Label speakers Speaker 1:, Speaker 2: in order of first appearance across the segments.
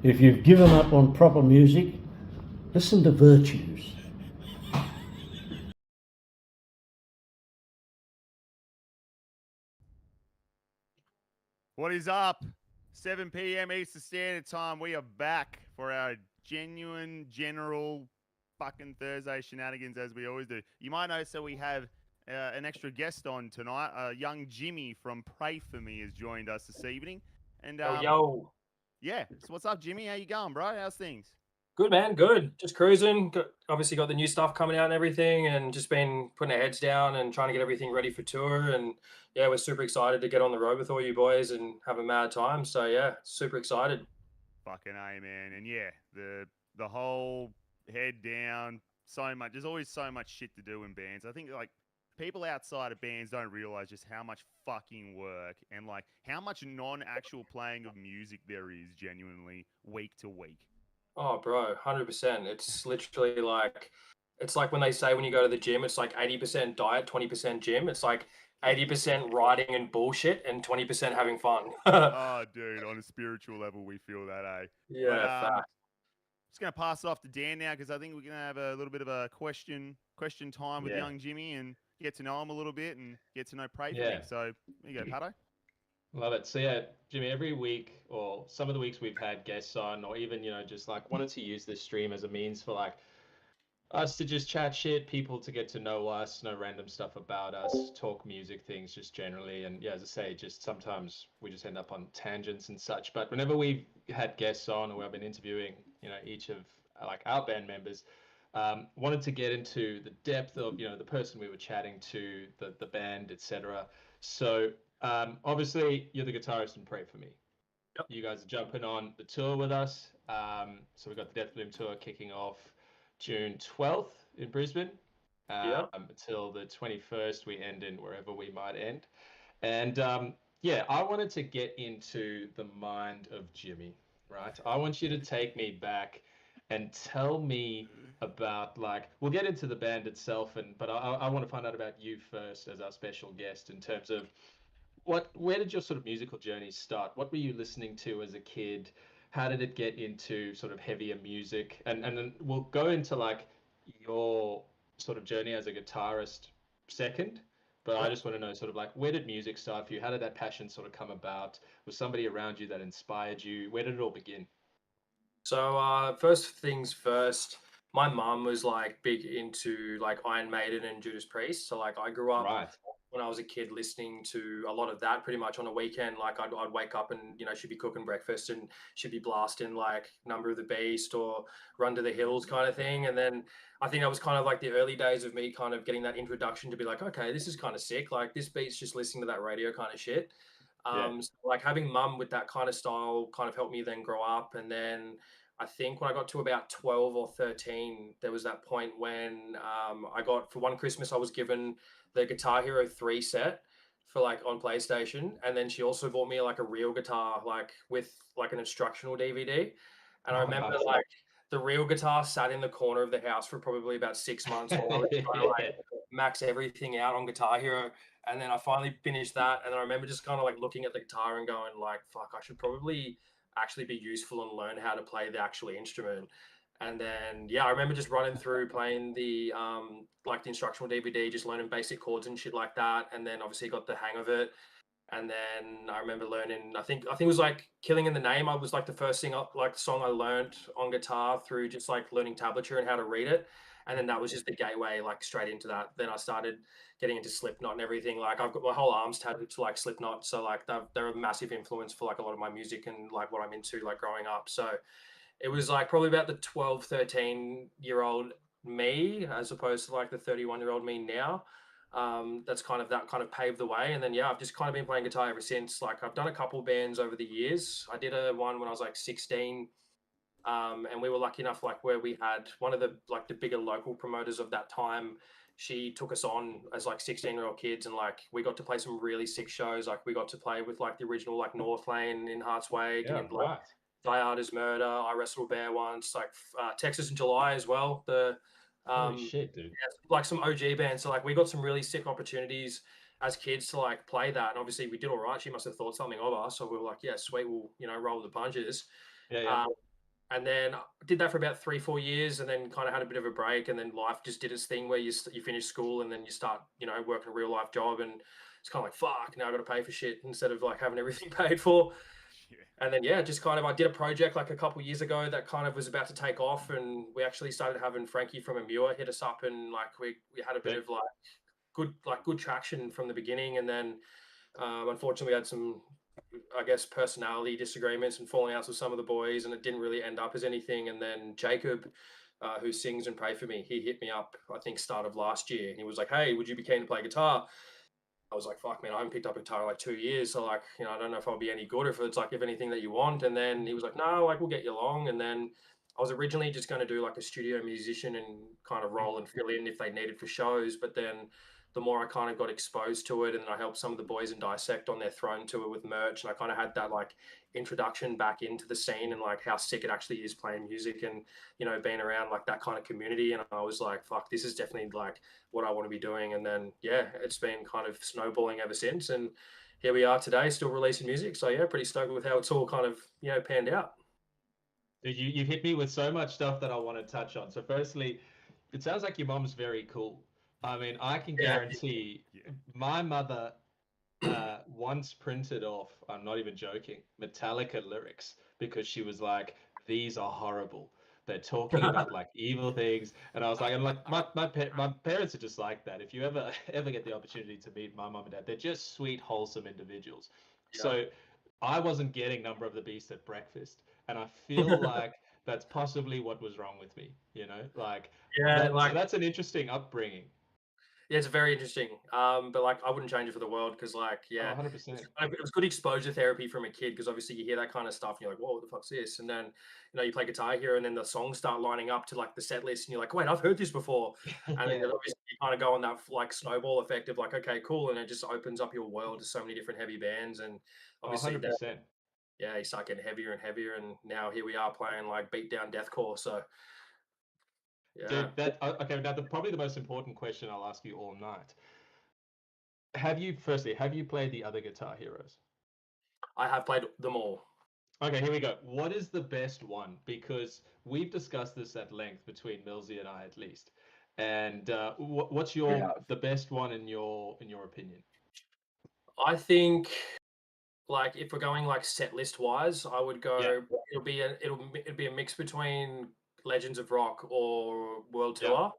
Speaker 1: If you've given up on proper music, listen to Virtues.
Speaker 2: What is up? 7 p.m. Eastern Standard Time. We are back for our genuine, general fucking Thursday shenanigans as we always do. You might notice that we have an extra guest on tonight. Young Jimmy from Pray4Me has joined us this evening. And
Speaker 3: Yo, yo.
Speaker 2: yeah, so what's up, Jimmy? How you going, bro? How's things?
Speaker 3: Good, man. Good. Just cruising. Obviously got the new stuff coming out and everything, and just been putting our heads down and trying to get everything ready for tour. And yeah, we're super excited to get on the road with all you boys and have a mad time. So yeah, super excited.
Speaker 2: Fucking A, man. And yeah, the whole head down, so much. There's always so much shit to do in bands. I think like people outside of bands don't realize just how much fucking work and like how much non-actual playing of music there is genuinely week to week.
Speaker 3: Oh, bro, 100%. It's like when they say when you go to the gym, it's like 80% diet, 20% gym. It's like 80% riding and bullshit and 20% having fun.
Speaker 2: Oh, dude, on a spiritual level, we feel that, eh? But
Speaker 3: Yeah, fact.
Speaker 2: just gonna pass it off to Dan now because I think we're gonna have a little bit of a question time with
Speaker 4: Yeah,
Speaker 2: young Jimmy and get to know him a little bit and get to know Pray for Me.
Speaker 4: yeah,
Speaker 2: So there you go, Pato.
Speaker 4: love it. So yeah, Jimmy, every week or some of the weeks we've had guests on, or even just like wanted to use this stream as a means for like us to just chat shit, people to get to know us, know random stuff about us, talk music things just generally. And yeah, as I say, just sometimes we just end up on tangents and such. But whenever we've had guests on or I've been interviewing, each of like our band members, wanted to get into the depth of the person we were chatting to, the band, etc. So obviously you're the guitarist and Pray for Me.
Speaker 3: Yep.
Speaker 4: You guys are jumping on the tour with us. So we've got the Death Bloom tour kicking off June 12th in Brisbane.
Speaker 3: Yep.
Speaker 4: Until the 21st, we end in wherever we might end. And yeah, I wanted to get into the mind of Jimmy, right? I want you to take me back and tell me about like we'll get into the band itself, but I want to find out about you first as our special guest in terms of where did your sort of musical journey start? What were you listening to as a kid? How did it get into sort of heavier music? And then we'll go into like your sort of journey as a guitarist second. But I
Speaker 3: Yep.
Speaker 4: just want to know sort of like where did music start for you? How did that passion sort of come about? Was somebody around you that inspired you? Where did it all begin?
Speaker 3: So first things first, my mum was like big into like Iron Maiden and Judas Priest. So like I grew up
Speaker 4: Right.
Speaker 3: when I was a kid listening to a lot of that pretty much on a weekend. Like I'd wake up and she'd be cooking breakfast and she'd be blasting like Number of the Beast or Run to the Hills kind of thing. And then I think that was kind of like the early days of me kind of getting that introduction to be like, okay, this is kind of sick. Like this beat's just listening to that radio kind of shit.
Speaker 4: Yeah.
Speaker 3: So like having mum with that kind of style kind of helped me then grow up. And then I think when I got to about 12 or 13, there was that point when I got, for one Christmas, I was given the Guitar Hero 3 set for like on PlayStation. And then she also bought me like a real guitar, like with like an instructional DVD. And I
Speaker 4: Oh,
Speaker 3: remember
Speaker 4: nice.
Speaker 3: like the real guitar sat in the corner of the house for probably about 6 months while I was trying to like
Speaker 4: Yeah.
Speaker 3: max everything out on Guitar Hero. And then I finally finished that. And then I remember just kind of like looking at the guitar and going like, fuck, I should probably actually be useful and learn how to play the actual instrument. And then yeah, I remember just running through playing the like the instructional DVD, just learning basic chords and shit like that. And then obviously got the hang of it. And then I remember learning. I think it was like "Killing in the Name." I was like the first thing like song I learned on guitar through just like learning tablature and how to read it. And then that was just the gateway, like straight into that. Then I started getting into Slipknot and everything. Like I've got my whole arms tattooed to like Slipknot, so like they're a massive influence for like a lot of my music and like what I'm into like growing up. So it was like probably about the 12, 13-year-old me as opposed to like the 31-year-old me now. That's kind of that kind of paved the way. And then yeah, I've just kind of been playing guitar ever since. Like I've done a couple bands over the years. I did a one when I was like 16. And we were lucky enough, like where we had one of the like the bigger local promoters of that time. She took us on as like 16-year-old kids, and like we got to play some really sick shows. Like we got to play with like the original like North Lane in Hearts Wake
Speaker 4: Yeah,
Speaker 3: and like
Speaker 4: right.
Speaker 3: Die Hard is Murder. I Wrestled a Bear once, like Texas in July as well.
Speaker 4: Holy
Speaker 3: Um,
Speaker 4: shit, dude.
Speaker 3: yeah, like some OG bands. So like we got some really sick opportunities as kids to like play that. And obviously we did all right. She must have thought something of us. So we were like, yeah, sweet, we'll roll the punches.
Speaker 4: Yeah, yeah.
Speaker 3: Um, and then I did that for about 3-4 years, and then kind of had a bit of a break, and then life just did its thing where you finish school and then you start working a real life job, and it's kind of like fuck, now I got to pay for shit instead of like having everything paid for.
Speaker 2: Yeah.
Speaker 3: And then yeah, just kind of I did a project like a couple years ago that kind of was about to take off, and we actually started having Frankie from Amua hit us up, and like we had a bit of good traction from the beginning, and then unfortunately we had some, I guess, personality disagreements and falling outs with some of the boys, and it didn't really end up as anything. And then Jacob, who sings and Pray for Me, he hit me up, I think, start of last year, and he was like, "Hey, would you be keen to play guitar?" I was like, "Fuck, man, I haven't picked up a guitar in like 2 years, so like, I don't know if I'll be any good, if it's like, if anything that you want." And then he was like, "No, like we'll get you along." And then I was originally just going to do like a studio musician and kind of roll and fill in if they needed for shows, but then the more I kind of got exposed to it, and then I helped some of the boys in Dissect on their Throne tour with merch, and I kind of had that like introduction back into the scene and like how sick it actually is playing music, and being around like that kind of community. And I was like, fuck, this is definitely like what I want to be doing. And then yeah, it's been kind of snowballing ever since, and here we are today, still releasing music. So yeah, pretty stoked with how it's all kind of panned out.
Speaker 4: Dude, you hit me with so much stuff that I want to touch on. So firstly, it sounds like your mom's very cool. I mean, I can
Speaker 3: Yeah.
Speaker 4: guarantee
Speaker 2: Yeah.
Speaker 4: my mother once printed off, I'm not even joking, Metallica lyrics because she was like, these are horrible. They're talking about like evil things. And I was like, my parents are just like that. If you ever get the opportunity to meet my mom and dad, they're just sweet, wholesome individuals.
Speaker 3: Yeah.
Speaker 4: So I wasn't getting Number of the Beast at breakfast. And I feel like that's possibly what was wrong with me, like
Speaker 3: Yeah,
Speaker 4: that. So
Speaker 3: like
Speaker 4: that's an interesting upbringing.
Speaker 3: yeah, it's very interesting. But like, I wouldn't change it for the world, because like,
Speaker 4: Oh,
Speaker 3: yeah,
Speaker 4: 100%.
Speaker 3: it was good exposure therapy from a kid, because obviously you hear that kind of stuff and you're like, whoa, what the fuck's this? And then you play Guitar Hero, and then the songs start lining up to like the set list, and you're like, wait, I've heard this before. And then
Speaker 4: Yeah.
Speaker 3: obviously you kind of go on that like snowball effect of like, okay, cool, and it just opens up your world to so many different heavy bands, and
Speaker 4: Oh,
Speaker 3: obviously that,
Speaker 4: 100%.
Speaker 3: yeah, you start getting heavier and heavier, and now here we are playing like beat down deathcore. So yeah,
Speaker 4: Dude, okay. Now, probably the most important question I'll ask you all night. Firstly, have you played the other Guitar Heroes?
Speaker 3: I have played them all.
Speaker 4: Okay, here we go. What is the best one? Because we've discussed this at length between Millsy and I, at least. And what's the best one in your opinion?
Speaker 3: I think, like, if we're going like set list wise, I would
Speaker 4: Yeah,
Speaker 3: go. It'll be a mix between Legends of Rock or World
Speaker 4: yeah,
Speaker 3: Tour.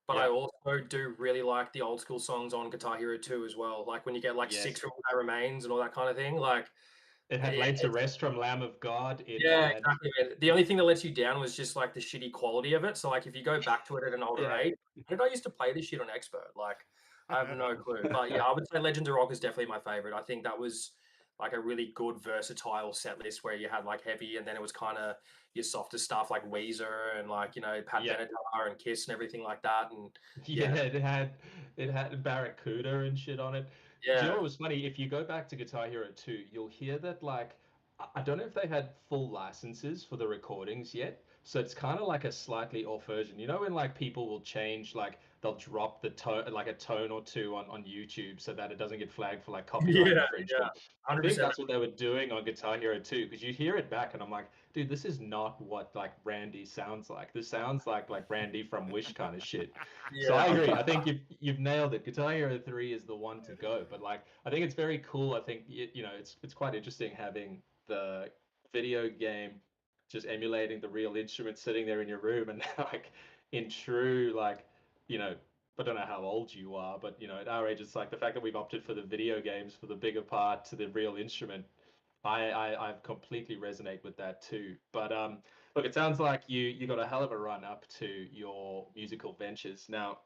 Speaker 3: But I
Speaker 4: yeah.
Speaker 3: also do really like the old school songs on Guitar Hero 2 as well. Like when you get like Six
Speaker 4: Yes.
Speaker 3: from What Remains and all that kind of thing. Like
Speaker 4: It had
Speaker 3: yeah,
Speaker 4: Laid to Rest from Lamb of God. It
Speaker 3: yeah,
Speaker 4: had
Speaker 3: exactly, man. The only thing that lets you down was just like the shitty quality of it. So like if you go back to it at an older
Speaker 4: yeah.
Speaker 3: age, how did I used to play this shit on Expert? Like I have no clue. But yeah, I would say Legends of Rock is definitely my favorite. I think that was like a really good versatile set list where you had like heavy, and then it was kind of your softer stuff like Weezer and like Pat
Speaker 4: Yeah.
Speaker 3: Benatar and Kiss and everything like that. And
Speaker 4: Yeah,
Speaker 3: yeah,
Speaker 4: it had Barracuda and shit on it. Do you know
Speaker 3: yeah,
Speaker 4: what was funny? If you go back to Guitar Hero 2, you'll hear that like I don't know if they had full licenses for the recordings yet. So it's kind of like a slightly off version. You know when like people will change like they'll drop the tone like a tone or two on YouTube so that it doesn't get flagged for like copyright
Speaker 3: yeah, yeah,
Speaker 4: infringement. I think
Speaker 3: 100%.
Speaker 4: that's what they were doing on Guitar Hero 2 because you hear it back and I'm like, dude, this is not what like Randy sounds like. This sounds like Randy from Wish kind of shit. So I
Speaker 3: Yeah,
Speaker 4: agree. I think you've nailed it. Guitar Hero 3 is the one to go. But like I think it's very cool. I think it's quite interesting having the video game just emulating the real instrument sitting there in your room and like in true like you know I don't know how old you are, but at our age it's like the fact that we've opted for the video games for the bigger part to the real instrument. I completely resonate with that too. But look, it sounds like you got a hell of a run up to your musical ventures. Now,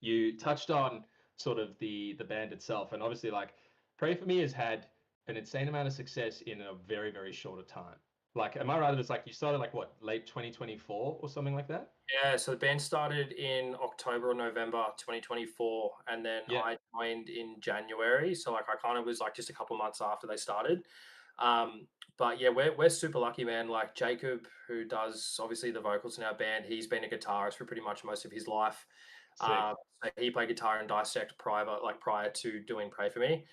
Speaker 4: you touched on sort of the band itself, and obviously, like, Pray for Me has had an insane amount of success in a very, very short time. Like, am I right that it's like you started like what, late 2024 or something like that?
Speaker 3: yeah. So the band started in October or November 2024, and then
Speaker 4: Yeah,
Speaker 3: I joined in January. So like I kind of was like just a couple months after they started. But yeah, we're super lucky, man. Like Jacob, who does obviously the vocals in our band, he's been a guitarist for pretty much most of his life.
Speaker 4: sick.
Speaker 3: So he played guitar in Dissect prior to doing Pray for Me.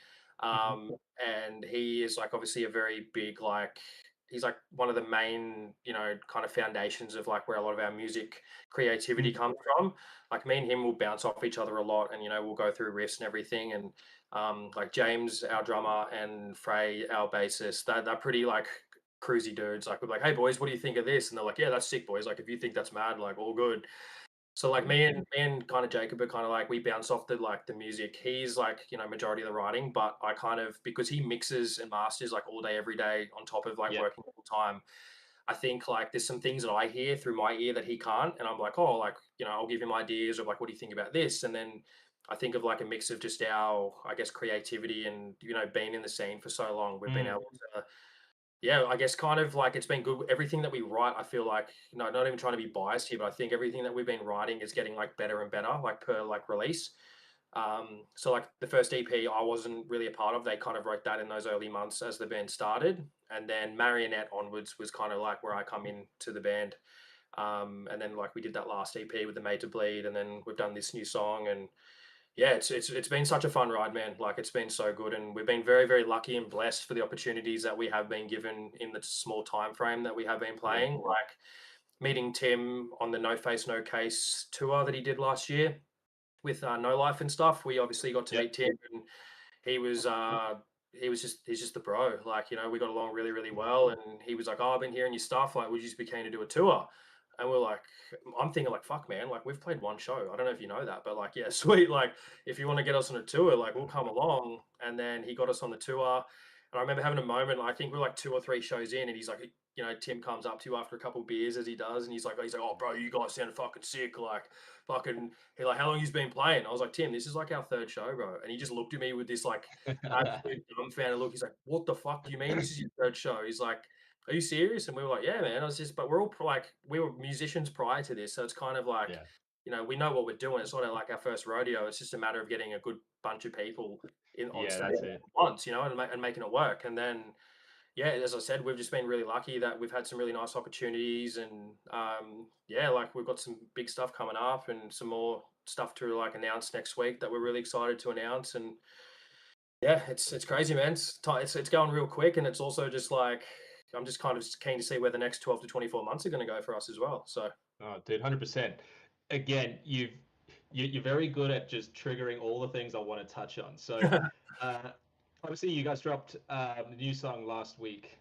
Speaker 4: Hmm.
Speaker 3: And he is like obviously a very big like he's like one of the main, you know, kind of foundations of like where a lot of our music creativity comes from. Like me and him will bounce off each other a lot, and you know, we'll go through riffs and everything. And like James, our drummer, and Frey, our bassist, they're pretty like cruisy dudes. Like we're like, hey boys, what do you think of this? And they're like, yeah, that's sick, boys. Like if you think that's mad, like all good. So like me and kind of Jacob are kind of like we bounce off the music. He's like, you know, majority of the writing, but I kind of, because he mixes and masters like all day every day on top of like
Speaker 4: Yeah.
Speaker 3: working full time. I think like there's some things that I hear through my ear that he can't, and I'm like, oh, like, you know, I'll give him ideas of like, what do you think about this? And then I think of like a mix of just our, I guess, creativity and, you know, being in the scene for so long, we've been
Speaker 4: Mm.
Speaker 3: able to, yeah, I guess kind of like it's been good. Everything that we write, I feel like, you know, not even trying to be biased here, but I think everything that we've been writing is getting like better and better, like per like release. So like the first EP, I wasn't really a part of. They kind of wrote that in those early months as the band started, and then Marionette onwards was kind of like where I come in to the band. And then like we did that last EP with the Made to Bleed, and then we've done this new song, and yeah, it's been such a fun ride, man. Like it's been so good, and we've been very very lucky and blessed for the opportunities that we have been given in the small time frame that we have been
Speaker 4: Yeah.
Speaker 3: playing. Like meeting Tim on the No Face No Case tour that he did last year with No Life and stuff. We obviously got to
Speaker 4: Yep.
Speaker 3: meet Tim, and he was he's just the bro. Like, you know, we got along really really well, and he was like, oh, I've been hearing your stuff, like would you just be keen to do a tour? And we're like, I'm thinking like, fuck man, like we've played one show, I don't know if you know that, but like, yeah, sweet, like if you want to get us on a tour, like we'll come along. And then he got us on the tour, and I remember having a moment, I think we're like 2 or 3 shows in, and he's like, you know, Tim comes up to you after a couple of beers as he does, and he's like, oh bro, you guys sound fucking sick, like fucking, he like, how long he's been playing? I was like, Tim, this is like our third show, bro. And he just looked at me with this like absolute dumbfounded look. He's like, what the fuck do you mean this is your third show? He's like, are you serious? And we were like, yeah, man. I was just, but we're all like, we were musicians prior to this, so it's kind of like,
Speaker 4: Yeah.
Speaker 3: you know, we know what we're doing. It's sort of like our first rodeo. It's just a matter of getting a good bunch of people in on
Speaker 4: Yeah,
Speaker 3: stage
Speaker 4: that's it.
Speaker 3: once, you know, and making it work. And then yeah, as I said, we've just been really lucky that we've had some really nice opportunities, and yeah, like we've got some big stuff coming up and some more stuff to like announce next week that we're really excited to announce. And yeah, it's crazy, man. It's going real quick, and it's also just like I'm just kind of keen to see where the next 12 to 24 months are going to go for us as well. So
Speaker 4: Oh, dude, 100%. Again, you're very good at just triggering all the things I want to touch on. So, uh, obviously, you guys dropped the new song last week.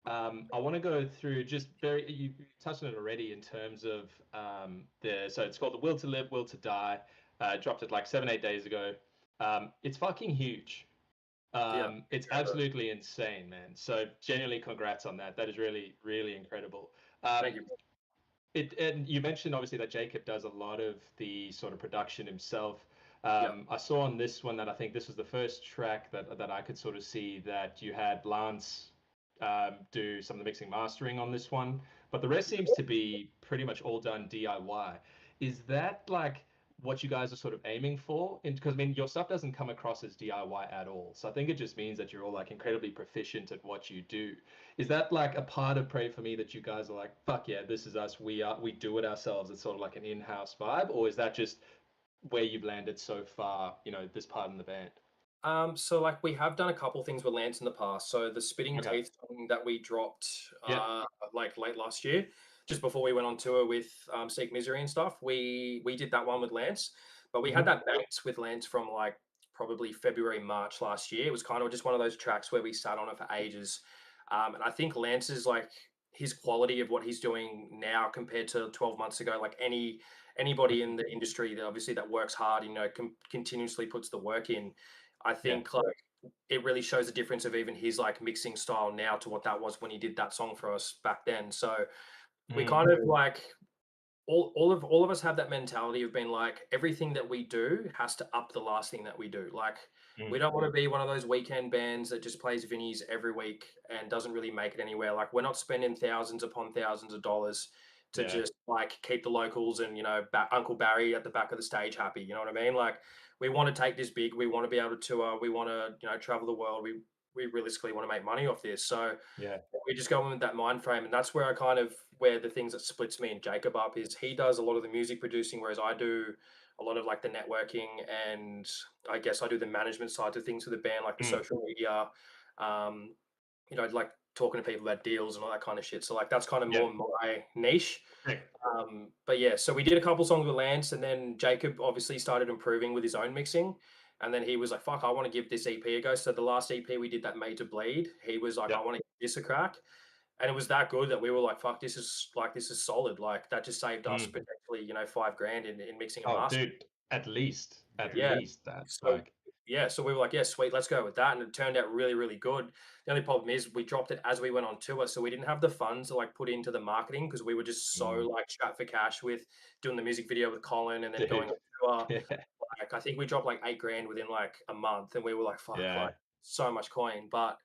Speaker 4: I want to go through just very, you touched on it already in terms of so it's called The Will to Live, Will to Die. Dropped it like 7, 8 days ago. It's fucking huge.
Speaker 3: yeah,
Speaker 4: It's absolutely insane, man. So genuinely congrats on that. That is really, really incredible.
Speaker 3: thank
Speaker 4: Um,
Speaker 3: you.
Speaker 4: and you mentioned obviously that Jacob does a lot of the sort of production himself.
Speaker 3: Yeah,
Speaker 4: I saw on this one that I think this was the first track that I could sort of see that you had Lance do some of the mixing mastering on this one, but the rest seems to be pretty much all done DIY. Is that like what you guys are sort of aiming for? Because I mean, your stuff doesn't come across as DIY at all. So I think it just means that you're all like incredibly proficient at what you do. Is that like a part of Pray for Me that you guys are like, fuck yeah, this is us. We do it ourselves. It's sort of like an in-house vibe, or is that just where you've landed so far? You know, this part in the band.
Speaker 3: So like we have done a couple things with Lance in the past. So the Spitting
Speaker 4: Okay.
Speaker 3: Teeth song that we dropped
Speaker 4: Yeah.
Speaker 3: like late last year, just before we went on tour with Seek Misery and stuff, we did that one with Lance. But we had
Speaker 4: Hmm.
Speaker 3: that banked with Lance from like probably February, March last year. It was kind of just one of those tracks where we sat on it for ages. And I think Lance is like his quality of what he's doing now compared to 12 months ago, like anybody in the industry that obviously that works hard, you know, continuously puts the work in. I
Speaker 4: Yeah.
Speaker 3: think like it really shows the difference of even his like mixing style now to what that was when he did that song for us back then. So we
Speaker 4: Mm.
Speaker 3: kind of like all of us have that mentality of being like everything that we do has to up the last thing that we do. Like we
Speaker 4: Mm.
Speaker 3: don't want to be one of those weekend bands that just plays Vinnies every week and doesn't really make it anywhere. Like we're not spending thousands upon thousands of dollars to
Speaker 4: Yeah.
Speaker 3: just like keep the locals and, you know, Uncle Barry at the back of the stage happy. You know what I mean? Like we want to take this big. We want to be able to tour. We want to, you know, travel the world. We realistically want to make money off this. So
Speaker 4: Yeah.
Speaker 3: we just go in with that mind frame, and that's where I kind of where the things that splits me and Jacob up is he does a lot of the music producing, whereas I do a lot of like the networking, and I guess I do the management side of things for the band, like the
Speaker 4: Mm.
Speaker 3: social media, um, you know, like talking to people about deals and all that kind of shit. So like that's kind of
Speaker 4: Yeah.
Speaker 3: more my niche.
Speaker 4: Okay.
Speaker 3: But yeah, so we did a couple songs with Lance, and then Jacob obviously started improving with his own mixing. And then he was like, fuck, I want to give this EP a go. So the last EP we did, that Made to Bleed, he was like,
Speaker 4: Yeah.
Speaker 3: I want to give this a crack. And it was that good that we were like, fuck, this is solid. Like that just saved us potentially, you know, $5,000 in mixing and
Speaker 4: Oh,
Speaker 3: mastering.
Speaker 4: dude, at least
Speaker 3: Yeah.
Speaker 4: that.
Speaker 3: So yeah, so we were like, yeah, sweet, let's go with that. And it turned out really, really good. The only problem is we dropped it as we went on tour. So we didn't have the funds to like put into the marketing because we were just so like strapped for cash with doing the music video with Colin and then going on tour.
Speaker 4: Yeah.
Speaker 3: Like I think we dropped like $8,000 within like a month, and we were like, fuck,
Speaker 4: Yeah.
Speaker 3: like so much coin. But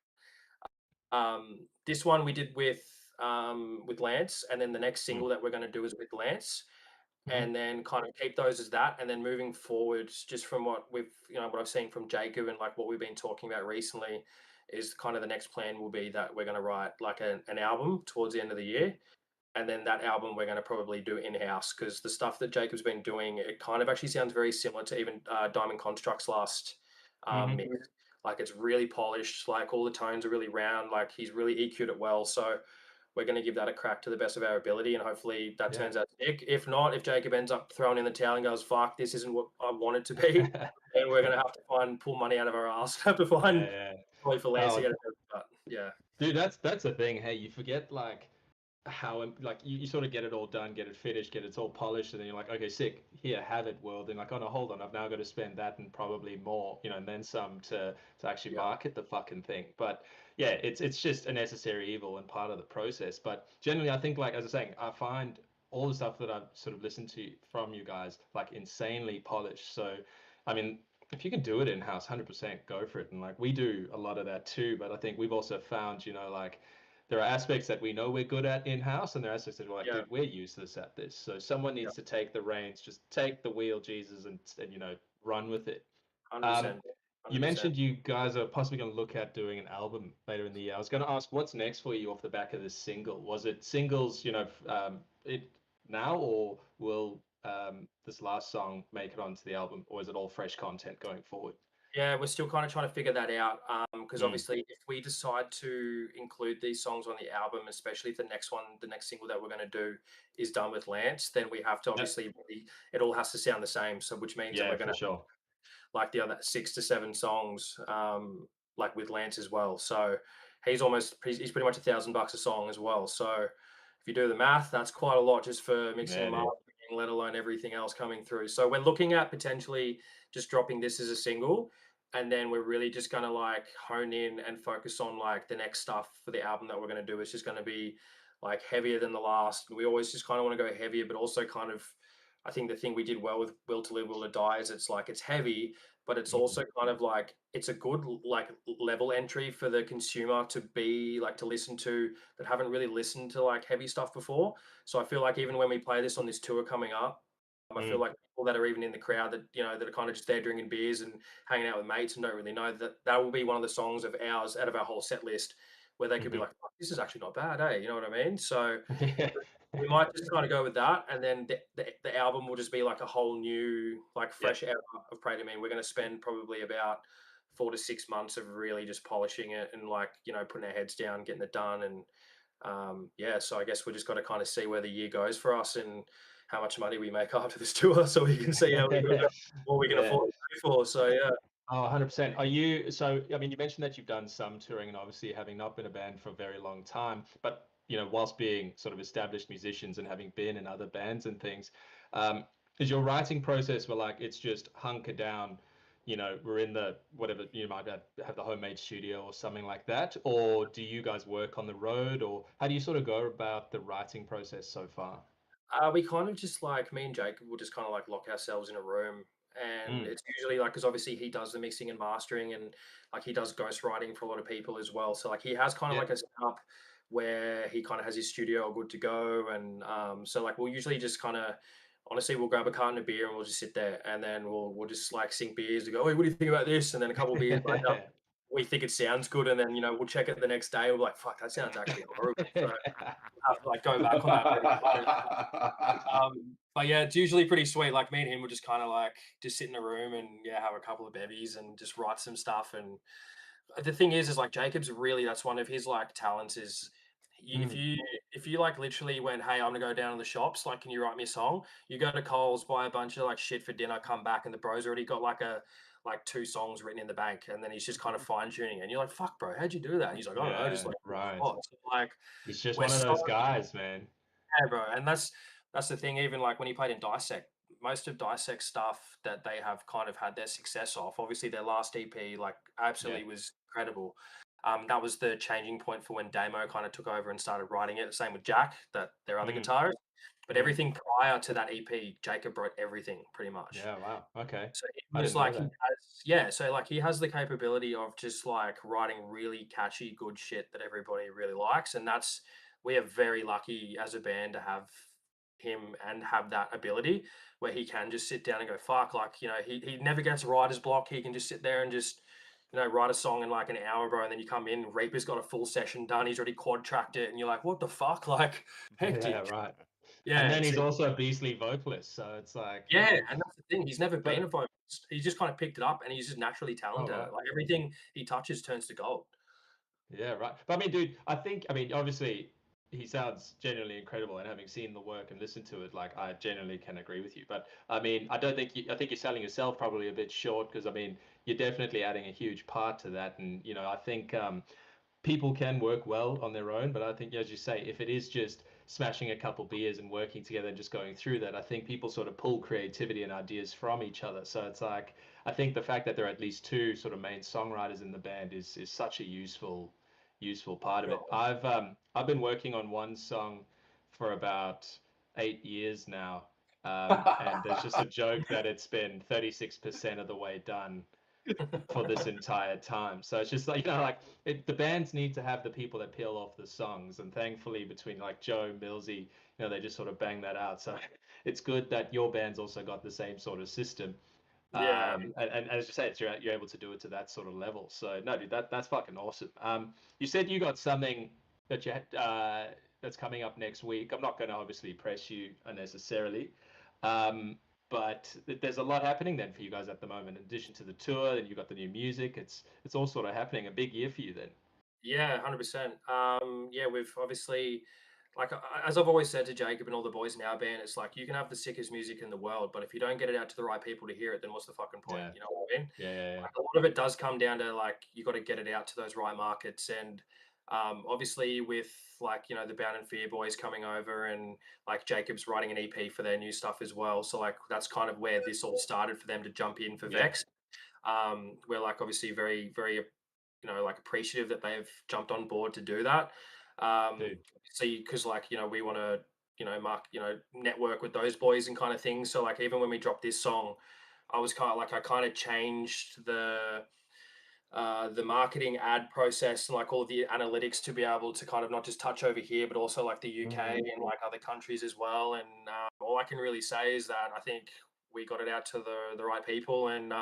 Speaker 3: this one we did with Lance, and then the next single that we're going to do is with Lance, and then kind of keep those as that. And then moving forward, just from what we've, you know, what I've seen from Jacob and like what we've been talking about recently, is kind of the next plan will be that we're going to write like an album towards the end of the year. And then that album we're going to probably do in-house, because the stuff that Jacob's been doing, it kind of actually sounds very similar to even Diamond Construct's last mix. Like it's really polished, like all the tones are really round, like he's really EQ'd it well. So we're going to give that a crack to the best of our ability, and hopefully that turns out sick. If not, if Jacob ends up throwing in the towel and goes, fuck, this isn't what I want it to be, then we're going to have to pull money out of our ass to find probably for Lance to get it. But yeah.
Speaker 4: Dude, that's the thing. Hey, you forget like how like you sort of get it all done, get it finished, get it all polished, and then you're like, okay, sick, here, have it, world. And like, oh no, hold on, I've now got to spend that and probably more, you know, and then some to actually market the fucking thing. But yeah, it's just a necessary evil and part of the process. But generally, I think, like as I was saying, I find all the stuff that I've sort of listened to from you guys like insanely polished. So I mean, if you can do it in house, 100% go for it. And like we do a lot of that too. But I think we've also found, you know, like there are aspects that we know we're good at in house, and there are aspects that we're like, dude, we're useless at this. So someone needs to take the reins, just take the wheel, Jesus, and you know, run with it.
Speaker 3: 100%.
Speaker 4: You mentioned you guys are possibly going to look at doing an album later in the year. I was going to ask, what's next for you off the back of this single? Was it singles, you know, it now, or will this last song make it onto the album, or is it all fresh content going forward?
Speaker 3: Yeah, we're still kind of trying to figure that out, because obviously if we decide to include these songs on the album, especially if the next single that we're going to do is done with Lance, then we have to obviously it all has to sound the same. So which means that we're going to like the other 6 to 7 songs, like with Lance as well. So he's pretty much $1,000 a song as well. So if you do the math, that's quite a lot just for mixing and mastering, let alone everything else coming through. So we're looking at potentially just dropping this as a single, and then we're really just going to like hone in and focus on like the next stuff for the album that we're going to do. It's just going to be like heavier than the last. We always just kind of want to go heavier, but also kind of, I think the thing we did well with Will to Live, Will to Die is it's like it's heavy, but it's also kind of like it's a good like level entry for the consumer to be like to listen to that haven't really listened to like heavy stuff before. So I feel like even when we play this on this tour coming up, I feel like people that are even in the crowd that, you know, that are kind of just there drinking beers and hanging out with mates and don't really know that will be one of the songs of ours out of our whole set list where they could be like, oh, this is actually not bad, eh? You know what I mean? So we might just kind of go with that, and then the album will just be like a whole new, like fresh era of Pray4Me. We're going to spend probably about 4 to 6 months of really just polishing it and like, you know, putting our heads down, getting it done. And yeah, so I guess we just got to kind of see where the year goes for us and how much money we make after this tour, so we can see how what we can afford to pay for. So yeah.
Speaker 4: Oh, 100%. Are you, so, I mean, you mentioned that you've done some touring and obviously having not been a band for a very long time, but, you know, whilst being sort of established musicians and having been in other bands and things, is your writing process where like, it's just hunker down, you know, we're in the, whatever, you might have the homemade studio or something like that, or do you guys work on the road, or how do you sort of go about the writing process so far?
Speaker 3: We kind of just like me and Jacob will just kind of like lock ourselves in a room, and it's usually like because obviously he does the mixing and mastering, and like he does ghostwriting for a lot of people as well. So like he has kind of like a setup where he kind of has his studio all good to go, and so like we'll usually just kind of honestly we'll grab a carton of beer and we'll just sit there, and then we'll just like sink beers to go, hey, what do you think about this? And then a couple of beers later, we think it sounds good, and then, you know, we'll check it the next day. We're like, fuck, that sounds actually horrible. So have to like go back on that. But yeah, it's usually pretty sweet. Like me and him will just kind of like just sit in a room and have a couple of bevies and just write some stuff. And The thing is like Jacob's really, that's one of his like talents is if you like literally went, hey, I'm gonna go down to the shops, like, can you write me a song? You go to Coles, buy a bunch of like shit for dinner, come back, and the bro's already got like 2 songs written in the bank, and then he's just kind of fine tuning, and you're like, fuck, bro, how'd you do that? And he's like, I don't know, just
Speaker 4: Yeah,
Speaker 3: like
Speaker 4: right.
Speaker 3: oh, so, like
Speaker 4: He's just
Speaker 3: we're
Speaker 4: one of
Speaker 3: so
Speaker 4: those guys, man.
Speaker 3: yeah, bro, and that's the thing. Even like when he played in Dissect, most of Dissect stuff that they have kind of had their success off. Obviously, their last EP, like,
Speaker 4: Yeah.
Speaker 3: absolutely was incredible. That was the changing point for when Damo kind of took over and started writing it. Same with Jack, that their other
Speaker 4: Mm,
Speaker 3: guitarist. But
Speaker 4: mm.
Speaker 3: everything prior to that EP, Jacob wrote everything pretty much.
Speaker 4: Yeah, wow. Okay.
Speaker 3: So
Speaker 4: I
Speaker 3: he was
Speaker 4: didn't know
Speaker 3: like, he
Speaker 4: that.
Speaker 3: has, yeah. So like he has the capability of just like writing really catchy, good shit that everybody really likes, and that's we are very lucky as a band to have him and have that ability where he can just sit down and go fuck. Like he never gets writer's block. He can just sit there and just write a song in like an hour, bro. And then you come in, Reaper's got a full session done. He's already quad tracked it, and you're like, what the fuck, like
Speaker 4: Yeah,
Speaker 3: hectic.
Speaker 4: right. And
Speaker 3: Yeah,
Speaker 4: then he's
Speaker 3: so
Speaker 4: also a beastly vocalist, so it's like,
Speaker 3: yeah, and that's the thing. He's never been a
Speaker 4: but
Speaker 3: vocalist. He's just kind of picked it up, and he's just naturally
Speaker 4: oh
Speaker 3: talented at
Speaker 4: right.
Speaker 3: it. Like everything he touches turns to gold.
Speaker 4: Yeah, right. But I mean, dude, I mean, obviously, he sounds genuinely incredible, and having seen the work and listened to it, like, I genuinely can agree with you. But I mean, I don't think I think you're selling yourself probably a bit short because I mean, you're definitely adding a huge part to that, and I think people can work well on their own, but I think, as you say, if it is just smashing a couple beers and working together and just going through that, I think people sort of pull creativity and ideas from each other. So it's like, I think the fact that there are at least two sort of main songwriters in the band is such a useful part of it.
Speaker 3: Sure.
Speaker 4: I've been working on one song for about 8 years now. And there's just a joke that it's been 36% of the way done for this entire time. So it's just like, the bands need to have the people that peel off the songs. And thankfully, between like Joe, Millsy, they just sort of bang that out. So it's good that your band's also got the same sort of system.
Speaker 3: Yeah,
Speaker 4: And as you say, you're able to do it to that sort of level. So no, dude, that's fucking awesome. You said you got something that that's coming up next week. I'm not going to obviously press you unnecessarily. Um, but there's a lot happening then for you guys at the moment. In addition to the tour, and you've got the new music. It's all sort of happening. A big year for you then.
Speaker 3: yeah, 100%. Yeah, we've obviously, like, as I've always said to Jacob and all the boys in our band, it's like you can have the sickest music in the world, but if you don't get it out to the right people to hear it, then what's the fucking point?
Speaker 4: Yeah,
Speaker 3: You know what I mean?
Speaker 4: yeah, yeah, yeah.
Speaker 3: Like, a lot of it does come down to like you got to get it out to those right markets, and obviously with like the Bound and Fear boys coming over, and like Jacob's writing an EP for their new stuff as well. So like that's kind of where this all started for them to jump in for
Speaker 4: Yeah,
Speaker 3: Vex. We're like obviously very very like appreciative that they've jumped on board to do that.
Speaker 4: dude.
Speaker 3: See, because like we want to mark network with those boys and kind of things. So like even when we dropped this song, I was kind of like I kind of changed the marketing ad process and like all the analytics to be able to kind of not just touch over here, but also like the UK
Speaker 4: Mm,
Speaker 3: and like other countries as well. And all I can really say is that I think we got it out to the right people, and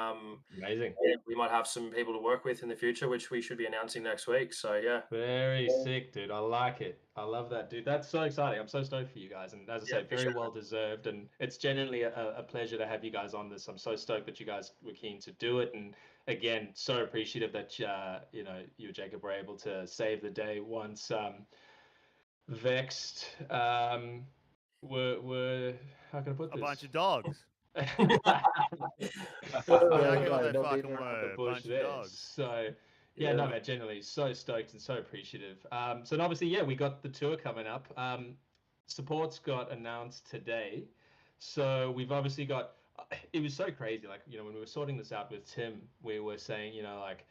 Speaker 4: amazing.
Speaker 3: yeah, we might have some people to work with in the future, which we should be announcing next week. So yeah,
Speaker 4: Very sick, dude. I like it. I love that, dude. That's so exciting. I'm so stoked for you guys. And as I
Speaker 3: yeah,
Speaker 4: say, very
Speaker 3: appreciate
Speaker 4: well
Speaker 3: it.
Speaker 4: deserved. And it's genuinely a pleasure to have you guys on this. I'm so stoked that you guys were keen to do it. And again, so appreciative that, you and Jacob were able to save the day once Vexed were, how can I put
Speaker 2: A bunch
Speaker 4: this?
Speaker 2: of dogs.
Speaker 1: Yeah,
Speaker 2: Exactly what
Speaker 1: no,
Speaker 2: they
Speaker 1: not
Speaker 2: fucking
Speaker 1: beating around
Speaker 4: The
Speaker 2: were. A
Speaker 4: bush
Speaker 2: bunch of
Speaker 4: there.
Speaker 2: dogs.
Speaker 4: So yeah, no
Speaker 3: Yeah,
Speaker 4: man, generally so stoked and so appreciative. So and obviously, yeah, we got the tour coming up. Support's got announced today, so we've obviously got. It was so crazy, like when we were sorting this out with Tim, we were saying, like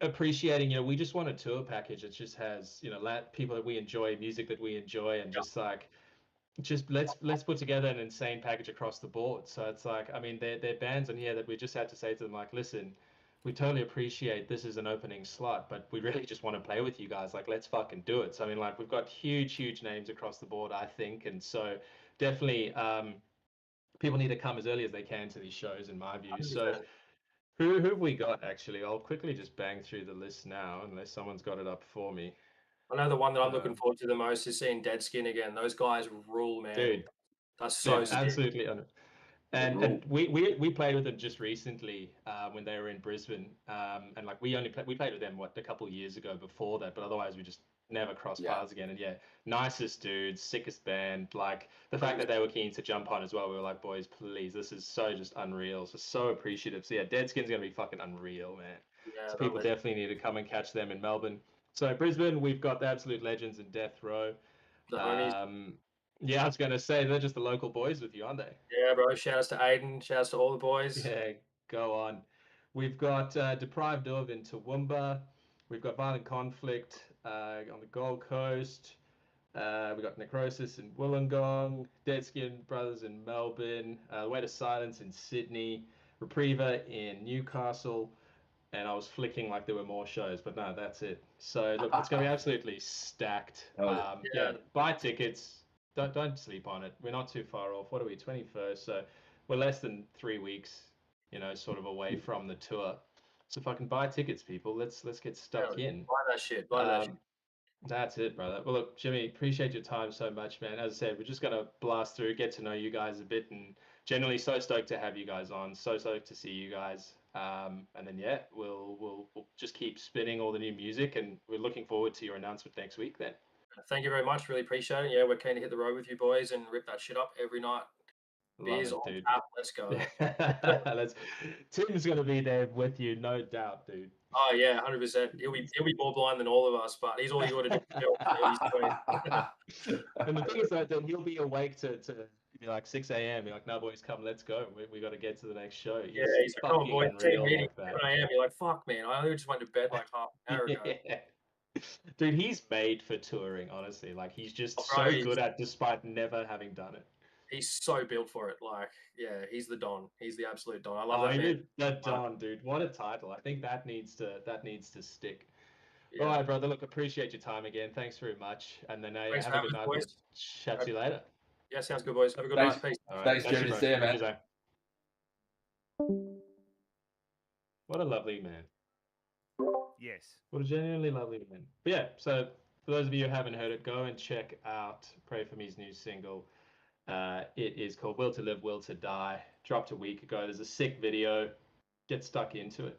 Speaker 4: appreciating, we just want a tour package that just has, people that we enjoy, music that we enjoy, and just like just let's put together an insane package across the board. So it's like, I mean, there are bands in here that we just had to say to them like, listen, we totally appreciate this is an opening slot, but we really just want to play with you guys. Like, let's fucking do it. So I mean, like, we've got huge names across the board, I think, and so definitely people need to come as early as they can to these shows, in my view. So
Speaker 3: 100%.
Speaker 4: who have we got actually? I'll quickly just bang through the list now, unless someone's got it up for me.
Speaker 3: I know the one that I'm looking
Speaker 4: Um,
Speaker 3: forward to the most is seeing Dead Skin again. Those guys rule, man.
Speaker 4: dude,
Speaker 3: That's so
Speaker 4: dude,
Speaker 3: sick.
Speaker 4: absolutely. And we played with them just recently when they were in Brisbane, and like we played with them a couple of years ago before that, but otherwise we just never crossed paths again. And yeah, nicest dudes, sickest band. Like the fact that they were keen to jump on as well, we were like, boys, please, this is so just unreal, so appreciative. So yeah, Deadskin's gonna be fucking unreal, man.
Speaker 3: Yeah,
Speaker 4: So people definitely need to come and catch them in Melbourne. So Brisbane, we've got the absolute legends in Death Row.
Speaker 3: the homies.
Speaker 4: Yeah, I was gonna say they're just the local boys with you, aren't they?
Speaker 3: Yeah, bro. Shouts to Aiden. Shouts to all the boys.
Speaker 4: Yeah, go on. We've got Deprived of in Toowoomba. We've got Violent Conflict on the Gold Coast. We've got Necrosis in Wollongong. Deadskin Brothers in Melbourne. Way to Silence in Sydney. Repriever in Newcastle. And I was flicking like there were more shows, but no, that's it. So look, it's going to be absolutely stacked. Yeah, buy tickets. Don't sleep on it. We're not too far off. What are we, 21st? So we're less than 3 weeks, sort of away from the tour. So fucking buy tickets, people. Let's get stuck in.
Speaker 3: Buy that shit. Buy that shit.
Speaker 4: That's it, brother. Well, look, Jimmy, appreciate your time so much, man. As I said, we're just going to blast through, get to know you guys a bit, and generally so stoked to have you guys on. So stoked to see you guys. And then, yeah, we'll just keep spinning all the new music, and we're looking forward to your announcement next week then.
Speaker 3: Thank you very much. Really appreciate it. Yeah, we're keen to hit the road with you boys and rip that shit up every night. Beers on tap. Let's go.
Speaker 4: Tim's going to be there with you, no doubt, dude.
Speaker 3: Oh yeah, 100%. He'll be more blind than all of us, but he's all you got to do.
Speaker 4: And the thing is that then he'll be awake to be like 6 a.m. Be like, no boys, come, let's go. We got to get to the next show.
Speaker 3: He's like, come on, boys, team meeting. 7 a.m. You're like, fuck, man, I only just went to bed like half an hour ago.
Speaker 4: Dude, he's made for touring, honestly. Like he's just so good at, despite never having done it.
Speaker 3: He's so built for it. Like, yeah, he's the Don. He's the absolute Don. I love that man.
Speaker 4: The Don, dude. What a title. I think that needs to stick. Yeah. All right, brother. Look, appreciate your time again. Thanks very much. And then have a good night. We'll chat to you later.
Speaker 3: Yeah, sounds good, boys. Have a good night. Peace.
Speaker 4: All right.
Speaker 5: Thanks, Jimmy. See you, man.
Speaker 4: What a lovely man.
Speaker 2: Yes.
Speaker 4: What a genuinely lovely man. But yeah, so for those of you who haven't heard it, go and check out Pray For Me's new single. It is called Will to Live, Will to Die. Dropped a week ago. There's a sick video. Get stuck into it.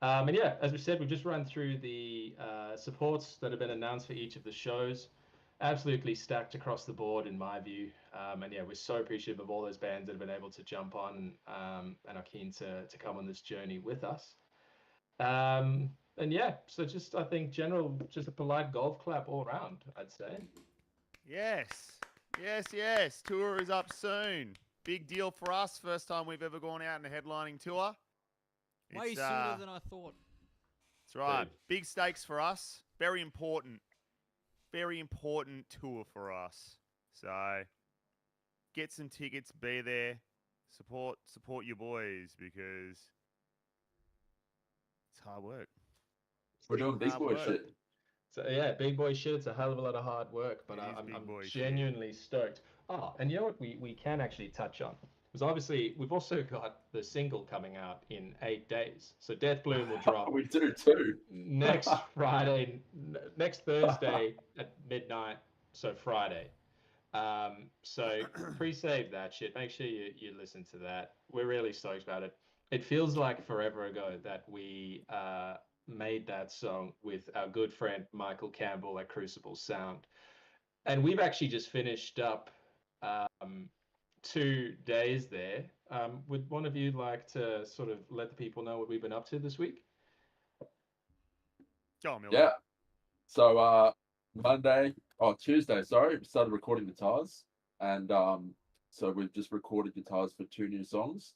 Speaker 4: And yeah, as we said, we've just run through the supports that have been announced for each of the shows. Absolutely stacked across the board, in my view. And yeah, we're so appreciative of all those bands that have been able to jump on and are keen to come on this journey with us. And yeah, so just, I think, just a polite golf clap all around, I'd say.
Speaker 2: Yes. Yes. Tour is up soon. Big deal for us. First time we've ever gone out on a headlining tour.
Speaker 6: Way sooner than I thought.
Speaker 2: That's right. Dude. Big stakes for us. Very important tour for us. So get some tickets, be there, support your boys, because it's hard work.
Speaker 5: We're doing big boy shit.
Speaker 4: So yeah, big boy shit. It's a hell of a lot of hard work, but I'm genuinely stoked. Oh, and you know what we can actually touch on? Because obviously we've also got the single coming out in 8 days. So Death Bloom will drop.
Speaker 5: We do too.
Speaker 4: Next Thursday at midnight. So Friday. So pre-save that shit. Make sure you listen to that. We're really stoked about it. It feels like forever ago that we made that song with our good friend Michael Campbell at Crucible Sound. And we've actually just finished up 2 days there. Would one of you like to sort of let the people know what we've been up to this week?
Speaker 2: Go on, Miller.
Speaker 5: Yeah. So Tuesday, we started recording guitars. And so we've just recorded guitars for 2 new songs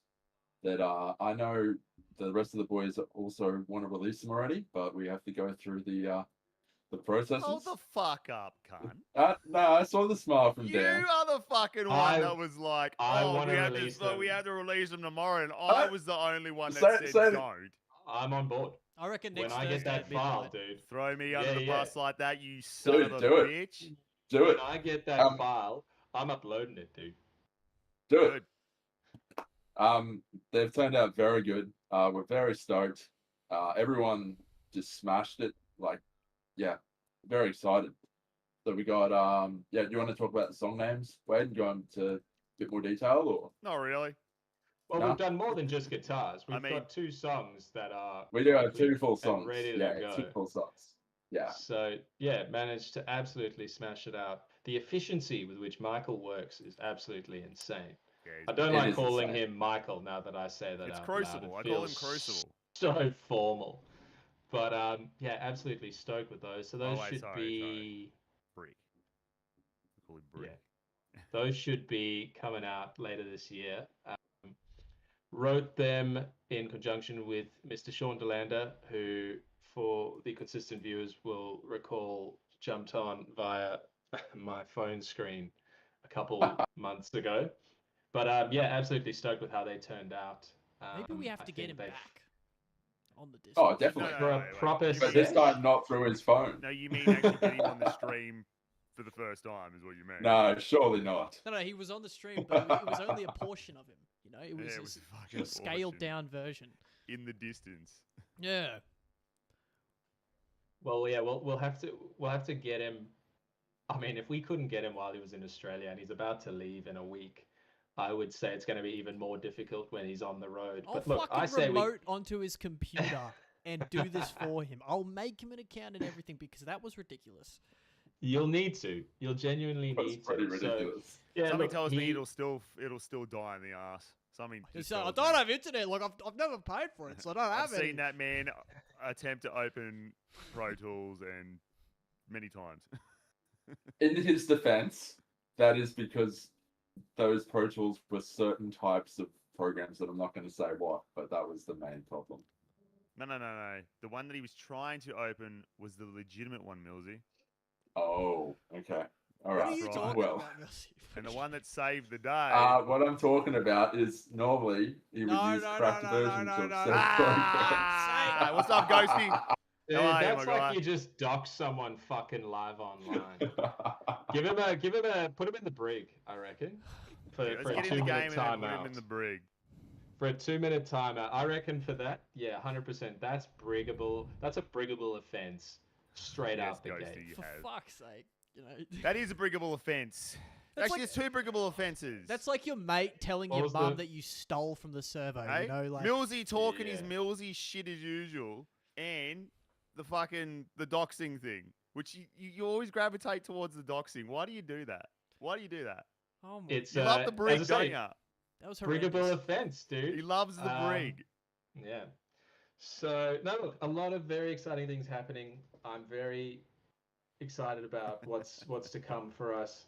Speaker 5: that I know the rest of the boys also want to release them already, but we have to go through the processes.
Speaker 2: Hold the fuck up, cunt.
Speaker 5: No, I saw the smile from Dan.
Speaker 2: You are the fucking one that was like, we had to release them tomorrow, and I was the only one that said don't.
Speaker 4: I'm on board.
Speaker 6: I reckon next
Speaker 4: when I get that file, dude.
Speaker 2: Throw me under the bus like that, you son of a bitch.
Speaker 5: Do it.
Speaker 4: When I get that file, I'm uploading it, dude.
Speaker 5: Do it. They've turned out very good. We're very stoked. Everyone just smashed it. Very excited. So we got do you want to talk about the song names, Wade, and go into a bit more detail, or?
Speaker 2: Not really.
Speaker 4: Well,
Speaker 5: No?
Speaker 4: we've done more than just guitars. We've
Speaker 2: I mean-
Speaker 4: got 2 songs that are
Speaker 5: We do have 2
Speaker 4: complete
Speaker 5: full
Speaker 4: and
Speaker 5: songs.
Speaker 4: ready to
Speaker 5: Yeah,
Speaker 4: go.
Speaker 5: 2 full songs. Yeah.
Speaker 4: So yeah, managed to absolutely smash it out. The efficiency with which Michael works is absolutely insane.
Speaker 2: Yeah,
Speaker 4: I don't
Speaker 5: It
Speaker 4: like
Speaker 5: is
Speaker 4: calling
Speaker 5: insane.
Speaker 4: him Michael now that I say that
Speaker 2: It's
Speaker 4: out
Speaker 2: Crucible.
Speaker 4: loud.
Speaker 2: I
Speaker 4: It
Speaker 2: call him
Speaker 4: feels
Speaker 2: Crucible.
Speaker 4: so formal. But yeah, absolutely stoked with those. So those
Speaker 2: wait,
Speaker 4: should
Speaker 2: sorry.
Speaker 4: be
Speaker 2: Brick. We call him Brick.
Speaker 4: those should be coming out later this year. Wrote them in conjunction with Mr. Sean DeLander, who, for the consistent viewers, will recall jumped on via my phone screen a couple months ago. But yeah, absolutely stoked with how they turned out.
Speaker 6: Maybe we have
Speaker 4: I
Speaker 6: to get
Speaker 4: think
Speaker 6: him
Speaker 4: they've-
Speaker 6: back on the Discord.
Speaker 5: Oh, definitely.
Speaker 2: No,
Speaker 4: For a
Speaker 2: wait.
Speaker 4: proper
Speaker 2: You
Speaker 5: But
Speaker 2: mean-
Speaker 5: this
Speaker 4: set.
Speaker 5: time not through his phone.
Speaker 2: No, you mean actually get him on the stream for the first time, is what you mean?
Speaker 5: No, surely not.
Speaker 6: No, he was on the stream, but it was only a portion of him. You know, it was,
Speaker 2: Yeah, it
Speaker 6: a
Speaker 2: was
Speaker 6: s-
Speaker 2: a fucking
Speaker 6: scaled
Speaker 2: portion.
Speaker 6: down version.
Speaker 2: In the distance.
Speaker 6: Yeah.
Speaker 4: Well, yeah, we'll have to get him. I mean, if we couldn't get him while he was in Australia and he's about to leave in a week, I would say it's going to be even more difficult when he's on the road.
Speaker 6: I'll
Speaker 4: But look, I
Speaker 6: fucking
Speaker 4: say
Speaker 6: remote onto his computer and do this for him. I'll make him an account and everything because that was ridiculous.
Speaker 4: you'll need to. You'll genuinely
Speaker 5: That's
Speaker 4: need
Speaker 5: pretty
Speaker 4: to. So,
Speaker 5: ridiculous.
Speaker 4: yeah,
Speaker 2: Something
Speaker 4: look,
Speaker 2: tells me
Speaker 4: he-
Speaker 2: it'll still die in the ass. Something.
Speaker 6: It's,
Speaker 2: Just
Speaker 6: I
Speaker 2: tells
Speaker 6: don't
Speaker 2: me.
Speaker 6: have internet. Like I've never paid for it, so I don't
Speaker 2: I've
Speaker 6: have any.
Speaker 2: seen that man attempt to open Pro Tools and many times.
Speaker 5: In his defense, that is because those Pro Tools were certain types of programs that I'm not going to say what, but that was the main problem.
Speaker 2: No. The one that he was trying to open was the legitimate one, Millsy.
Speaker 5: Oh, okay. All
Speaker 6: What
Speaker 5: right.
Speaker 6: are you
Speaker 2: right.
Speaker 6: talking
Speaker 5: Well,
Speaker 6: about, Milsey?
Speaker 2: And the one that saved the day.
Speaker 5: what I'm talking about is normally he would
Speaker 6: No,
Speaker 5: use
Speaker 6: no,
Speaker 5: cracked
Speaker 6: no,
Speaker 5: versions
Speaker 6: no,
Speaker 5: of
Speaker 6: no,
Speaker 5: said
Speaker 6: no.
Speaker 2: Ah! What's up, Ghosty?
Speaker 4: Dude,
Speaker 2: How are you,
Speaker 4: that's
Speaker 2: my
Speaker 4: like
Speaker 2: guy?
Speaker 4: you just dox someone fucking live online.
Speaker 5: programs.
Speaker 4: Put him in the brig, I reckon. For
Speaker 2: Let's
Speaker 4: a
Speaker 2: get in the
Speaker 4: 2
Speaker 2: game
Speaker 4: minute
Speaker 2: and then put him
Speaker 4: timeout.
Speaker 2: in the brig.
Speaker 4: For a 2 minute timeout, I reckon for that, yeah, 100%. That's brigable. That's a brigable offense, straight
Speaker 2: Yes,
Speaker 4: out the
Speaker 2: Ghosty,
Speaker 4: gate.
Speaker 2: you
Speaker 6: For
Speaker 2: have.
Speaker 6: fuck's sake, you know.
Speaker 2: That is a brigable offence.
Speaker 6: That's
Speaker 2: Actually,
Speaker 6: like-
Speaker 2: there's 2 brigable offences.
Speaker 6: That's like your mate telling
Speaker 4: What
Speaker 6: your
Speaker 4: was
Speaker 6: mum
Speaker 4: the-
Speaker 6: that you stole from the servo.
Speaker 2: Hey?
Speaker 6: You know, like
Speaker 2: Millsy talking his
Speaker 4: Yeah.
Speaker 2: Millsy shit as usual, and the doxing thing, which you always gravitate towards the doxing. Why do you do that? Why do you do that?
Speaker 6: oh my,
Speaker 4: It's
Speaker 2: You love the brig,
Speaker 4: as I
Speaker 2: don't
Speaker 4: say,
Speaker 2: you?
Speaker 6: that was
Speaker 4: brigable
Speaker 6: horrendous.
Speaker 4: offense, dude.
Speaker 2: He loves the brig.
Speaker 4: Yeah. So no, look, a lot of very exciting things happening. I'm very excited about what's to come for us.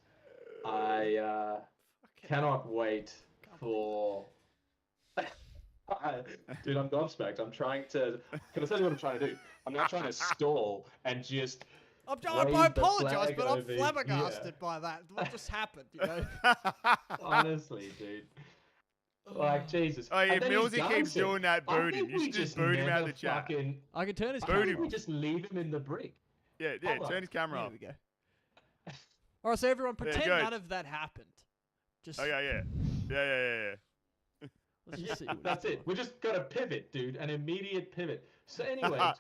Speaker 4: I
Speaker 6: Fucking
Speaker 4: cannot wait
Speaker 6: Can't
Speaker 4: for. Dude, I'm gobsmacked. I'm trying to. Can I tell you what I'm trying to do? I'm now trying to stall and just.
Speaker 6: I
Speaker 4: wave
Speaker 6: I
Speaker 4: the
Speaker 6: apologize,
Speaker 4: flag
Speaker 6: but I'm
Speaker 4: over here.
Speaker 6: flabbergasted by that. What just happened? You know.
Speaker 4: Honestly, dude. Like Jesus.
Speaker 2: Oh, yeah,
Speaker 4: And then he's
Speaker 2: Millsy keeps
Speaker 4: dancing.
Speaker 2: doing that,
Speaker 4: I
Speaker 2: boot him.
Speaker 4: think
Speaker 2: You
Speaker 4: we
Speaker 2: should just
Speaker 4: just
Speaker 2: boot him out of
Speaker 4: never
Speaker 2: the chat.
Speaker 4: fucking-
Speaker 6: I can turn his
Speaker 4: I
Speaker 6: camera
Speaker 4: think we
Speaker 6: off.
Speaker 4: just leave him in the brig.
Speaker 2: Yeah,
Speaker 4: Hold on.
Speaker 2: turn his camera
Speaker 6: There
Speaker 2: off.
Speaker 6: we go. All right, so everyone, pretend
Speaker 2: good.
Speaker 6: none of that happened. Just
Speaker 2: Okay, yeah.
Speaker 6: let's just see. What
Speaker 4: That's
Speaker 6: he's
Speaker 4: it.
Speaker 6: doing.
Speaker 4: We just got to pivot, dude. An immediate pivot. So anyway,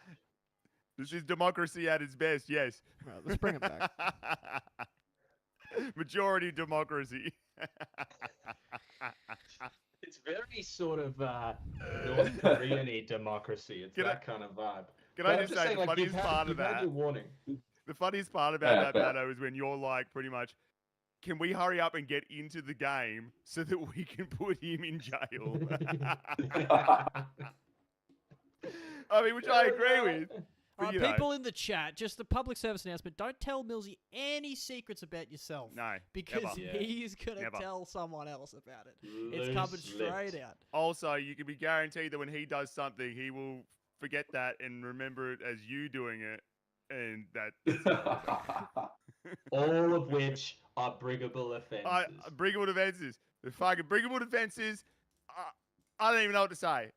Speaker 2: This is democracy at its best, yes.
Speaker 6: Right, let's bring it back.
Speaker 2: Majority democracy.
Speaker 4: it's very sort of North Korean-y democracy. It's
Speaker 2: Can I-
Speaker 4: that kind of vibe.
Speaker 2: Can
Speaker 4: But
Speaker 2: I
Speaker 4: I'm
Speaker 2: just say
Speaker 4: saying,
Speaker 2: the
Speaker 4: like,
Speaker 2: funniest part of
Speaker 4: you've had
Speaker 2: that?
Speaker 4: your warning.
Speaker 2: The funniest part about
Speaker 5: Yeah,
Speaker 2: that,
Speaker 5: but-
Speaker 2: Bado, is when you're like, pretty much, can we hurry up and get into the game so that we can put him in jail? I mean, which I agree with.
Speaker 6: All right,
Speaker 2: you know.
Speaker 6: people in the chat, just the public service announcement. Don't tell Millsy any secrets about yourself.
Speaker 2: No,
Speaker 6: Because
Speaker 2: never.
Speaker 4: Yeah.
Speaker 6: he's going to
Speaker 2: Never.
Speaker 6: tell someone else about it. It's coming straight out.
Speaker 2: Also, you can be guaranteed that when he does something, he will forget that and remember it as you doing it, and that.
Speaker 4: All of which are brigable offences.
Speaker 2: Brigable defenses. The fucking brigable defenses. I don't even know what to say.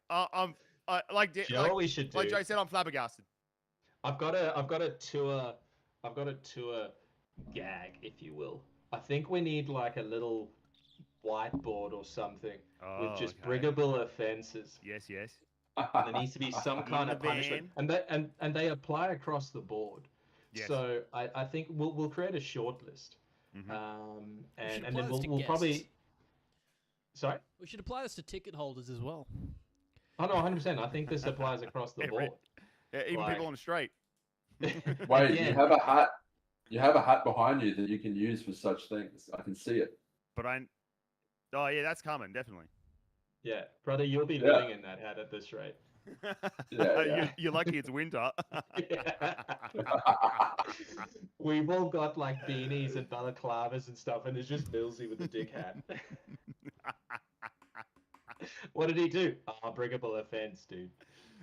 Speaker 4: Joe, what we should do.
Speaker 2: like Joe said, I'm flabbergasted.
Speaker 4: I've got a tour gag, if you will. I think we need like a little whiteboard or something with just
Speaker 2: okay.
Speaker 4: brigable offences.
Speaker 2: Yes.
Speaker 4: There needs to be some kind
Speaker 2: the
Speaker 4: of punishment, and they apply across the board.
Speaker 2: Yes.
Speaker 4: So I think we'll create a short list,
Speaker 2: Mhm.
Speaker 4: and
Speaker 6: should
Speaker 4: then
Speaker 6: apply this to
Speaker 4: we'll probably.
Speaker 6: guests.
Speaker 4: Sorry?
Speaker 6: We should apply this to ticket holders as well.
Speaker 4: Oh no, 100%. I think this applies across the
Speaker 2: Every-
Speaker 4: board.
Speaker 2: Yeah, even
Speaker 4: Like-
Speaker 2: people on the street.
Speaker 5: Wait,
Speaker 4: Again,
Speaker 5: you have a hat. You have a hat behind you that you can use for such things. I can see it.
Speaker 2: But oh yeah, that's coming definitely.
Speaker 4: yeah, brother, you'll be
Speaker 5: Yeah.
Speaker 4: living in that hat at this rate.
Speaker 5: Yeah.
Speaker 2: You're lucky it's winter.
Speaker 4: We've all got like beanies and balaclavas and stuff, and there's just Millsy with a dick hat. What did he do? Oh, bringable offense, dude.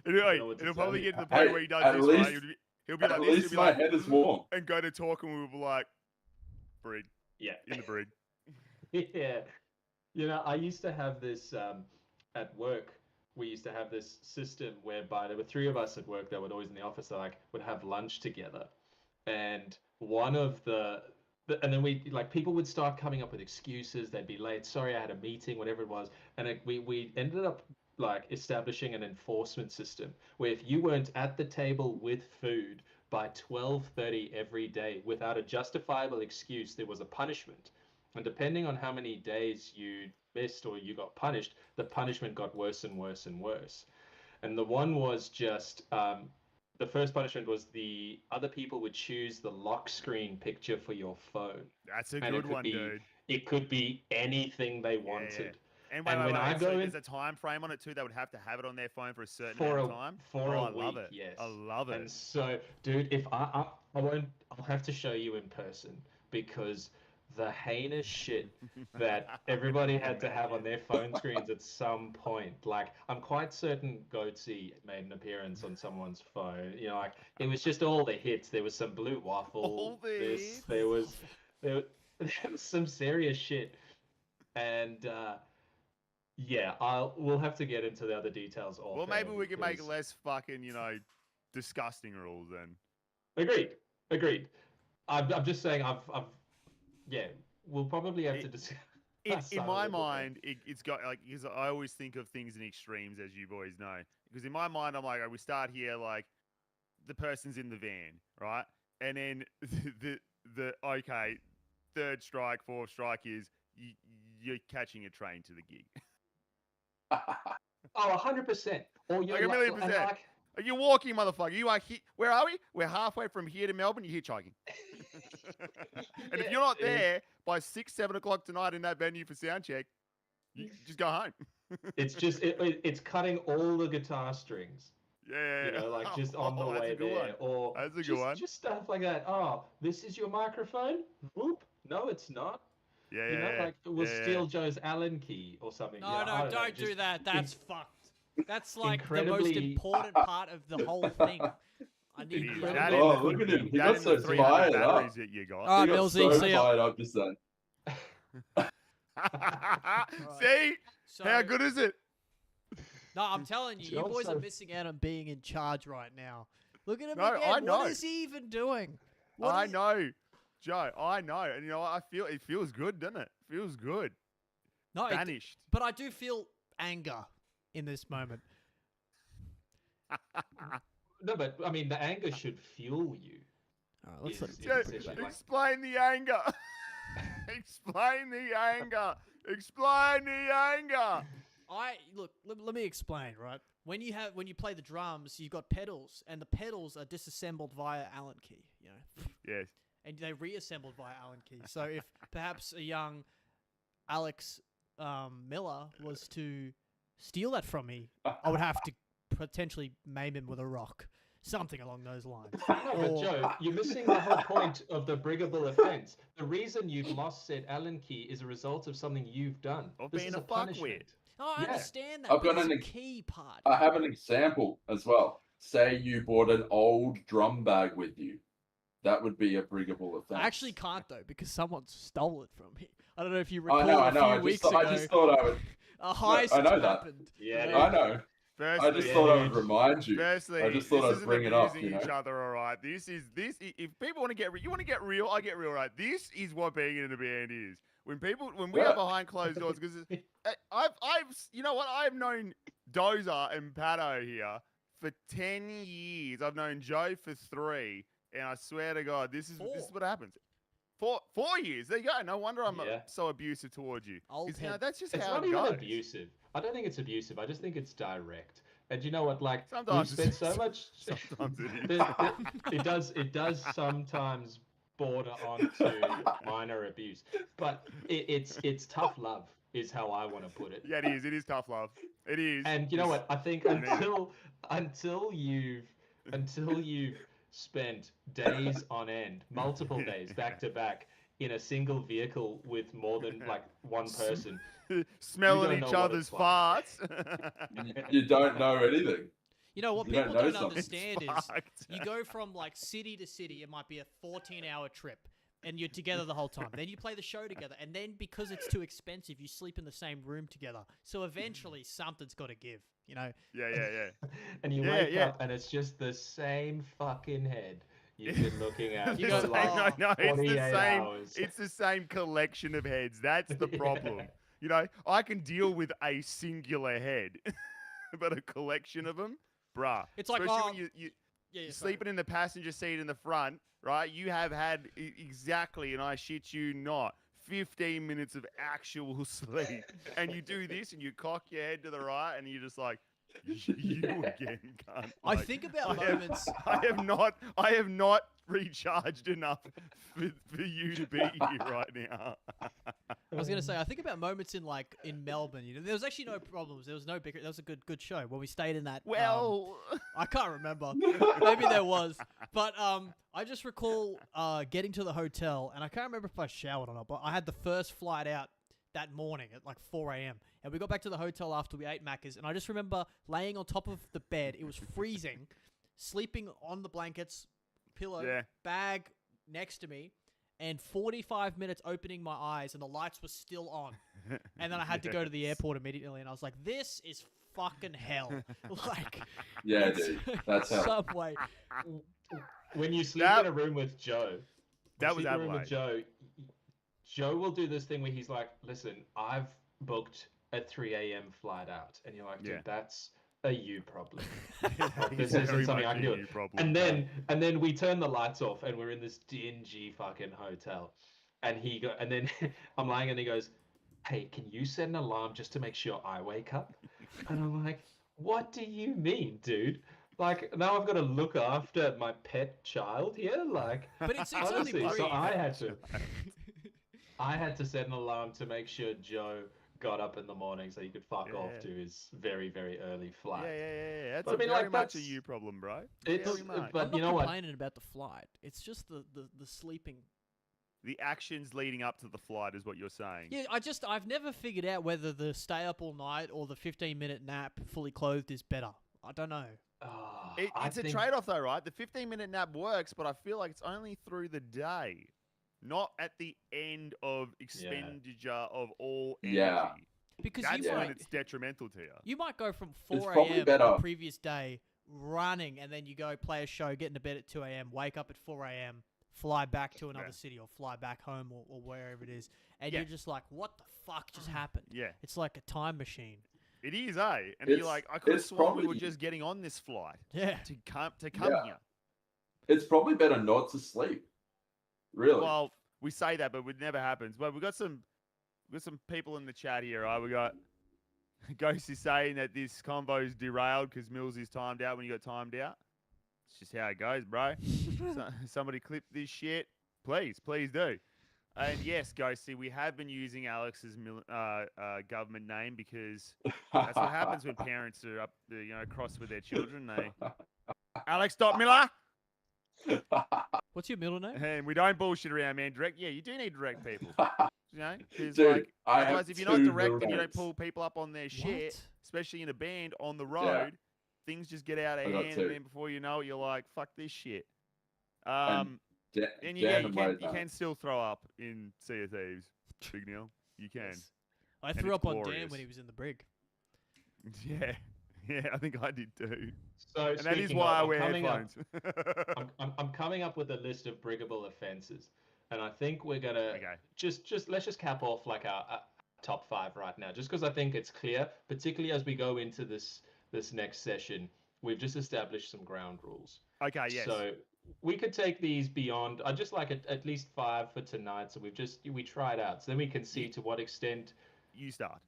Speaker 2: Anyway,
Speaker 4: know what to
Speaker 2: it'll
Speaker 4: say.
Speaker 2: probably get to the
Speaker 5: Hey,
Speaker 2: point where he does
Speaker 5: at
Speaker 2: this,
Speaker 5: least-
Speaker 2: right? He'll be
Speaker 5: At
Speaker 2: like this.
Speaker 5: least
Speaker 2: He'll be
Speaker 5: my
Speaker 2: like,
Speaker 5: head is warm.
Speaker 2: and go to talk, and we'll be like, brig,
Speaker 4: Yeah.
Speaker 2: in the brig.
Speaker 4: Yeah. You know, I used to have this at work. We used to have this system whereby there were 3 of us at work that would always in the office that like would have lunch together, and one of and then we like people would start coming up with excuses. They'd be late. Sorry, I had a meeting, whatever it was, and we ended up like establishing an enforcement system where if you weren't at the table with food by 12:30 every day without a justifiable excuse, there was a punishment. And depending on how many days you missed or you got punished, the punishment got worse and worse and worse. And the one was just the first punishment was the other people would choose the lock screen picture for your phone.
Speaker 2: That's a
Speaker 4: And it
Speaker 2: good
Speaker 4: could
Speaker 2: one,
Speaker 4: be-
Speaker 2: dude.
Speaker 4: It could be anything they wanted.
Speaker 2: And
Speaker 4: And
Speaker 2: wait,
Speaker 4: when I
Speaker 2: so
Speaker 4: go in-
Speaker 2: there's a time frame on it too. They would have to have it on their phone for a certain
Speaker 4: For
Speaker 2: amount
Speaker 4: a-
Speaker 2: of time.
Speaker 4: for
Speaker 2: Oh,
Speaker 4: a
Speaker 2: I love
Speaker 4: week,
Speaker 2: it.
Speaker 4: yes.
Speaker 2: I love it.
Speaker 4: And so, dude, if I won't, I'll have to show you in person because the heinous shit that everybody had to have on their phone screens at some point. Like, I'm quite certain Goatsy made an appearance on someone's phone. You know, like it was just all the hits. There was some blue waffle.
Speaker 2: All the hits.
Speaker 4: There was some serious shit, and yeah, we'll have to get into the other details.
Speaker 2: Well, maybe we can make
Speaker 4: because-
Speaker 2: less fucking, disgusting rules then.
Speaker 4: Agreed. I'm just saying yeah, we'll probably have to discuss.
Speaker 2: In
Speaker 4: some
Speaker 2: my
Speaker 4: of the
Speaker 2: mind, it's got like because I always think of things in extremes, as you boys know. Because in my mind, I'm like, we start here like the person's in the van, right, and then the okay, third strike, fourth strike is you're catching a train to the gig.
Speaker 4: Oh, 100%. Or you're
Speaker 2: Like a million
Speaker 4: and
Speaker 2: percent.
Speaker 4: like-
Speaker 2: You're walking, motherfucker. You are where are we? We're halfway from here to Melbourne. You're hitchhiking. And if
Speaker 4: Yeah,
Speaker 2: you're not
Speaker 4: dude.
Speaker 2: there by 6, 7 o'clock tonight in that venue for sound check, you just go home.
Speaker 4: it's just it's cutting all the guitar strings.
Speaker 2: Yeah.
Speaker 4: You know, like just on the
Speaker 2: Oh, that's
Speaker 4: way
Speaker 2: a good
Speaker 4: there,
Speaker 2: one.
Speaker 4: or
Speaker 2: That's a good
Speaker 4: just,
Speaker 2: one.
Speaker 4: just stuff like that. Oh, this is your microphone? Whoop. No, it's not.
Speaker 2: Yeah,
Speaker 4: You know,
Speaker 2: yeah.
Speaker 4: like we'll
Speaker 2: yeah,
Speaker 4: steal Joe's Allen key or something.
Speaker 6: No,
Speaker 4: you know, I
Speaker 6: no,
Speaker 4: know,
Speaker 6: don't do
Speaker 4: just
Speaker 6: that. That's fucked. That's like the most
Speaker 4: incredibly-
Speaker 6: important part of the whole thing. I need
Speaker 2: Jeez,
Speaker 6: the
Speaker 2: that
Speaker 6: other-
Speaker 2: in
Speaker 5: Oh,
Speaker 2: the-
Speaker 5: look at him. He
Speaker 2: that
Speaker 5: got
Speaker 2: in
Speaker 5: so
Speaker 2: the 300
Speaker 5: fired up.
Speaker 2: batteries that you got.
Speaker 6: All right,
Speaker 5: He got
Speaker 6: Millsy,
Speaker 5: so
Speaker 6: see ya.
Speaker 5: fired up just then.
Speaker 2: See?
Speaker 6: So,
Speaker 2: How good is it?
Speaker 6: No, I'm telling you, you
Speaker 4: John's
Speaker 6: boys are
Speaker 4: so-
Speaker 6: missing out on being in charge right now. Look at him
Speaker 2: No,
Speaker 6: again.
Speaker 2: I know.
Speaker 6: What is he even doing? What
Speaker 2: I
Speaker 6: is-
Speaker 2: know, Joe. I know, and you know what? it feels good, doesn't it? Feels good.
Speaker 6: No,
Speaker 2: Vanished.
Speaker 6: but I do feel anger in this moment.
Speaker 4: No, but I mean, the anger should fuel you.
Speaker 6: All right, let's
Speaker 4: Yes,
Speaker 6: let him
Speaker 4: yes,
Speaker 6: take a
Speaker 4: yes,
Speaker 6: break.
Speaker 4: yes, like-
Speaker 2: Explain the anger. Explain the anger. Explain the anger.
Speaker 6: Look. Let me explain. Right, when you play the drums, you've got pedals, and the pedals are disassembled via Allen key. You know,
Speaker 2: Yes.
Speaker 6: and they reassembled via Allen key. So if perhaps a young Alex Miller was to steal that from me, I would have to potentially maim him with a rock, something along those lines.
Speaker 4: No, but
Speaker 6: Or-
Speaker 4: Joe, you're missing the whole point of the brigable offense. The reason you've lost said Allen key is a result of something you've done.
Speaker 2: Of
Speaker 4: This
Speaker 2: being
Speaker 4: is
Speaker 2: a
Speaker 4: punishment.
Speaker 2: fuckwit.
Speaker 6: No, I
Speaker 4: Yeah.
Speaker 6: understand that.
Speaker 5: I've
Speaker 6: but
Speaker 5: got
Speaker 6: it's
Speaker 5: an
Speaker 6: a
Speaker 5: ex-
Speaker 6: key part.
Speaker 5: I have an example as well. Say you brought an old drum bag with you. That would be a brigable offense.
Speaker 6: I actually can't though because someone stole it from me. I don't know if you
Speaker 5: I
Speaker 6: recall
Speaker 5: know, I
Speaker 6: a few
Speaker 5: know.
Speaker 6: weeks
Speaker 5: I just thought I would.
Speaker 6: a heist
Speaker 5: I know that.
Speaker 6: happened.
Speaker 4: Yeah,
Speaker 6: Yeah.
Speaker 5: I know.
Speaker 2: Firstly,
Speaker 5: I just thought I would remind you.
Speaker 2: Firstly,
Speaker 5: I just thought
Speaker 2: this
Speaker 5: I'd
Speaker 2: isn't
Speaker 5: bring it up,
Speaker 2: abusing
Speaker 5: you know?
Speaker 2: each other, all right? This. If people want to get, you want to get real, I get real, right? This is what being in a band is. When we
Speaker 5: Yeah.
Speaker 2: are behind closed doors, because you know what? I've known Dozer and Pato here for 10 years. I've known Joe for 3, and I swear to God, this is
Speaker 6: Four.
Speaker 2: what happens. 4 years. There you go. No wonder I'm
Speaker 4: Yeah.
Speaker 2: so abusive towards you.
Speaker 6: Old
Speaker 2: 'Cause, you know,
Speaker 6: head.
Speaker 2: that's just
Speaker 4: It's
Speaker 2: how
Speaker 4: not
Speaker 2: it
Speaker 4: even
Speaker 2: goes.
Speaker 4: abusive. I don't think it's abusive. I just think it's direct. And you know what? Like
Speaker 2: Sometimes
Speaker 4: we've spent so
Speaker 2: it's-
Speaker 4: much.
Speaker 2: Sometimes it is.
Speaker 4: It does sometimes border onto minor abuse, but it's tough love is how I want to put it.
Speaker 2: Yeah, it is. It is tough love. It is.
Speaker 4: And you know
Speaker 2: It's-
Speaker 4: what? I think
Speaker 2: You need it.
Speaker 4: until you've spent days on end, multiple days back to back in a single vehicle with more than like one person,
Speaker 2: Smelling
Speaker 4: don't know
Speaker 2: each
Speaker 4: what
Speaker 2: other's
Speaker 4: it's like.
Speaker 2: farts.
Speaker 5: You don't know anything.
Speaker 6: You know what
Speaker 5: You don't
Speaker 6: people
Speaker 5: know
Speaker 6: don't
Speaker 5: something.
Speaker 6: understand is
Speaker 2: Fucked.
Speaker 6: you go from like city to city. It might be a 14-hour trip, and you're together the whole time. Then you play the show together, and then because it's too expensive, you sleep in the same room together. So eventually, something's got to give. You know.
Speaker 2: Yeah.
Speaker 4: and you
Speaker 2: Yeah,
Speaker 4: wake
Speaker 2: yeah.
Speaker 4: up and it's just the same fucking head you've been looking at
Speaker 6: You
Speaker 4: for
Speaker 6: go,
Speaker 4: like
Speaker 2: no, it's the
Speaker 4: 48
Speaker 2: same.
Speaker 4: hours.
Speaker 2: It's the same collection of heads. That's the problem.
Speaker 4: Yeah.
Speaker 2: You know, I can deal with a singular head, but a collection of them, bruh.
Speaker 6: It's like,
Speaker 2: especially
Speaker 6: oh,
Speaker 2: when you
Speaker 6: Yeah,
Speaker 2: you're sleeping in the passenger seat in the front, right? You have had exactly, and I shit you not, 15 minutes of actual sleep, and you do this, and you cock your head to the right, and you're just like, you again, cunt.
Speaker 6: I
Speaker 2: Like,
Speaker 6: think about
Speaker 2: I have-
Speaker 6: moments.
Speaker 2: I have not recharged enough for you to be here right now.
Speaker 6: I was gonna say, I think about moments in Melbourne. You know, there was actually no problems. There was no big. That was a good show when we stayed in that.
Speaker 2: Well,
Speaker 6: I can't remember. Maybe there was, but I just recall getting to the hotel, and I can't remember if I showered or not. But I had the first flight out that morning at like 4 a.m. and we got back to the hotel after we ate Macca's, and I just remember laying on top of the bed. It was freezing, sleeping on the blankets, pillow,
Speaker 2: Yeah.
Speaker 6: bag next to me. And 45 minutes opening my eyes, and the lights were still on. And then I had to go to the airport immediately, and I was like, "This is fucking hell!" Like,
Speaker 5: Yeah,
Speaker 6: it's
Speaker 5: dude. That's hell.
Speaker 6: Subway.
Speaker 4: When you sleep
Speaker 2: That-
Speaker 4: in a room with Joe,
Speaker 2: That was
Speaker 4: sleep in a room with
Speaker 2: Adelaide.
Speaker 4: Joe will do this thing where he's like, "Listen, I've booked a 3 a.m. flight out," and you're like, "Dude,
Speaker 2: Yeah.
Speaker 4: that's a you problem."
Speaker 2: It's
Speaker 4: This isn't
Speaker 2: very
Speaker 4: something I
Speaker 2: much
Speaker 4: can
Speaker 2: a
Speaker 4: do.
Speaker 2: you problem.
Speaker 4: And then we turn the lights off, and we're in this dingy fucking hotel, and then I'm lying, and he goes, "Hey, can you set an alarm just to make sure I wake up?" And I'm like, "What do you mean, dude? Like now I've got to look after my pet child here, like."
Speaker 6: But it's only
Speaker 4: Honestly,
Speaker 6: brief.
Speaker 4: so I had to set an alarm to make sure Joe got up in the morning so he could fuck off
Speaker 2: Yeah.
Speaker 4: to his very, very early flight.
Speaker 2: Yeah. That's
Speaker 4: But I mean,
Speaker 2: very
Speaker 4: like,
Speaker 2: much a
Speaker 4: that's-
Speaker 2: you problem, bro.
Speaker 4: It's-
Speaker 2: Very much.
Speaker 4: but
Speaker 6: I'm not
Speaker 4: you know what?
Speaker 6: complaining about the flight. It's just the sleeping.
Speaker 2: The actions leading up to the flight is what you're saying.
Speaker 6: Yeah, I've never figured out whether the stay up all night or the 15-minute nap fully clothed is better. I don't know.
Speaker 2: It's a trade-off, though, right? The 15-minute nap works, but I feel like it's only through the day, not at the end of expenditure of all energy.
Speaker 5: Yeah.
Speaker 6: Because
Speaker 2: That's
Speaker 6: you
Speaker 2: when
Speaker 6: might
Speaker 2: it's detrimental to you.
Speaker 6: you might go from
Speaker 5: It's
Speaker 6: 4
Speaker 5: probably
Speaker 6: a.m. the
Speaker 5: better.
Speaker 6: previous day running, and then you go play a show, get into bed at 2 a.m., wake up at 4 a.m., fly back to another
Speaker 2: Yeah.
Speaker 6: city or fly back home or wherever it is, and
Speaker 2: Yeah.
Speaker 6: you're just like, what the fuck just happened?
Speaker 2: Yeah,
Speaker 6: It's like a time machine.
Speaker 2: it is, eh? And you're
Speaker 5: It's-
Speaker 2: like, I could have
Speaker 5: it's
Speaker 2: sworn we were
Speaker 5: probably-
Speaker 2: just getting on this flight
Speaker 6: Yeah.
Speaker 2: to come
Speaker 5: Yeah.
Speaker 2: here.
Speaker 5: It's probably better not to sleep. Really.
Speaker 2: Well, we say that, but it never happens. Well, we've got some people in the chat here, right? We got Ghost is saying that this convo's derailed because Mills is timed out when you got timed out. It's just how it goes, bro. Somebody clip this shit. Please do. And yes, Ghosty, we have been using Alex's government name because that's what happens when parents are up, cross with their children. They Alex.Miller.
Speaker 6: What's your middle name?
Speaker 2: And we don't bullshit around, man. Direct, yeah, you do need direct people. You know, because
Speaker 5: Dude,
Speaker 2: like,
Speaker 5: I have
Speaker 2: otherwise, if you're not
Speaker 5: two
Speaker 2: direct and you don't
Speaker 5: roommates.
Speaker 2: pull people up on their shit,
Speaker 6: What?
Speaker 2: especially in a band on the road, things just get out of
Speaker 5: I got
Speaker 2: hand,
Speaker 5: two.
Speaker 2: and then before you know it, you're like, "Fuck this shit."
Speaker 5: And
Speaker 2: And
Speaker 5: Dan
Speaker 2: you
Speaker 5: and
Speaker 2: can
Speaker 5: Wade,
Speaker 2: you
Speaker 5: mate.
Speaker 2: can still throw up in Sea of Thieves, Big Neil. You can.
Speaker 6: Yes. I
Speaker 2: And
Speaker 6: threw
Speaker 2: it's
Speaker 6: up on Dan
Speaker 2: glorious.
Speaker 6: when he was in the brig.
Speaker 2: Yeah, I think I did too.
Speaker 4: So
Speaker 2: And that is
Speaker 4: speaking
Speaker 2: why I
Speaker 4: of,
Speaker 2: wear
Speaker 4: I'm coming up-
Speaker 2: headphones.
Speaker 4: I'm coming up with a list of briggable offences, and I think we're gonna
Speaker 2: Okay.
Speaker 4: let's just cap off like our top 5 right now, just because I think it's clear, particularly as we go into this next session. We've just established some ground rules.
Speaker 2: Okay. Yes.
Speaker 4: So we could take these beyond. I just like at least 5 for tonight, so we try it out, so then we can see to what extent.
Speaker 2: You start.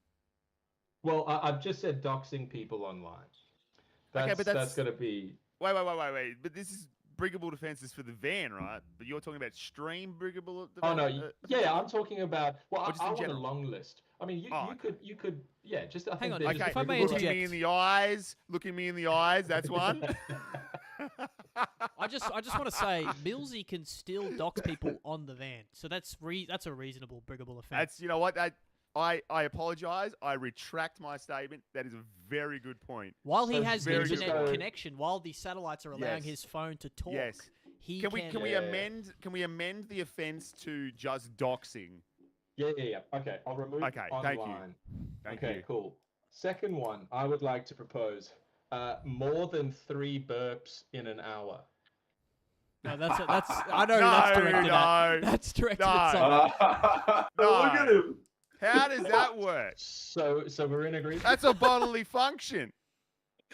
Speaker 4: Well, I've just said doxing people online.
Speaker 2: Okay, but
Speaker 4: That's gonna be.
Speaker 2: Wait. But this is bringable offences for the van, right? But you're talking about stream bringable.
Speaker 4: Oh no, yeah, I'm talking about. Well,
Speaker 2: Or just
Speaker 4: I
Speaker 2: in
Speaker 4: want a
Speaker 2: general?
Speaker 4: long list. I mean,
Speaker 2: Oh,
Speaker 4: you could, yeah. Just I
Speaker 6: Hang
Speaker 4: think
Speaker 6: on,
Speaker 4: there's
Speaker 2: Okay,
Speaker 4: just
Speaker 6: if I may
Speaker 4: bringable-
Speaker 2: looking me in the eyes. Looking me in the eyes. That's one.
Speaker 6: I just want to say, Millsy can still dox people on the van, so that's a reasonable bringable offence.
Speaker 2: That's you know what that. I apologise. I retract my statement. That is a very good point.
Speaker 6: While he
Speaker 4: So
Speaker 6: has
Speaker 2: very good
Speaker 6: internet
Speaker 4: point.
Speaker 6: connection, while the satellites are allowing
Speaker 2: Yes.
Speaker 6: his phone to talk,
Speaker 2: Yes.
Speaker 6: he
Speaker 2: Can we
Speaker 4: Yeah.
Speaker 2: amend the offence to just doxing?
Speaker 4: Yeah. Okay, I'll remove
Speaker 2: Okay,
Speaker 4: online.
Speaker 2: thank you. Thank
Speaker 4: Okay,
Speaker 2: you.
Speaker 4: cool. Second one, I would like to propose more than 3 burps in an hour.
Speaker 6: No, that's I know that's directed at.
Speaker 2: No.
Speaker 6: That's directed
Speaker 2: No.
Speaker 6: at someone.
Speaker 5: Look at him.
Speaker 2: How does that work?
Speaker 4: So we're in agreement.
Speaker 2: That's a bodily function.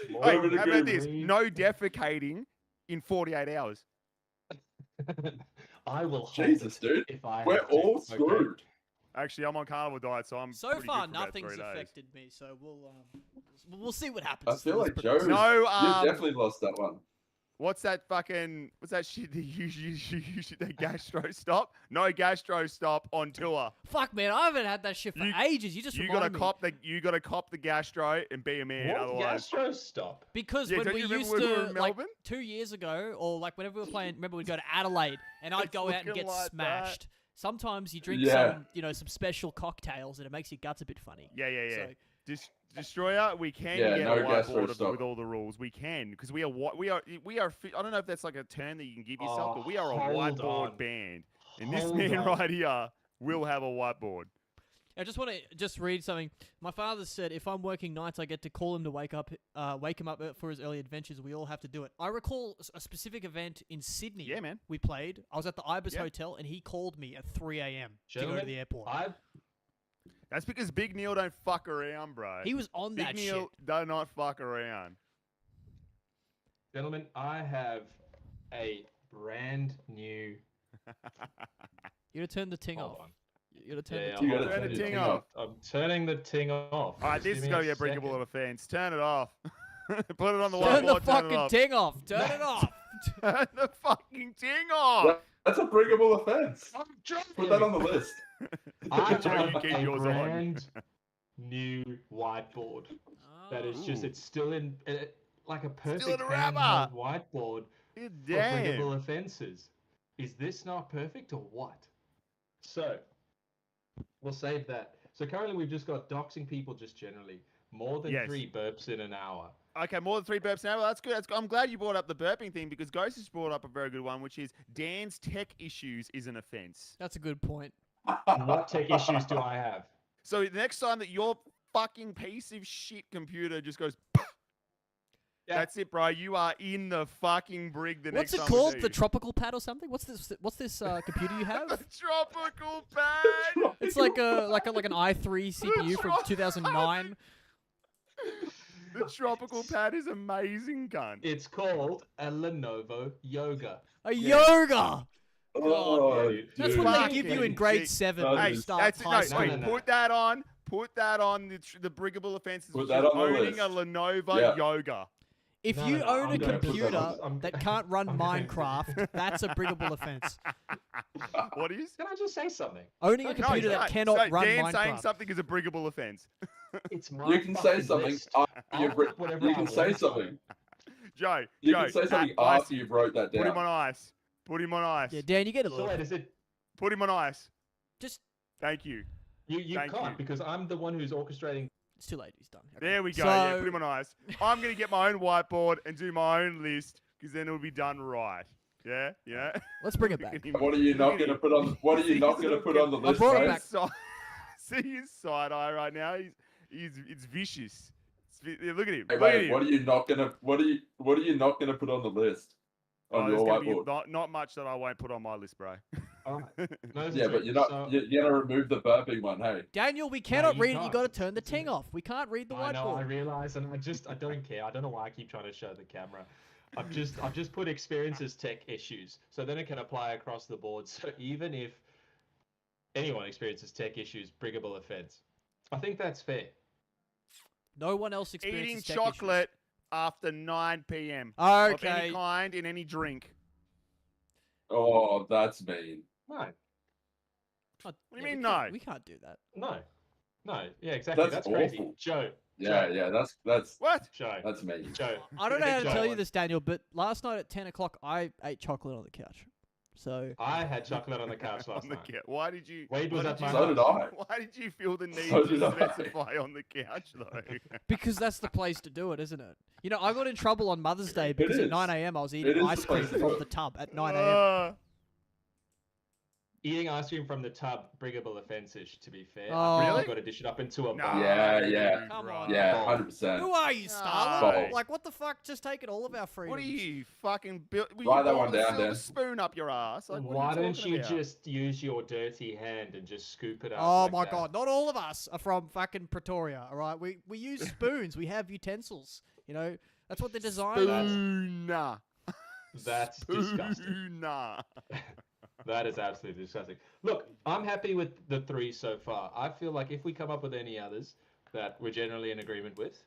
Speaker 4: More
Speaker 2: Wait,
Speaker 5: We're in
Speaker 2: how about this?
Speaker 5: agreement.
Speaker 2: No defecating in 48 hours.
Speaker 4: I will hold
Speaker 5: Jesus,
Speaker 4: it
Speaker 5: dude.
Speaker 4: if I
Speaker 5: We're
Speaker 4: have to,
Speaker 5: all
Speaker 4: okay?
Speaker 5: screwed.
Speaker 2: Actually, I'm on carnivore diet, so I'm
Speaker 6: So
Speaker 2: pretty
Speaker 6: far,
Speaker 2: good for about
Speaker 6: nothing's
Speaker 2: 3 days.
Speaker 6: affected me, so we'll see what happens.
Speaker 5: I
Speaker 6: to
Speaker 5: feel
Speaker 6: this
Speaker 5: like
Speaker 6: proposal.
Speaker 5: Joe.
Speaker 2: No,
Speaker 5: You've definitely lost that one.
Speaker 2: what's that shit that you the gastro stop? No gastro stop on tour.
Speaker 6: Fuck, man, I haven't had that shit for
Speaker 2: You-
Speaker 6: ages. You just
Speaker 2: You gotta
Speaker 6: reminded me.
Speaker 2: cop the gastro and be a man.
Speaker 4: What
Speaker 2: Otherwise,
Speaker 4: gastro stop?
Speaker 6: Because
Speaker 2: Yeah,
Speaker 6: when
Speaker 2: don't
Speaker 6: we
Speaker 2: you remember
Speaker 6: used
Speaker 2: when we were
Speaker 6: to,
Speaker 2: in
Speaker 6: like,
Speaker 2: Melbourne?
Speaker 6: 2 years ago, or like whenever we were playing, remember we'd go to Adelaide, and I'd
Speaker 2: It's
Speaker 6: go out and
Speaker 2: looking
Speaker 6: get
Speaker 2: like that.
Speaker 6: smashed. Sometimes you drink
Speaker 5: Yeah.
Speaker 6: some special cocktails, and it makes your guts a bit funny.
Speaker 2: yeah.
Speaker 6: So,
Speaker 2: Destroyer, we can
Speaker 5: Yeah,
Speaker 2: get
Speaker 5: no
Speaker 2: a
Speaker 5: gastro
Speaker 2: whiteboard
Speaker 5: stop.
Speaker 2: with all the rules. We can because we are I don't know if that's like a term that you can give yourself,
Speaker 4: Oh,
Speaker 2: but we are a
Speaker 4: hold
Speaker 2: whiteboard
Speaker 4: on.
Speaker 2: band, and this
Speaker 4: Hold
Speaker 2: man
Speaker 4: on.
Speaker 2: right here will have a whiteboard.
Speaker 6: I just want to read something. My father said, if I'm working nights, I get to call him to wake him up for his early adventures. We all have to do it. I recall a specific event in Sydney.
Speaker 2: Yeah, man.
Speaker 6: We played. I was at the Ibis
Speaker 2: Yeah.
Speaker 6: Hotel, and he called me at 3 a.m. to go to
Speaker 4: Gentlemen,
Speaker 6: the airport.
Speaker 2: That's because Big Neil don't fuck around, bro.
Speaker 6: He was on
Speaker 2: Big
Speaker 6: that
Speaker 2: Neil
Speaker 6: shit.
Speaker 2: do not fuck around.
Speaker 4: Gentlemen, I have a brand new.
Speaker 6: You gotta turn the ting
Speaker 4: Hold
Speaker 6: off.
Speaker 4: on.
Speaker 6: You gotta turn
Speaker 4: Yeah,
Speaker 6: the
Speaker 4: I'm
Speaker 6: ting
Speaker 5: You
Speaker 6: off.
Speaker 5: gotta
Speaker 2: Turn the
Speaker 5: your
Speaker 2: ting
Speaker 5: ting
Speaker 2: off.
Speaker 4: I'm turning the ting off.
Speaker 2: All right,
Speaker 4: Just
Speaker 2: this
Speaker 4: give
Speaker 2: is
Speaker 4: me
Speaker 2: gonna
Speaker 4: a
Speaker 2: be a bringable
Speaker 4: second.
Speaker 2: offence. Turn it off. Put it on the
Speaker 6: Turn the
Speaker 2: whiteboard.
Speaker 6: fucking ting off. Turn it off.
Speaker 2: Turn the fucking ting off.
Speaker 5: That's a bringable offence.
Speaker 4: I'm
Speaker 5: Put that on the list.
Speaker 4: I
Speaker 2: Joe, you
Speaker 4: have
Speaker 2: keep
Speaker 4: a
Speaker 2: yours on.
Speaker 4: brand new whiteboard that is just,
Speaker 2: Ooh.
Speaker 4: it's still in, like a perfect
Speaker 2: in a
Speaker 4: handheld
Speaker 2: wrapper.
Speaker 4: whiteboard
Speaker 2: God
Speaker 4: for
Speaker 2: damn.
Speaker 4: bringable offences. Is this not perfect or what? So, we'll save that. So currently we've just got doxing people just generally. More than
Speaker 2: Yes.
Speaker 4: 3 burps in an hour.
Speaker 2: Okay, more than 3 burps an hour. That's good. I'm glad you brought up the burping thing because Ghost has brought up a very good one, which is Dan's tech issues is an offence.
Speaker 6: That's a good point.
Speaker 4: What tech issues do I have?
Speaker 2: So the next time that your fucking piece of shit computer just goes,
Speaker 4: Yeah.
Speaker 2: that's it, bro. You are in the fucking brig the
Speaker 6: What's
Speaker 2: next
Speaker 6: it
Speaker 2: time
Speaker 6: called?
Speaker 2: we see
Speaker 6: The
Speaker 2: you.
Speaker 6: tropical pad or something? What's this computer you have?
Speaker 2: The tropical pad.
Speaker 6: It's like an i3 CPU from 2009.
Speaker 2: The tropical pad is amazing, gun.
Speaker 4: It's called a Lenovo Yoga.
Speaker 6: A
Speaker 2: Yeah.
Speaker 6: yoga.
Speaker 5: Oh,
Speaker 4: dude.
Speaker 6: That's
Speaker 5: dude.
Speaker 6: what they give you in
Speaker 2: Fucking
Speaker 6: grade
Speaker 2: sick.
Speaker 6: 7
Speaker 5: Hey,
Speaker 6: when you start
Speaker 2: That's it.
Speaker 6: high
Speaker 2: No,
Speaker 6: school.
Speaker 2: wait,
Speaker 4: No, no.
Speaker 2: put that on. Put that on the bringable offences.
Speaker 5: Put
Speaker 2: which
Speaker 5: that
Speaker 2: is
Speaker 5: on the
Speaker 2: owning a
Speaker 5: list.
Speaker 2: Lenovo
Speaker 5: Yeah.
Speaker 2: Yoga.
Speaker 6: If
Speaker 4: No,
Speaker 6: you
Speaker 4: no,
Speaker 6: own
Speaker 4: I'm
Speaker 6: a
Speaker 4: gonna put that
Speaker 6: computer
Speaker 4: on- I'm-
Speaker 6: that can't run
Speaker 4: I'm gonna-
Speaker 6: Minecraft, that's a bringable offense.
Speaker 2: What is?
Speaker 4: Can I just say something?
Speaker 6: Owning a
Speaker 4: No,
Speaker 6: computer
Speaker 2: no,
Speaker 6: that cannot
Speaker 2: so
Speaker 6: run
Speaker 2: Dan saying
Speaker 6: Minecraft.
Speaker 2: something is a bringable offence.
Speaker 4: It's my
Speaker 5: You can say
Speaker 4: fucking
Speaker 5: something
Speaker 4: list.
Speaker 5: after
Speaker 4: I'll
Speaker 5: you've
Speaker 4: put whatever
Speaker 5: You
Speaker 4: I
Speaker 5: can say
Speaker 4: want.
Speaker 5: something.
Speaker 2: Joe,
Speaker 5: You
Speaker 2: Joe,
Speaker 5: can say something
Speaker 2: ice.
Speaker 5: after you've wrote that
Speaker 2: Put him on
Speaker 5: down.
Speaker 2: ice. Put him on ice.
Speaker 6: Yeah, Dan, you get a
Speaker 4: So
Speaker 6: little.
Speaker 4: wait, is it
Speaker 2: Put him on ice.
Speaker 6: Just
Speaker 2: Thank you.
Speaker 4: you
Speaker 2: Thank
Speaker 4: can't
Speaker 2: you.
Speaker 4: because I'm the one who's orchestrating.
Speaker 6: it's too late. He's done. Okay.
Speaker 2: There we go. Yeah,
Speaker 6: So-
Speaker 2: put him on ice. I'm gonna get my own whiteboard and do my own list because then it'll be done right. Yeah, yeah.
Speaker 6: Let's bring it
Speaker 2: Look
Speaker 6: back.
Speaker 2: at him.
Speaker 5: What are you not going to put on? What are you not going to put on the list,
Speaker 6: brought it
Speaker 5: mate?
Speaker 6: back.
Speaker 2: See his side eye right now. It's vicious. Look at him.
Speaker 5: Hey,
Speaker 2: Look at
Speaker 5: mate,
Speaker 2: him.
Speaker 5: what are you not going to? What are you not going to put on the list on
Speaker 2: there's
Speaker 5: your
Speaker 2: gonna be
Speaker 5: whiteboard?
Speaker 2: not much that I won't put on my list, bro.
Speaker 4: Alright. No,
Speaker 5: Yeah, but you're not.
Speaker 4: So,
Speaker 5: You're going to remove the burping one. Hey.
Speaker 6: Daniel, we cannot
Speaker 4: you
Speaker 6: read it. You
Speaker 4: can't.
Speaker 6: got to turn the ting off. We can't read the
Speaker 4: I know, I
Speaker 6: whiteboard.
Speaker 4: realize, and I don't care. I don't know why I keep trying to show the camera. I've just put experiences tech issues, so then it can apply across the board. So even if anyone experiences tech issues, bringable offence. I think that's fair.
Speaker 6: No one else experiences
Speaker 2: Eating
Speaker 6: tech
Speaker 2: chocolate after 9 p.m.
Speaker 6: issues.
Speaker 2: of any
Speaker 6: Okay.
Speaker 2: kind in any drink.
Speaker 5: Oh, that's mean.
Speaker 4: No,
Speaker 6: Oh,
Speaker 2: What do you
Speaker 6: yeah,
Speaker 2: mean
Speaker 6: we can't-
Speaker 2: no?
Speaker 6: We can't do that.
Speaker 4: no, no. Yeah, exactly.
Speaker 5: That's
Speaker 4: That's crazy.
Speaker 5: awful.
Speaker 4: Joe,
Speaker 5: Yeah,
Speaker 4: Joe,
Speaker 5: yeah, that's
Speaker 2: What?
Speaker 4: Joe,
Speaker 5: mean.
Speaker 4: Joe.
Speaker 6: I don't know how to
Speaker 4: Joe.
Speaker 6: tell you this, Daniel, but last night at 10 o'clock, I ate chocolate on the couch. So
Speaker 4: I had chocolate on the couch last
Speaker 2: On the
Speaker 4: night.
Speaker 2: couch. Why did you?
Speaker 4: Wade was
Speaker 2: why
Speaker 4: at
Speaker 2: did
Speaker 4: my
Speaker 2: you-
Speaker 5: So did I.
Speaker 2: Why did you feel the need
Speaker 5: So
Speaker 2: to
Speaker 5: did I.
Speaker 2: specify on the couch though?
Speaker 6: because that's the place to do it, isn't it? You know, I got in trouble on Mother's Day because at
Speaker 5: is.
Speaker 6: 9 a.m. I was
Speaker 5: It
Speaker 6: eating
Speaker 5: is the
Speaker 6: ice cream
Speaker 5: place to do
Speaker 6: from
Speaker 5: it.
Speaker 6: the tub at 9 a.m.
Speaker 4: Eating ice cream from the tub, bringable offence-ish, to be fair.
Speaker 6: Oh.
Speaker 4: I think
Speaker 2: Really?
Speaker 4: you've got to dish it up into a
Speaker 2: No,
Speaker 4: bowl.
Speaker 5: Yeah,
Speaker 2: dude,
Speaker 5: yeah.
Speaker 6: Come
Speaker 2: right.
Speaker 6: on.
Speaker 5: Yeah,
Speaker 4: Bowl.
Speaker 5: 100%.
Speaker 6: Who are you, Starlin?
Speaker 5: No.
Speaker 6: Like, what the fuck? Just taking all of our freedoms.
Speaker 2: What are you fucking built?
Speaker 5: Write that one down, Dan.
Speaker 2: Spoon up your ass. Like, what
Speaker 4: Why
Speaker 2: are you
Speaker 4: don't
Speaker 2: talking
Speaker 4: you
Speaker 2: about?
Speaker 4: just use your dirty hand and just scoop it up?
Speaker 6: Oh
Speaker 4: like
Speaker 6: my
Speaker 4: that?
Speaker 6: god, not all of us are from fucking Pretoria, all right? We use spoons, we have utensils, you know? That's what they're designed for.
Speaker 2: Spooner.
Speaker 4: That's disgusting.
Speaker 2: Spooner.
Speaker 4: That is absolutely disgusting. Look, I'm happy with the 3 so far. I feel like if we come up with any others that we're generally in agreement with,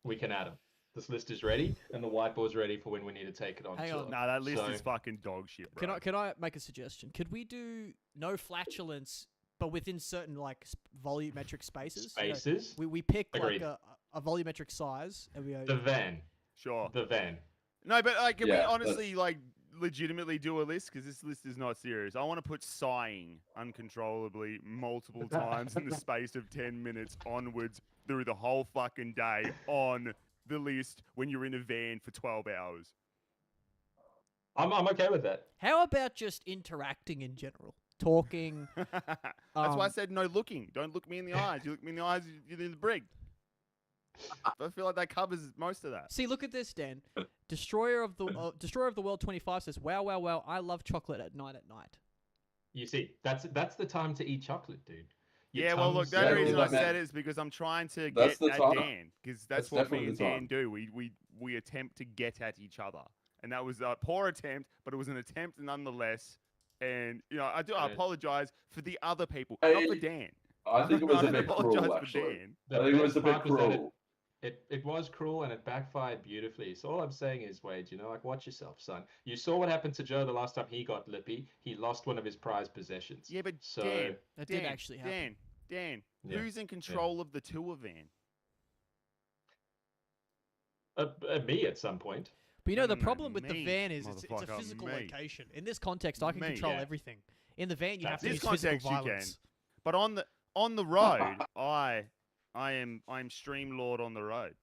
Speaker 4: we can add them. This list is ready, and the whiteboard's ready for when we need to take it on
Speaker 6: Hang
Speaker 4: tour.
Speaker 6: on.
Speaker 2: Nah, that list
Speaker 4: So-
Speaker 2: is fucking dog shit, bro.
Speaker 6: Can I make a suggestion? Could we do no flatulence, but within certain like volumetric spaces? You know,
Speaker 4: Spaces?
Speaker 6: we pick
Speaker 4: Agreed.
Speaker 6: like a volumetric size, and we go.
Speaker 4: The van.
Speaker 2: Sure.
Speaker 4: The van.
Speaker 2: No, but like, can we
Speaker 5: Yeah,
Speaker 2: honestly like legitimately do a list? Because this list is not serious. I want to put sighing uncontrollably multiple times in the space of 10 minutes onwards through the whole fucking day on the list when you're in a van for 12 hours.
Speaker 4: I'm okay with that.
Speaker 6: How about just interacting in general, talking?
Speaker 2: That's why I
Speaker 6: Um,
Speaker 2: said no looking. Don't look me in the eyes. You look me in the eyes, you're in the brig. I feel like that covers most of that.
Speaker 6: See, look at this, Dan. Destroyer of the World 25 says, "Wow, wow, wow! I love chocolate at night.
Speaker 4: You see, that's the time to eat chocolate, dude. Your
Speaker 2: Yeah, well, look,
Speaker 4: tongue's
Speaker 2: the only
Speaker 5: Yeah,
Speaker 2: reason I
Speaker 5: like that.
Speaker 2: said it is because I'm trying to
Speaker 5: That's
Speaker 2: get
Speaker 5: the
Speaker 2: at
Speaker 5: time.
Speaker 2: Dan, because that's
Speaker 5: That's
Speaker 2: what me
Speaker 5: definitely
Speaker 2: and
Speaker 5: the
Speaker 2: Dan
Speaker 5: time.
Speaker 2: do. We attempt to get at each other, and that was a poor attempt, but it was an attempt nonetheless. And you know, I
Speaker 4: Yeah.
Speaker 2: apologize for the other people, not for
Speaker 5: Hey,
Speaker 2: Dan.
Speaker 5: I think it was
Speaker 2: I
Speaker 5: a bit
Speaker 2: apologize
Speaker 5: cruel,
Speaker 2: for
Speaker 5: actually.
Speaker 2: Dan.
Speaker 4: The
Speaker 5: I think it was
Speaker 4: best
Speaker 5: a bit
Speaker 4: part was that
Speaker 5: cruel.
Speaker 4: It was cruel and it backfired beautifully. So all I'm saying is, Wade, you know, like watch yourself, son. You saw what happened to Joe the last time he got lippy. He lost one of his prized possessions.
Speaker 2: Yeah, but
Speaker 4: So
Speaker 2: Dan,
Speaker 6: That
Speaker 2: Dan,
Speaker 6: did actually happen.
Speaker 2: Dan,
Speaker 4: Yeah,
Speaker 2: who's in control of the tour van?
Speaker 4: me at some point.
Speaker 6: But you know,
Speaker 2: No,
Speaker 6: the
Speaker 2: no, no,
Speaker 6: problem with the
Speaker 2: me,
Speaker 6: van is it's a
Speaker 2: motherfucker,
Speaker 6: physical
Speaker 2: me.
Speaker 6: location. In this context, I can
Speaker 2: Me,
Speaker 6: control
Speaker 4: yeah.
Speaker 6: everything. In the van, you have
Speaker 4: That's
Speaker 6: to
Speaker 2: This
Speaker 6: use physical
Speaker 2: context you can.
Speaker 6: violence.
Speaker 2: But on the road, I'm stream lord on the road.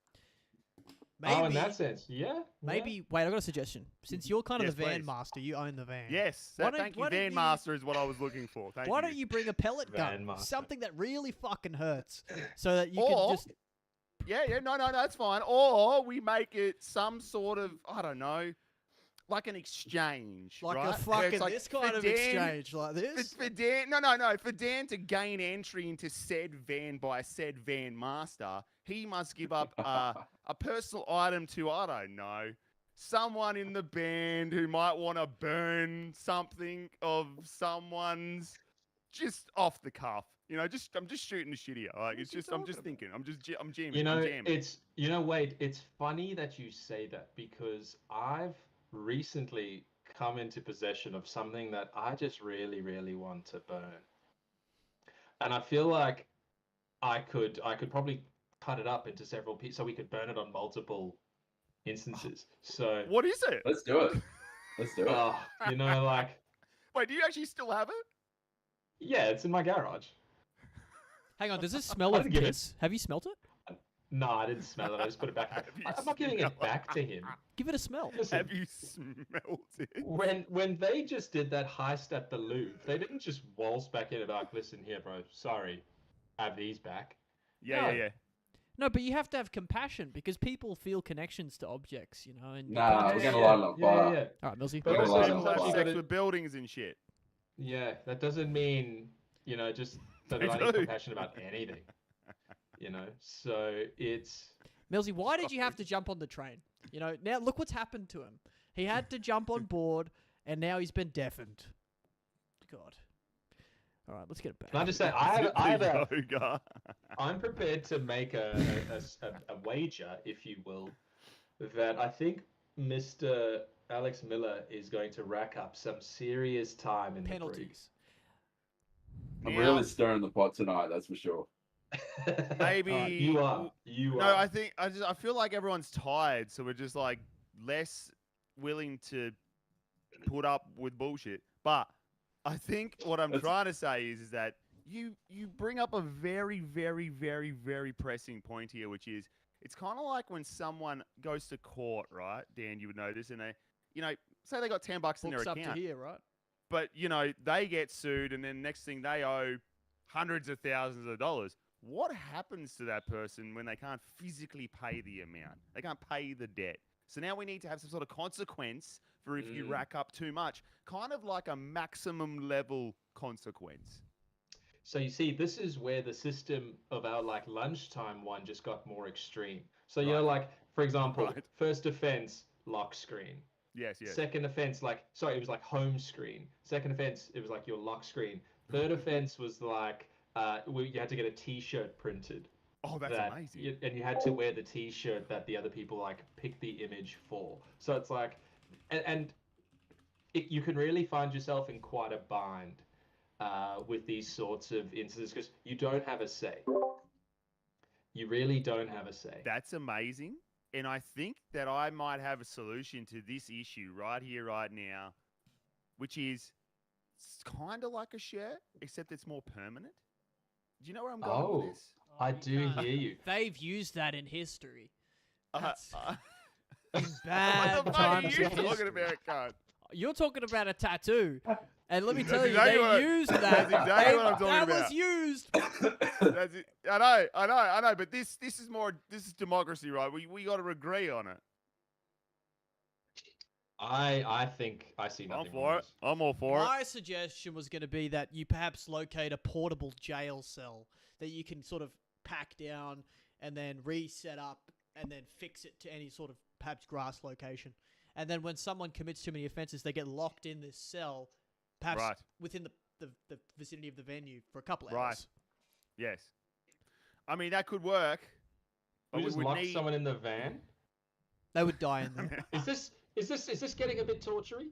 Speaker 6: Maybe,
Speaker 4: Oh, in that sense, yeah.
Speaker 6: maybe. Wait, I got a suggestion. Since you're kind of
Speaker 2: Yes,
Speaker 6: the van
Speaker 2: please.
Speaker 6: master, you own the van.
Speaker 2: Yes,
Speaker 6: Why don't-
Speaker 2: thank you.
Speaker 6: why don't
Speaker 2: Van
Speaker 6: you-
Speaker 2: master is what I was looking for. Thank
Speaker 6: Why
Speaker 2: you.
Speaker 6: don't you bring a pellet
Speaker 4: Van
Speaker 6: gun?
Speaker 4: master.
Speaker 6: Something that really fucking hurts, so that you
Speaker 2: Or-
Speaker 6: can just.
Speaker 2: Yeah, no, that's fine. Or we make it some sort of, I don't know, like an exchange,
Speaker 6: Like
Speaker 2: right?
Speaker 6: a
Speaker 2: Where
Speaker 6: fucking
Speaker 2: it's like
Speaker 6: this
Speaker 2: for
Speaker 6: kind of
Speaker 2: Dan-
Speaker 6: exchange like this.
Speaker 2: For Dan, no, for Dan to gain entry into said van by said van master, he must give up a personal item to, I don't know, someone in the band who might want to burn something of someone's, just off the cuff. You know, I'm just shooting the shit here. Like, it's
Speaker 6: you
Speaker 2: just, I'm
Speaker 6: talking
Speaker 2: just
Speaker 6: about?
Speaker 2: thinking. I'm jamming.
Speaker 4: You know,
Speaker 2: I'm jamming.
Speaker 4: Wade, it's funny that you say that because I've recently come into possession of something that I just really, really want to burn. And I feel like I could probably cut it up into several pieces so we could burn it on multiple instances. So,
Speaker 2: What is it?
Speaker 5: Let's do it. Let's do it.
Speaker 4: you know, like,
Speaker 2: Wait, do you actually still have it?
Speaker 4: yeah, it's in my garage.
Speaker 6: Hang on, does this smell
Speaker 4: I
Speaker 6: of
Speaker 4: didn't give it-
Speaker 6: piss? Have you smelt it?
Speaker 4: No, I didn't smell it. I just put it back.
Speaker 2: Have you
Speaker 4: I'm not giving it
Speaker 2: smelled
Speaker 4: back to him.
Speaker 6: Give it a smell.
Speaker 4: Listen,
Speaker 2: Have you smelt it?
Speaker 4: when they just did that heist at the Louvre, they didn't just waltz back in and be like, listen here, bro, sorry, have these back.
Speaker 2: Yeah, yeah.
Speaker 6: No, but you have to have compassion because people feel connections to objects, you know. And you
Speaker 5: Nah,
Speaker 6: can't
Speaker 5: we're
Speaker 6: just-
Speaker 5: gonna light it on fire.
Speaker 4: Yeah.
Speaker 6: All right, Millsy.
Speaker 4: But
Speaker 5: We're
Speaker 4: also,
Speaker 5: gonna light it
Speaker 2: People
Speaker 5: on
Speaker 2: have
Speaker 5: fire.
Speaker 2: sex
Speaker 4: gotta-
Speaker 2: with buildings and shit.
Speaker 4: Yeah, that doesn't mean, you know, just that
Speaker 2: They
Speaker 4: I
Speaker 2: do.
Speaker 4: need compassion about anything. You know, so it's
Speaker 6: Millsy, why did you have to jump on the train? You know, now look what's happened to him. He had to jump on board, and now he's been deafened. God. All right, let's get it back.
Speaker 4: Can I just say,
Speaker 2: Yoga.
Speaker 4: I'm prepared to make a wager, if you will, that I think Mr. Alex Miller is going to rack up some serious time in
Speaker 6: penalties.
Speaker 5: I'm
Speaker 2: Now-
Speaker 5: really stirring the pot tonight, that's for sure.
Speaker 4: the brig.
Speaker 2: Maybe
Speaker 4: you are. You
Speaker 2: No,
Speaker 4: are.
Speaker 2: I feel like everyone's tired, so we're just like less willing to put up with bullshit. But I think what I'm trying to say is that you bring up a very, very, very, very pressing point here, which is it's kind of like when someone goes to court, right? Dan, you would know this, and they, say they got $10 in their
Speaker 6: Books up
Speaker 2: account,
Speaker 6: to here, right?
Speaker 2: but they get sued, and then next thing they owe hundreds of thousands of dollars. What happens to that person when they can't physically pay the amount? They can't pay the debt. So now we need to have some sort of consequence for if you rack up too much, kind of like a maximum level consequence.
Speaker 4: So you see, this is where the system of our like lunchtime one just got more extreme. So you're
Speaker 2: Right.
Speaker 4: like, for example,
Speaker 2: Right.
Speaker 4: first offense, lock screen.
Speaker 2: Yes, yes.
Speaker 4: Second offense, it was like home screen. Second offense, it was like your lock screen. Third offense was like, you had to get a T-shirt printed.
Speaker 2: Oh, that's amazing.
Speaker 4: And you had to wear the T-shirt that the other people like picked the image for. So it's like, you can really find yourself in quite a bind with these sorts of instances because you don't have a say. You really don't have a say.
Speaker 2: That's amazing. And I think that I might have a solution to this issue right here, right now, which is kind of like a shirt, except it's more permanent. Do you know where I'm going with this?
Speaker 4: I do
Speaker 6: can't.
Speaker 4: hear you.
Speaker 6: They've used that in history.
Speaker 2: Uh,
Speaker 6: That's
Speaker 2: uh,
Speaker 6: in bad
Speaker 2: what the fuck are
Speaker 6: times.
Speaker 2: you
Speaker 6: of
Speaker 2: talking
Speaker 6: history.
Speaker 2: about, cunt?
Speaker 6: You're talking about a tattoo. And let me
Speaker 2: That's
Speaker 6: tell you,
Speaker 2: exactly what I-
Speaker 6: they used that.
Speaker 2: that's exactly what I'm talking
Speaker 6: that
Speaker 2: about.
Speaker 6: was used.
Speaker 2: That's it. I know. But this is democracy, right? We got to agree on it.
Speaker 4: I think I see nothing
Speaker 2: I'm
Speaker 4: wrong
Speaker 2: for
Speaker 4: with
Speaker 2: it.
Speaker 4: this.
Speaker 2: I'm all for it.
Speaker 6: My suggestion was going to be that you perhaps locate a portable jail cell that you can sort of pack down and then reset up and then fix it to any sort of perhaps grass location. And then when someone commits too many offences, they get locked in this cell, perhaps
Speaker 2: Right.
Speaker 6: within the vicinity of the venue for a couple hours.
Speaker 2: Right. Yes. I mean, that could work. But
Speaker 4: We
Speaker 2: we
Speaker 4: just
Speaker 2: would
Speaker 4: lock
Speaker 2: need...
Speaker 4: someone in the van.
Speaker 6: They would die in there.
Speaker 4: Is this getting a bit tortury?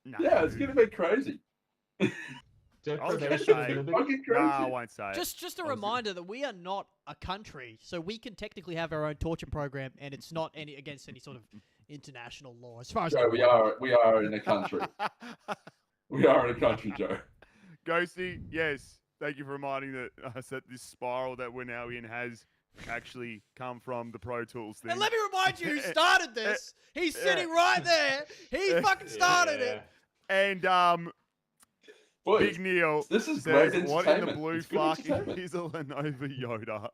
Speaker 2: No.
Speaker 5: Yeah, it's gonna be crazy.
Speaker 2: I was gonna
Speaker 4: Deprivation
Speaker 2: say-
Speaker 4: of liberty?
Speaker 5: Fucking crazy.
Speaker 2: No, I won't say it.
Speaker 6: Just a reminder that we are not a country, so we can technically have our own torture program, and it's not against any sort of international law. As far as
Speaker 5: Joe, we are in a country. We are in a country, Joe.
Speaker 2: Ghosty, yes. Thank you for reminding us that this spiral that we're now in has actually come from the Pro Tools thing.
Speaker 6: And let me remind you who started this. He's sitting right there. He fucking started it.
Speaker 2: And
Speaker 5: Boys,
Speaker 2: Big Neil
Speaker 5: this is
Speaker 2: says,
Speaker 5: great
Speaker 2: what in the
Speaker 5: entertainment.
Speaker 2: blue
Speaker 5: It's good
Speaker 2: fuck
Speaker 5: entertainment.
Speaker 2: is a Lenovo Yoda?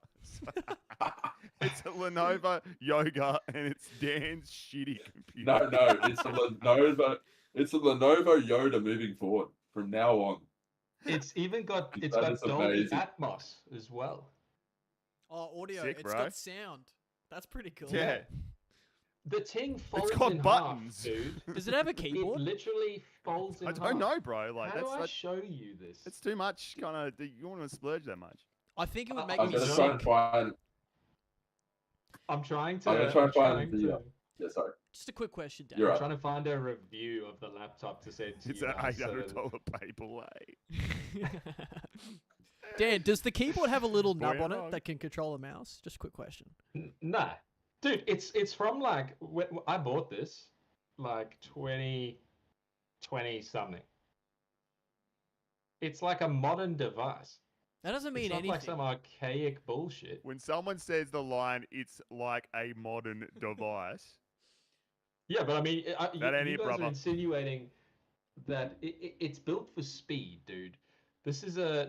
Speaker 2: It's a Lenovo Yoga, and it's Dan's shitty computer.
Speaker 5: No, it's a Lenovo. It's a Lenovo Yoda moving forward from now on.
Speaker 4: It's even got
Speaker 5: That
Speaker 4: it's got
Speaker 5: is
Speaker 4: Dolby
Speaker 5: amazing.
Speaker 4: Atmos as well.
Speaker 6: Oh, audio.
Speaker 2: Sick,
Speaker 6: It's
Speaker 2: bro.
Speaker 6: got sound. That's pretty cool.
Speaker 2: Yeah.
Speaker 4: The thing folds
Speaker 2: got
Speaker 4: in
Speaker 2: buttons.
Speaker 4: half, dude.
Speaker 6: Does it have a
Speaker 4: It
Speaker 6: keyboard?
Speaker 4: literally folds in
Speaker 2: I
Speaker 4: half.
Speaker 2: don't know, bro. Like
Speaker 4: How do I
Speaker 2: that's
Speaker 4: show you this?
Speaker 2: it's too much. Kind of, you want to splurge that much?
Speaker 6: I think it would make
Speaker 5: I'm
Speaker 6: me
Speaker 5: gonna
Speaker 6: sick.
Speaker 5: try and find.
Speaker 4: I'm trying to.
Speaker 5: I'm gonna try and find
Speaker 4: trying
Speaker 5: the video.
Speaker 4: to-
Speaker 5: Yeah, sorry.
Speaker 6: Just a quick question, Dan.
Speaker 5: You're
Speaker 4: I'm
Speaker 5: right.
Speaker 4: trying to find a review of the laptop to send to
Speaker 2: It's
Speaker 4: you
Speaker 2: an
Speaker 4: guys, so-
Speaker 2: $800 paperweight.
Speaker 6: Dan, does the keyboard have a little
Speaker 2: Boy,
Speaker 6: nub
Speaker 2: I'm
Speaker 6: on it
Speaker 2: wrong.
Speaker 6: that can control a mouse? Just a quick question.
Speaker 4: Nah, dude, it's from like I bought this like 2020 something. It's like a modern device.
Speaker 6: That doesn't mean
Speaker 4: It's not
Speaker 6: anything.
Speaker 4: like some archaic bullshit.
Speaker 2: When someone says the line, it's like a modern device.
Speaker 4: Yeah, but I mean,
Speaker 2: That ain't
Speaker 4: you
Speaker 2: it,
Speaker 4: guys
Speaker 2: brother.
Speaker 4: are insinuating that it's built for speed, dude. This is a,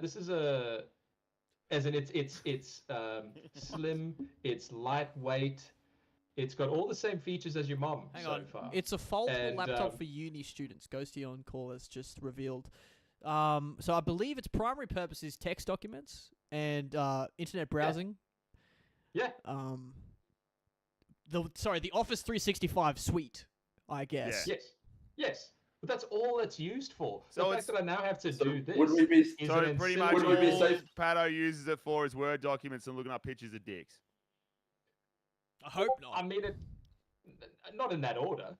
Speaker 4: as in it's slim, it's lightweight, it's got all the same features as your mom
Speaker 6: Hang
Speaker 4: so
Speaker 6: on.
Speaker 4: far.
Speaker 6: It's a foldable
Speaker 4: And,
Speaker 6: laptop for uni students. Ghosty on call has just revealed. So I believe its primary purpose is text documents and internet browsing.
Speaker 4: Yeah.
Speaker 6: the Office 365 suite, I guess.
Speaker 2: Yeah.
Speaker 4: Yes. But that's all it's used for.
Speaker 2: So
Speaker 4: The
Speaker 2: it's-
Speaker 4: fact that I now have to
Speaker 5: So
Speaker 4: do this
Speaker 5: would we be?
Speaker 4: is
Speaker 2: So
Speaker 4: an
Speaker 2: pretty
Speaker 4: ancillary-
Speaker 2: much
Speaker 5: Would we be
Speaker 2: all
Speaker 5: safe-
Speaker 2: Pato uses it for is Word documents and looking up pictures of dicks.
Speaker 6: I hope not.
Speaker 4: I mean it, not in that order.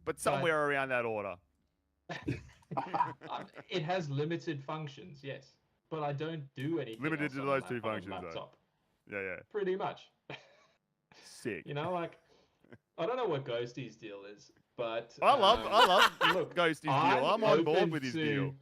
Speaker 2: But somewhere around that order.
Speaker 4: It has limited functions, yes, but I don't do anything.
Speaker 2: Limited
Speaker 4: else
Speaker 2: to
Speaker 4: on
Speaker 2: those
Speaker 4: a
Speaker 2: two
Speaker 4: lap- on a
Speaker 2: functions, though.
Speaker 4: laptop.
Speaker 2: Yeah.
Speaker 4: Pretty much.
Speaker 2: Sick.
Speaker 4: You know, like I don't know what Ghosty's deal is, but
Speaker 2: I love
Speaker 4: look,
Speaker 2: Ghosty's deal. I'm on board
Speaker 4: open
Speaker 2: with his
Speaker 4: to-
Speaker 2: deal.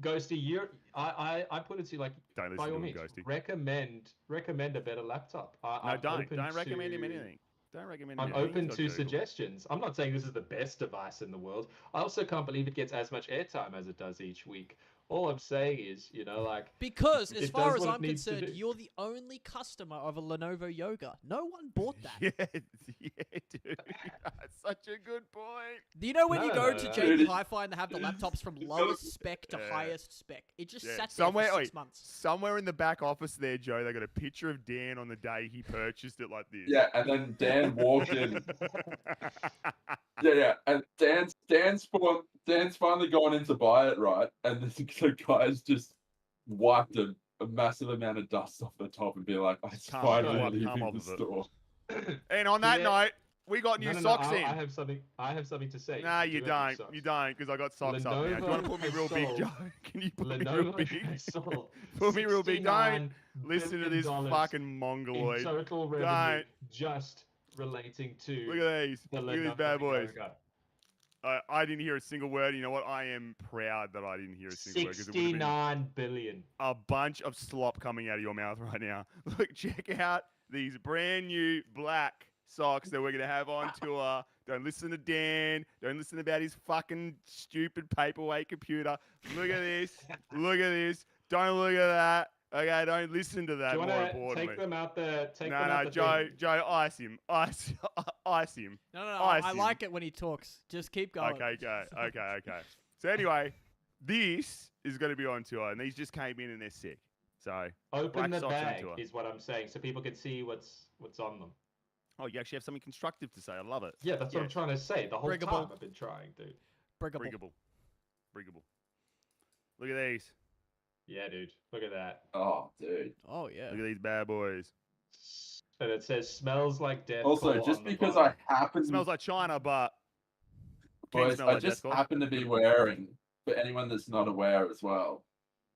Speaker 4: Ghosty, I put it to you like
Speaker 2: Don't
Speaker 4: by
Speaker 2: listen
Speaker 4: all
Speaker 2: to him,
Speaker 4: means,
Speaker 2: Ghosty.
Speaker 4: recommend a better laptop.
Speaker 2: No,
Speaker 4: I'm
Speaker 2: don't.
Speaker 4: open
Speaker 2: Don't recommend him
Speaker 4: to-
Speaker 2: anything. Don't recommend
Speaker 4: I'm
Speaker 2: him anything.
Speaker 4: open
Speaker 2: He's got
Speaker 4: to
Speaker 2: Google.
Speaker 4: suggestions. I'm not saying this is the best device in the world. I also can't believe it gets as much airtime as it does each week. All I'm saying is, you know, like
Speaker 6: Because as
Speaker 4: it
Speaker 6: far
Speaker 4: does
Speaker 6: as
Speaker 4: what it
Speaker 6: I'm
Speaker 4: needs to
Speaker 6: concerned,
Speaker 4: do.
Speaker 6: you're the only customer of a Lenovo Yoga. No one bought that.
Speaker 2: Yeah, dude. That's such a good point.
Speaker 6: Do you know when you
Speaker 4: No,
Speaker 6: go
Speaker 4: no,
Speaker 6: to
Speaker 4: no.
Speaker 6: JB
Speaker 5: Dude,
Speaker 6: Hi-Fi and they have the laptops from lowest spec to
Speaker 2: Yeah.
Speaker 6: highest spec? It just
Speaker 2: Yeah.
Speaker 6: sat there
Speaker 2: Somewhere,
Speaker 6: for 6
Speaker 2: wait,
Speaker 6: months.
Speaker 2: somewhere in the back office there, Joe, they got a picture of Dan on the day he purchased it like this.
Speaker 5: Yeah, and then Dan walked in. Yeah, and Dan's finally gone in to buy it, right? And the guy's just wiped a massive amount of dust off the top and be like, "I'm
Speaker 2: Come
Speaker 5: finally
Speaker 2: on, come
Speaker 5: leaving
Speaker 2: off
Speaker 5: the
Speaker 2: of it."
Speaker 5: store."
Speaker 2: And on that
Speaker 4: Yeah.
Speaker 2: note, we got new
Speaker 4: No,
Speaker 2: socks
Speaker 4: I
Speaker 2: in.
Speaker 4: have something. I have something to say.
Speaker 2: Nah,
Speaker 4: I
Speaker 2: you
Speaker 4: do have new
Speaker 2: don't.
Speaker 4: socks.
Speaker 2: You don't, because I got socks up now. Do you want
Speaker 4: Lenovo
Speaker 2: to put me
Speaker 4: has
Speaker 2: real big,
Speaker 4: sold-
Speaker 2: Joe? Can you put me real
Speaker 4: Lenovo
Speaker 2: big?
Speaker 4: has sold
Speaker 2: Put me real big. Don't
Speaker 4: $69
Speaker 2: listen to
Speaker 4: billion
Speaker 2: this fucking
Speaker 4: in
Speaker 2: mongoloid.
Speaker 4: total revenue
Speaker 2: Don't.
Speaker 4: just relating to
Speaker 2: Look at these.
Speaker 4: the
Speaker 2: Look at these
Speaker 4: Lenovo
Speaker 2: bad boys.
Speaker 4: Yoga.
Speaker 2: I didn't hear a single word. You know what? I am proud that I didn't hear a single word, because it would have been
Speaker 4: 69 billion.
Speaker 2: a bunch of slop coming out of your mouth right now. Look, check out these brand new black socks that we're going to have on tour. Don't listen to Dan. Don't listen about his fucking stupid paperweight computer. Look at this. Look at this. Don't look at that. Okay, don't listen to that,
Speaker 4: Do you
Speaker 2: more
Speaker 4: want to
Speaker 2: importantly.
Speaker 4: take them out the? Take
Speaker 2: No,
Speaker 4: them out
Speaker 2: no,
Speaker 4: the bin?
Speaker 2: Joe, ice him. Ice him.
Speaker 6: No,
Speaker 2: I
Speaker 6: I
Speaker 2: see.
Speaker 6: like it when he talks. Just keep going.
Speaker 2: Okay. So anyway, this is going to be on tour, and these just came in and they're sick. So,
Speaker 4: Open
Speaker 2: Black
Speaker 4: the
Speaker 2: socks on
Speaker 4: bag
Speaker 2: tour.
Speaker 4: is what I'm saying, so people can see what's on them.
Speaker 2: oh, you actually have something constructive to say. I love it.
Speaker 4: Yeah, that's what I'm
Speaker 2: Yes.
Speaker 4: trying to say. The whole
Speaker 6: Briggable.
Speaker 4: time I've been trying, dude.
Speaker 6: Briggable.
Speaker 2: Briggable. Look at these.
Speaker 4: Yeah, dude. Look at that.
Speaker 5: Oh, dude.
Speaker 6: Oh yeah.
Speaker 2: Look at these bad boys.
Speaker 4: And it says smells like death.
Speaker 5: Also,
Speaker 4: Core
Speaker 5: just
Speaker 4: on the
Speaker 5: because
Speaker 4: bottom.
Speaker 5: I happen,
Speaker 2: It smells like China, but can
Speaker 5: boys,
Speaker 2: smell
Speaker 5: I
Speaker 2: like
Speaker 5: just
Speaker 2: death,
Speaker 5: happen to be wearing. For anyone that's not aware as well,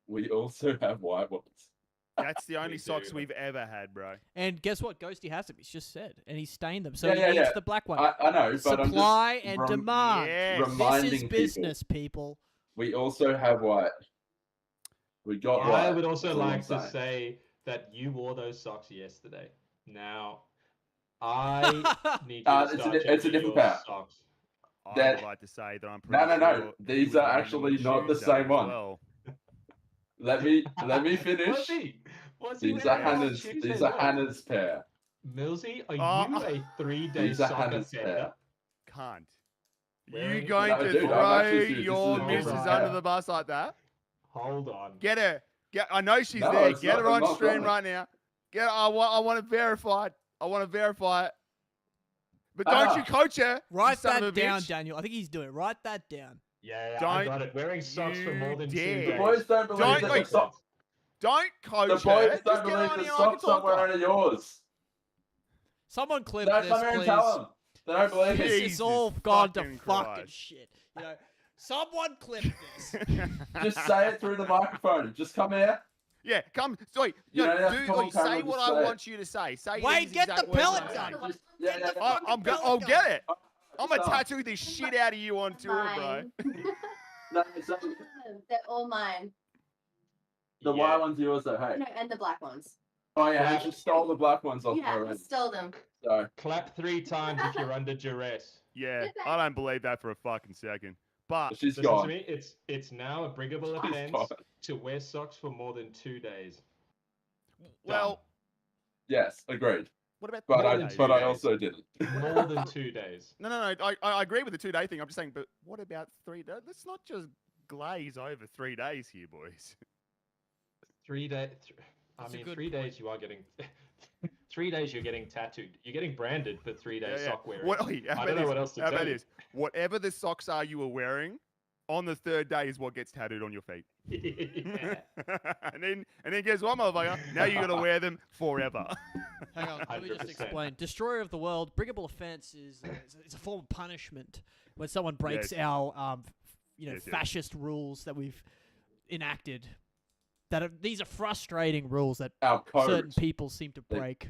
Speaker 5: we also have white ones.
Speaker 2: that's the only
Speaker 4: We
Speaker 2: socks
Speaker 4: do.
Speaker 2: we've ever had, bro.
Speaker 6: And guess what? Ghosty has them. He's just said, and he stained them. So
Speaker 5: Yeah,
Speaker 6: he
Speaker 5: yeah,
Speaker 6: needs
Speaker 5: yeah.
Speaker 6: the black one.
Speaker 5: I know, but I'm
Speaker 6: Supply
Speaker 5: just
Speaker 6: and
Speaker 5: rem-
Speaker 6: demand.
Speaker 2: Yes.
Speaker 6: This
Speaker 5: reminding
Speaker 6: is
Speaker 5: people.
Speaker 6: business, people.
Speaker 5: We also have white. We got white.
Speaker 4: I would also
Speaker 5: that's all I'm
Speaker 4: like to
Speaker 5: saying.
Speaker 4: say that you wore those socks yesterday. Now, I need you to
Speaker 5: it's a
Speaker 4: start
Speaker 5: di- it's a
Speaker 4: checking
Speaker 5: different
Speaker 4: your
Speaker 5: pair.
Speaker 4: socks.
Speaker 2: I
Speaker 5: That-
Speaker 2: would like to say that I'm
Speaker 5: No,
Speaker 2: pretty
Speaker 5: no, no.
Speaker 2: sure
Speaker 5: These
Speaker 2: he was
Speaker 5: are
Speaker 2: wearing them
Speaker 5: actually
Speaker 2: on
Speaker 5: not the
Speaker 2: Tuesday
Speaker 5: same
Speaker 2: as
Speaker 5: one.
Speaker 2: well.
Speaker 5: Let me
Speaker 4: Was
Speaker 5: finish.
Speaker 4: he? Was he
Speaker 5: These
Speaker 4: wearing
Speaker 5: are
Speaker 4: them on
Speaker 5: Hannah's.
Speaker 4: Tuesday
Speaker 5: These
Speaker 4: as
Speaker 5: are
Speaker 4: well?
Speaker 5: Hannah's pair.
Speaker 4: Millsy, are
Speaker 2: Oh.
Speaker 4: you a 3-day
Speaker 5: These are
Speaker 4: soccer
Speaker 5: Hannah's
Speaker 4: offender?
Speaker 5: pair.
Speaker 2: Can't. You
Speaker 4: Wearing-
Speaker 2: going
Speaker 5: No,
Speaker 2: to
Speaker 5: dude, I'm
Speaker 2: throw
Speaker 5: actually serious. This
Speaker 2: your
Speaker 5: is a
Speaker 2: missus
Speaker 4: different
Speaker 2: under
Speaker 5: pair.
Speaker 2: the bus like that?
Speaker 4: Hold on.
Speaker 2: Get her. I know she's
Speaker 5: No,
Speaker 2: there.
Speaker 5: it's
Speaker 2: Get
Speaker 5: not-
Speaker 2: her
Speaker 5: I'm
Speaker 2: on
Speaker 5: not
Speaker 2: stream
Speaker 5: done it.
Speaker 2: right now. I want it verified. I want to verify it. But
Speaker 5: Ah.
Speaker 2: don't you coach her. you
Speaker 6: Write
Speaker 2: son of
Speaker 6: that
Speaker 2: a
Speaker 6: down,
Speaker 2: bitch.
Speaker 6: Daniel. I think he's doing it. Write that down.
Speaker 4: Yeah, I
Speaker 2: Don't
Speaker 4: got it. Wearing socks for
Speaker 2: you
Speaker 4: more than 2
Speaker 2: dare.
Speaker 4: days.
Speaker 5: The boys don't believe
Speaker 2: Don't-
Speaker 5: that
Speaker 2: wait.
Speaker 5: the socks.
Speaker 2: Don't
Speaker 5: The
Speaker 2: coach
Speaker 5: boys
Speaker 2: her.
Speaker 5: don't
Speaker 2: Just get her
Speaker 5: believe
Speaker 2: on
Speaker 5: the
Speaker 2: here. I can
Speaker 5: socks
Speaker 2: talk
Speaker 5: aren't
Speaker 2: to her.
Speaker 5: wearing yours.
Speaker 6: Someone clip
Speaker 5: Don't
Speaker 6: this,
Speaker 5: come here and
Speaker 6: please.
Speaker 5: tell them. They don't believe it.
Speaker 6: This
Speaker 2: Jesus
Speaker 6: is all gone to
Speaker 2: fucking
Speaker 6: fucking
Speaker 2: Christ.
Speaker 6: shit. You know, someone clip this.
Speaker 5: Just say it through the microphone. Just come here.
Speaker 2: Yeah, come. Sorry,
Speaker 5: You don't have to
Speaker 2: do
Speaker 5: come on
Speaker 2: say
Speaker 5: camera,
Speaker 2: what
Speaker 5: just
Speaker 2: I
Speaker 5: say it.
Speaker 2: want you to say. Say
Speaker 6: Wait,
Speaker 2: these
Speaker 6: get the
Speaker 2: exact words
Speaker 6: pellet
Speaker 2: I'm
Speaker 6: gun.
Speaker 2: saying.
Speaker 6: Just
Speaker 5: Yeah,
Speaker 6: get
Speaker 5: yeah,
Speaker 6: the
Speaker 5: yeah.
Speaker 6: fucking
Speaker 2: I'll
Speaker 6: pellet gun.
Speaker 2: get it. I'm gonna
Speaker 5: Stop.
Speaker 2: tattoo the shit out of you on tour, bro.
Speaker 7: Mine.
Speaker 5: No, so
Speaker 7: They're all mine.
Speaker 5: the
Speaker 4: Yeah.
Speaker 5: white one's yours though, hey.
Speaker 7: No, and the black ones.
Speaker 5: Oh yeah, I just stole the black ones off
Speaker 7: Yeah, I
Speaker 5: already.
Speaker 7: stole them.
Speaker 5: So
Speaker 4: Clap 3 times if you're under duress.
Speaker 2: Yeah, I don't believe that for a fucking second. But
Speaker 5: she's
Speaker 4: Listen
Speaker 5: gone.
Speaker 4: to me. It's now a briggable
Speaker 5: She's
Speaker 4: offense
Speaker 5: gone.
Speaker 4: to wear socks for more than 2 days.
Speaker 2: well,
Speaker 5: Yes, agreed.
Speaker 2: what about
Speaker 5: But
Speaker 2: the
Speaker 5: I
Speaker 2: days?
Speaker 5: but I
Speaker 4: days.
Speaker 5: also didn't.
Speaker 4: More than 2 days.
Speaker 2: No. I agree with the 2-day thing. I'm just saying, but what about 3 days? Let's not just glaze over 3 days here, boys.
Speaker 4: 3 days. I
Speaker 6: That's a
Speaker 4: mean,
Speaker 6: good
Speaker 4: 3
Speaker 6: point.
Speaker 4: days you are getting. 3 days you're getting tattooed. You're getting branded for 3 days
Speaker 2: Yeah, yeah.
Speaker 4: sock wearing.
Speaker 2: What, oh, yeah,
Speaker 4: I don't know what else to
Speaker 2: how
Speaker 4: tell
Speaker 2: about
Speaker 4: you.
Speaker 2: this? Whatever the socks are you were wearing, on the third day is what gets tattooed on your feet.
Speaker 4: Yeah.
Speaker 2: and then guess what, motherfucker? Now you got to wear them forever.
Speaker 6: Hang on, let me just
Speaker 4: 100%.
Speaker 6: explain. Destroyer of the world, bringable offense is it's a form of punishment when someone breaks
Speaker 2: Yes.
Speaker 6: our
Speaker 2: Yes, yes.
Speaker 6: fascist rules that we've enacted. These are frustrating rules that
Speaker 5: Our code.
Speaker 6: certain people seem to
Speaker 5: They-
Speaker 6: break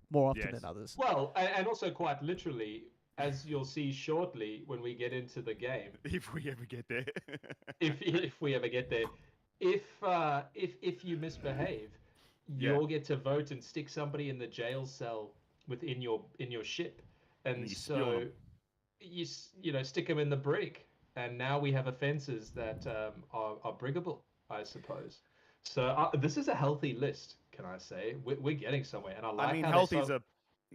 Speaker 6: more often
Speaker 2: Yes.
Speaker 6: than others.
Speaker 4: Well, and also quite literally, as you'll see shortly when we get into the game,
Speaker 2: if we ever get there.
Speaker 4: if we ever get there, if you misbehave,
Speaker 2: Yeah.
Speaker 4: you'll get to vote and stick somebody in the jail cell within your ship, and
Speaker 2: you spill
Speaker 4: so
Speaker 2: 'em.
Speaker 4: you know stick them in the brig, and now we have offences that are brigable, I suppose. So this is a healthy list, can I say? We're getting somewhere, and I like.
Speaker 2: I mean,
Speaker 4: how
Speaker 2: healthy
Speaker 4: they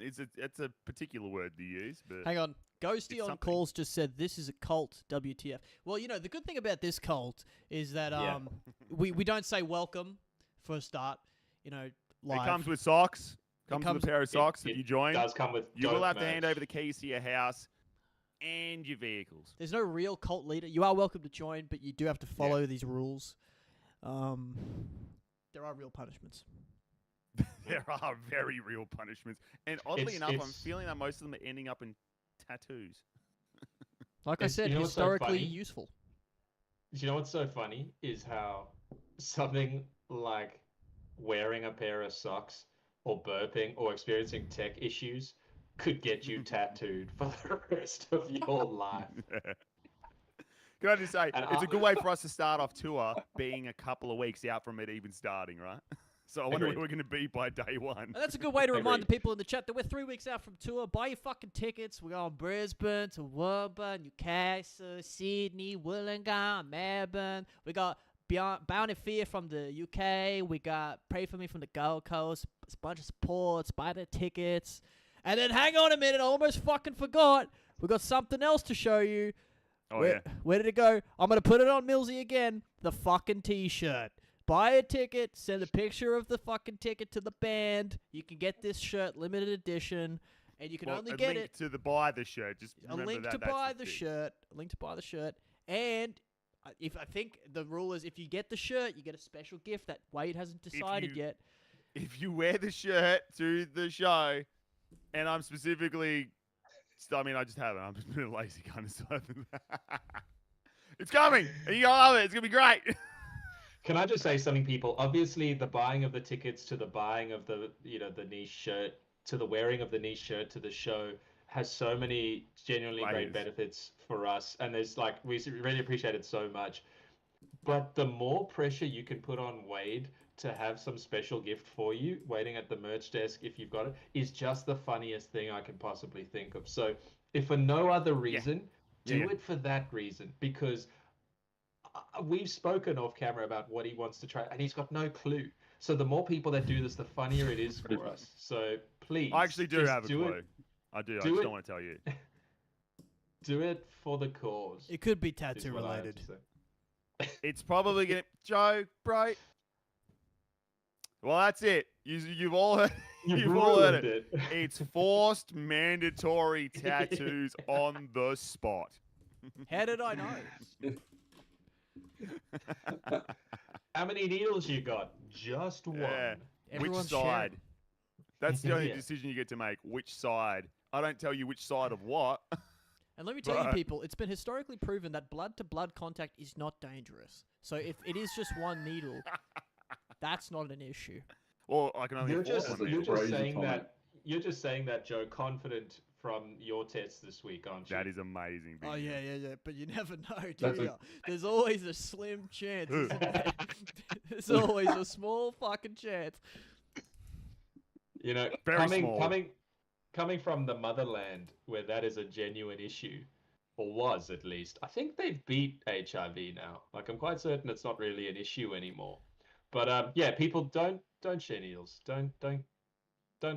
Speaker 2: is it's a particular word to use, but
Speaker 6: Hang on. Ghosty
Speaker 2: It's
Speaker 6: on
Speaker 2: something.
Speaker 6: calls just said this is a cult. WTF? Well, you know the good thing about this cult is that
Speaker 5: Yeah.
Speaker 6: we don't say welcome for a start. You know, live.
Speaker 2: it comes with socks. Comes with
Speaker 6: comes-
Speaker 2: a pair of socks if
Speaker 4: it
Speaker 2: you join.
Speaker 4: does come with.
Speaker 2: You will
Speaker 4: dope
Speaker 2: have to hand
Speaker 4: merch.
Speaker 2: over the keys to your house and your vehicles.
Speaker 6: There's no real cult leader. You are welcome to join, but you do have to follow these rules. There are real punishments.
Speaker 2: There are very real punishments, and oddly
Speaker 4: It's-
Speaker 2: enough, I'm
Speaker 4: it's-
Speaker 2: feeling that most of them are ending up in tattoos.
Speaker 6: Like I
Speaker 4: It's-
Speaker 6: said,
Speaker 4: you know what's so
Speaker 6: historically
Speaker 4: funny?
Speaker 6: useful.
Speaker 4: Do you know what's so funny is how something like wearing a pair of socks or burping or experiencing tech issues could get you tattooed for the rest of your life.
Speaker 2: Can I just say,
Speaker 4: And
Speaker 2: it's
Speaker 4: I-
Speaker 2: a good way for us to start off tour, being a couple of weeks out from it even starting, right? So I wonder
Speaker 4: Agreed.
Speaker 2: where we're going to be by day one.
Speaker 6: And that's a good way to remind the
Speaker 4: Agreed.
Speaker 6: people in the chat that we're 3 weeks out from tour. Buy your fucking tickets. We're going Brisbane to Woburn, Newcastle, Sydney, Wollongong, Melbourne. We got Bound in Fear from the UK. We got Pray for Me from the Gold Coast. It's a bunch of supports. Buy the tickets. And then hang on a minute. I almost fucking forgot. We got something else to show you.
Speaker 2: Oh, yeah.
Speaker 6: Where did it go? I'm going to put it on Millsy again. The fucking t-shirt. Buy a ticket. Send a picture of the fucking ticket to the band. You can get this shirt, limited edition. And you can
Speaker 2: Well,
Speaker 6: only
Speaker 2: a
Speaker 6: get
Speaker 2: link
Speaker 6: it.
Speaker 2: to the buy the shirt. Just
Speaker 6: A
Speaker 2: remember
Speaker 6: link
Speaker 2: that,
Speaker 6: to
Speaker 2: that's
Speaker 6: buy
Speaker 2: the
Speaker 6: the
Speaker 2: thing.
Speaker 6: shirt. A link to buy the shirt. And if I think the rule is if you get the shirt, you get a special gift that Wade hasn't decided
Speaker 2: you-
Speaker 6: yet.
Speaker 2: If you wear the shirt to the show, and I'm specifically, I mean, I just haven't. I'm just being lazy kind of stuff. It's coming, and you're gonna love it. It's gonna be great.
Speaker 4: Can I just say something, people? Obviously, the buying of the tickets to the buying of the the niche shirt to the wearing of the niche shirt to the show has so many genuinely great
Speaker 2: Layers.
Speaker 4: benefits for us, and there's like we really appreciate it so much. But the more pressure you can put on Wade to have some special gift for you waiting at the merch desk if you've got it is just the funniest thing I can possibly think of. So if for no other reason, do
Speaker 2: Yeah.
Speaker 4: it for that reason, because we've spoken off camera about what he wants to try, and he's got no clue. So the more people that do this, the funnier it is for us. So please,
Speaker 2: I actually do
Speaker 4: just
Speaker 2: have a
Speaker 4: do
Speaker 2: clue.
Speaker 4: it.
Speaker 2: I do. I
Speaker 4: do
Speaker 2: just
Speaker 4: it.
Speaker 2: don't want to tell you.
Speaker 4: Do it for the cause.
Speaker 6: It could be
Speaker 4: is
Speaker 6: tattoo
Speaker 4: what I have
Speaker 6: related.
Speaker 4: to say.
Speaker 2: It's probably gonna Joe, bro. Well, that's it. You've all heard. You've all heard
Speaker 4: ruined
Speaker 2: it. It's forced mandatory tattoos on the spot.
Speaker 6: How did I know?
Speaker 4: How many needles you got? Just one.
Speaker 2: Yeah.
Speaker 6: Everyone's
Speaker 2: Which side?
Speaker 6: sharing.
Speaker 2: That's the only
Speaker 4: Yeah.
Speaker 2: decision you get to make. Which side? I don't tell you which side of what.
Speaker 6: And let me tell you,
Speaker 2: Right.
Speaker 6: people, it's been historically proven that blood-to-blood contact is not dangerous. So if it is just one needle, that's not an issue.
Speaker 2: Well, I can only
Speaker 4: You're
Speaker 2: afford
Speaker 4: just
Speaker 2: one
Speaker 5: That's a
Speaker 4: you're
Speaker 2: needle.
Speaker 4: just
Speaker 5: crazy
Speaker 4: saying
Speaker 5: comment.
Speaker 4: that you're just saying that, Joe, confident from your test this week, aren't you?
Speaker 2: That is amazing.
Speaker 6: Oh,
Speaker 2: Big
Speaker 6: yeah, yeah. But you never know, do
Speaker 5: That's a-
Speaker 6: you? There's always a slim chance. Isn't there? There's always a small fucking chance.
Speaker 4: You know,
Speaker 2: Very small.
Speaker 4: coming from the motherland where that is a genuine issue, or was at least. I think they've beat HIV now. Like I'm quite certain it's not really an issue anymore. But yeah, people don't share needles. Don't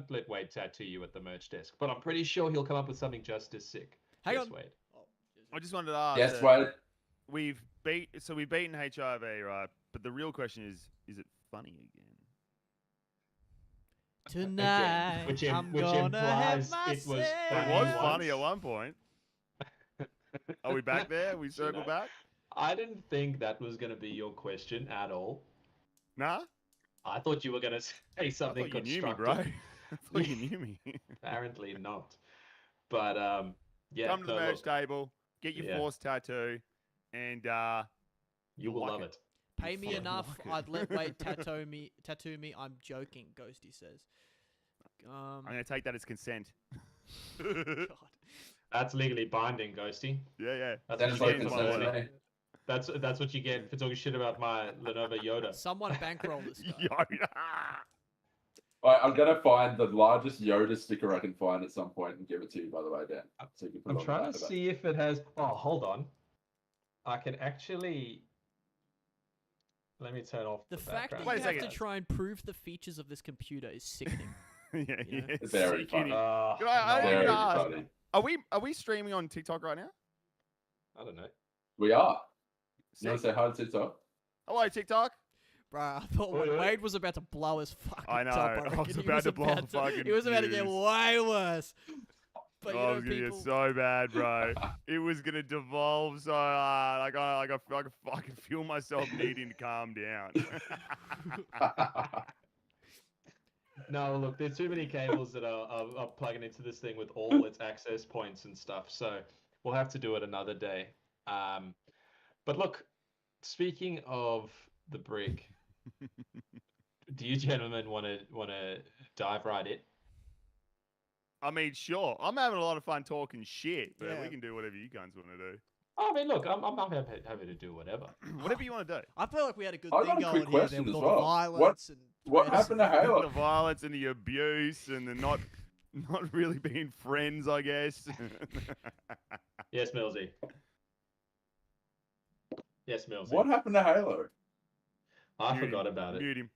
Speaker 4: let Wade tattoo you at the merch desk. But I'm pretty sure he'll come up with something just as sick.
Speaker 6: Hang
Speaker 4: Yes,
Speaker 6: on.
Speaker 4: Wade.
Speaker 2: I just wanted to ask.
Speaker 5: Yes, Wade.
Speaker 2: We've beaten HIV, right? But the real question is it funny again?
Speaker 6: Tonight,
Speaker 4: which
Speaker 6: I'm
Speaker 4: which
Speaker 6: gonna have
Speaker 4: implies it was
Speaker 6: myself.
Speaker 2: It
Speaker 4: funny
Speaker 2: was
Speaker 4: once.
Speaker 2: funny at one point. Are we back there? We
Speaker 4: You
Speaker 2: circle
Speaker 4: know?
Speaker 2: back?
Speaker 4: I didn't think that was going to be your question at all.
Speaker 2: Nah?
Speaker 4: I thought you were going to say
Speaker 2: I
Speaker 4: something
Speaker 2: thought you knew me, bro.
Speaker 4: constructive.
Speaker 2: I thought you knew me.
Speaker 4: Apparently not. But yeah,
Speaker 2: Come to the
Speaker 4: no,
Speaker 2: merch
Speaker 4: look,
Speaker 2: table, get your
Speaker 4: Yeah.
Speaker 2: force tattoo, and
Speaker 4: you will
Speaker 2: like
Speaker 4: love
Speaker 2: it.
Speaker 4: it.
Speaker 6: Pay me
Speaker 2: fucking
Speaker 6: enough,
Speaker 2: like it.
Speaker 6: I'd let Wade tattoo me. I'm joking, Ghosty says.
Speaker 2: I'm gonna take that as consent.
Speaker 6: God.
Speaker 4: That's legally binding, Ghosty.
Speaker 2: Yeah.
Speaker 4: That's
Speaker 5: Sounds
Speaker 4: what
Speaker 5: like
Speaker 4: you get
Speaker 2: consent
Speaker 4: for
Speaker 2: to
Speaker 5: consent to me.
Speaker 4: That's what you get for talking shit about my Lenovo Yoda.
Speaker 6: Someone bankroll this guy.
Speaker 2: Yoda.
Speaker 5: I'm gonna find the largest Yoda sticker I can find at some point and give it to you. By the way, Dan, so you can put
Speaker 4: I'm
Speaker 5: it on
Speaker 4: trying
Speaker 5: the
Speaker 4: to
Speaker 5: back of it.
Speaker 4: see if it has. Oh, hold on. I can actually. Let me turn off
Speaker 6: The
Speaker 4: the
Speaker 6: fact that
Speaker 4: background.
Speaker 2: Wait
Speaker 6: you
Speaker 2: a
Speaker 6: have to
Speaker 2: second.
Speaker 6: try and prove the features of this computer is sickening.
Speaker 2: Yeah,
Speaker 6: You know?
Speaker 2: yeah.
Speaker 5: Very
Speaker 2: Sickening.
Speaker 5: funny.
Speaker 2: I
Speaker 4: no,
Speaker 2: didn't
Speaker 5: Very
Speaker 2: ask.
Speaker 5: funny.
Speaker 2: Are we streaming on TikTok right now?
Speaker 4: I don't know.
Speaker 5: We are. You want
Speaker 2: Sick.
Speaker 5: to say hi to TikTok?
Speaker 2: Hello, TikTok.
Speaker 6: Bruh, I thought
Speaker 4: Wait.
Speaker 6: Wade was about to blow his fucking
Speaker 2: I know,
Speaker 6: top.
Speaker 2: I
Speaker 6: reckon.
Speaker 2: was
Speaker 6: He
Speaker 2: about to blow
Speaker 6: about
Speaker 2: fucking
Speaker 6: He was about to get
Speaker 2: fuse.
Speaker 6: way worse. But you
Speaker 2: Oh, it
Speaker 6: know,
Speaker 2: was gonna
Speaker 6: people.
Speaker 2: get so bad, bro. It was gonna devolve so hard. I could feel myself needing to calm down.
Speaker 4: No, look, there's too many cables that are plugging into this thing with all its access points and stuff. So we'll have to do it another day. But look, speaking of the brig, do you gentlemen want to dive right in?
Speaker 2: I mean, sure. I'm having a lot of fun talking shit, but
Speaker 6: Yeah.
Speaker 2: we can do whatever you guys want to do.
Speaker 4: I mean, look, I'm happy to do whatever.
Speaker 2: Whatever you want to do.
Speaker 6: I feel like we had a good
Speaker 5: I
Speaker 6: thing
Speaker 5: got a
Speaker 6: going
Speaker 5: quick
Speaker 6: here. There
Speaker 5: question
Speaker 6: with
Speaker 5: as
Speaker 6: all the
Speaker 5: well.
Speaker 6: violence and
Speaker 5: What
Speaker 6: threats
Speaker 5: happened to
Speaker 6: and-
Speaker 2: The
Speaker 5: Halo?
Speaker 2: violence and the abuse and the not really being friends, I guess.
Speaker 4: Yes, Millsy. Yes, Millsy.
Speaker 5: What happened to Halo?
Speaker 4: I
Speaker 2: Mute
Speaker 4: forgot
Speaker 2: him.
Speaker 4: about it.
Speaker 2: Mute him.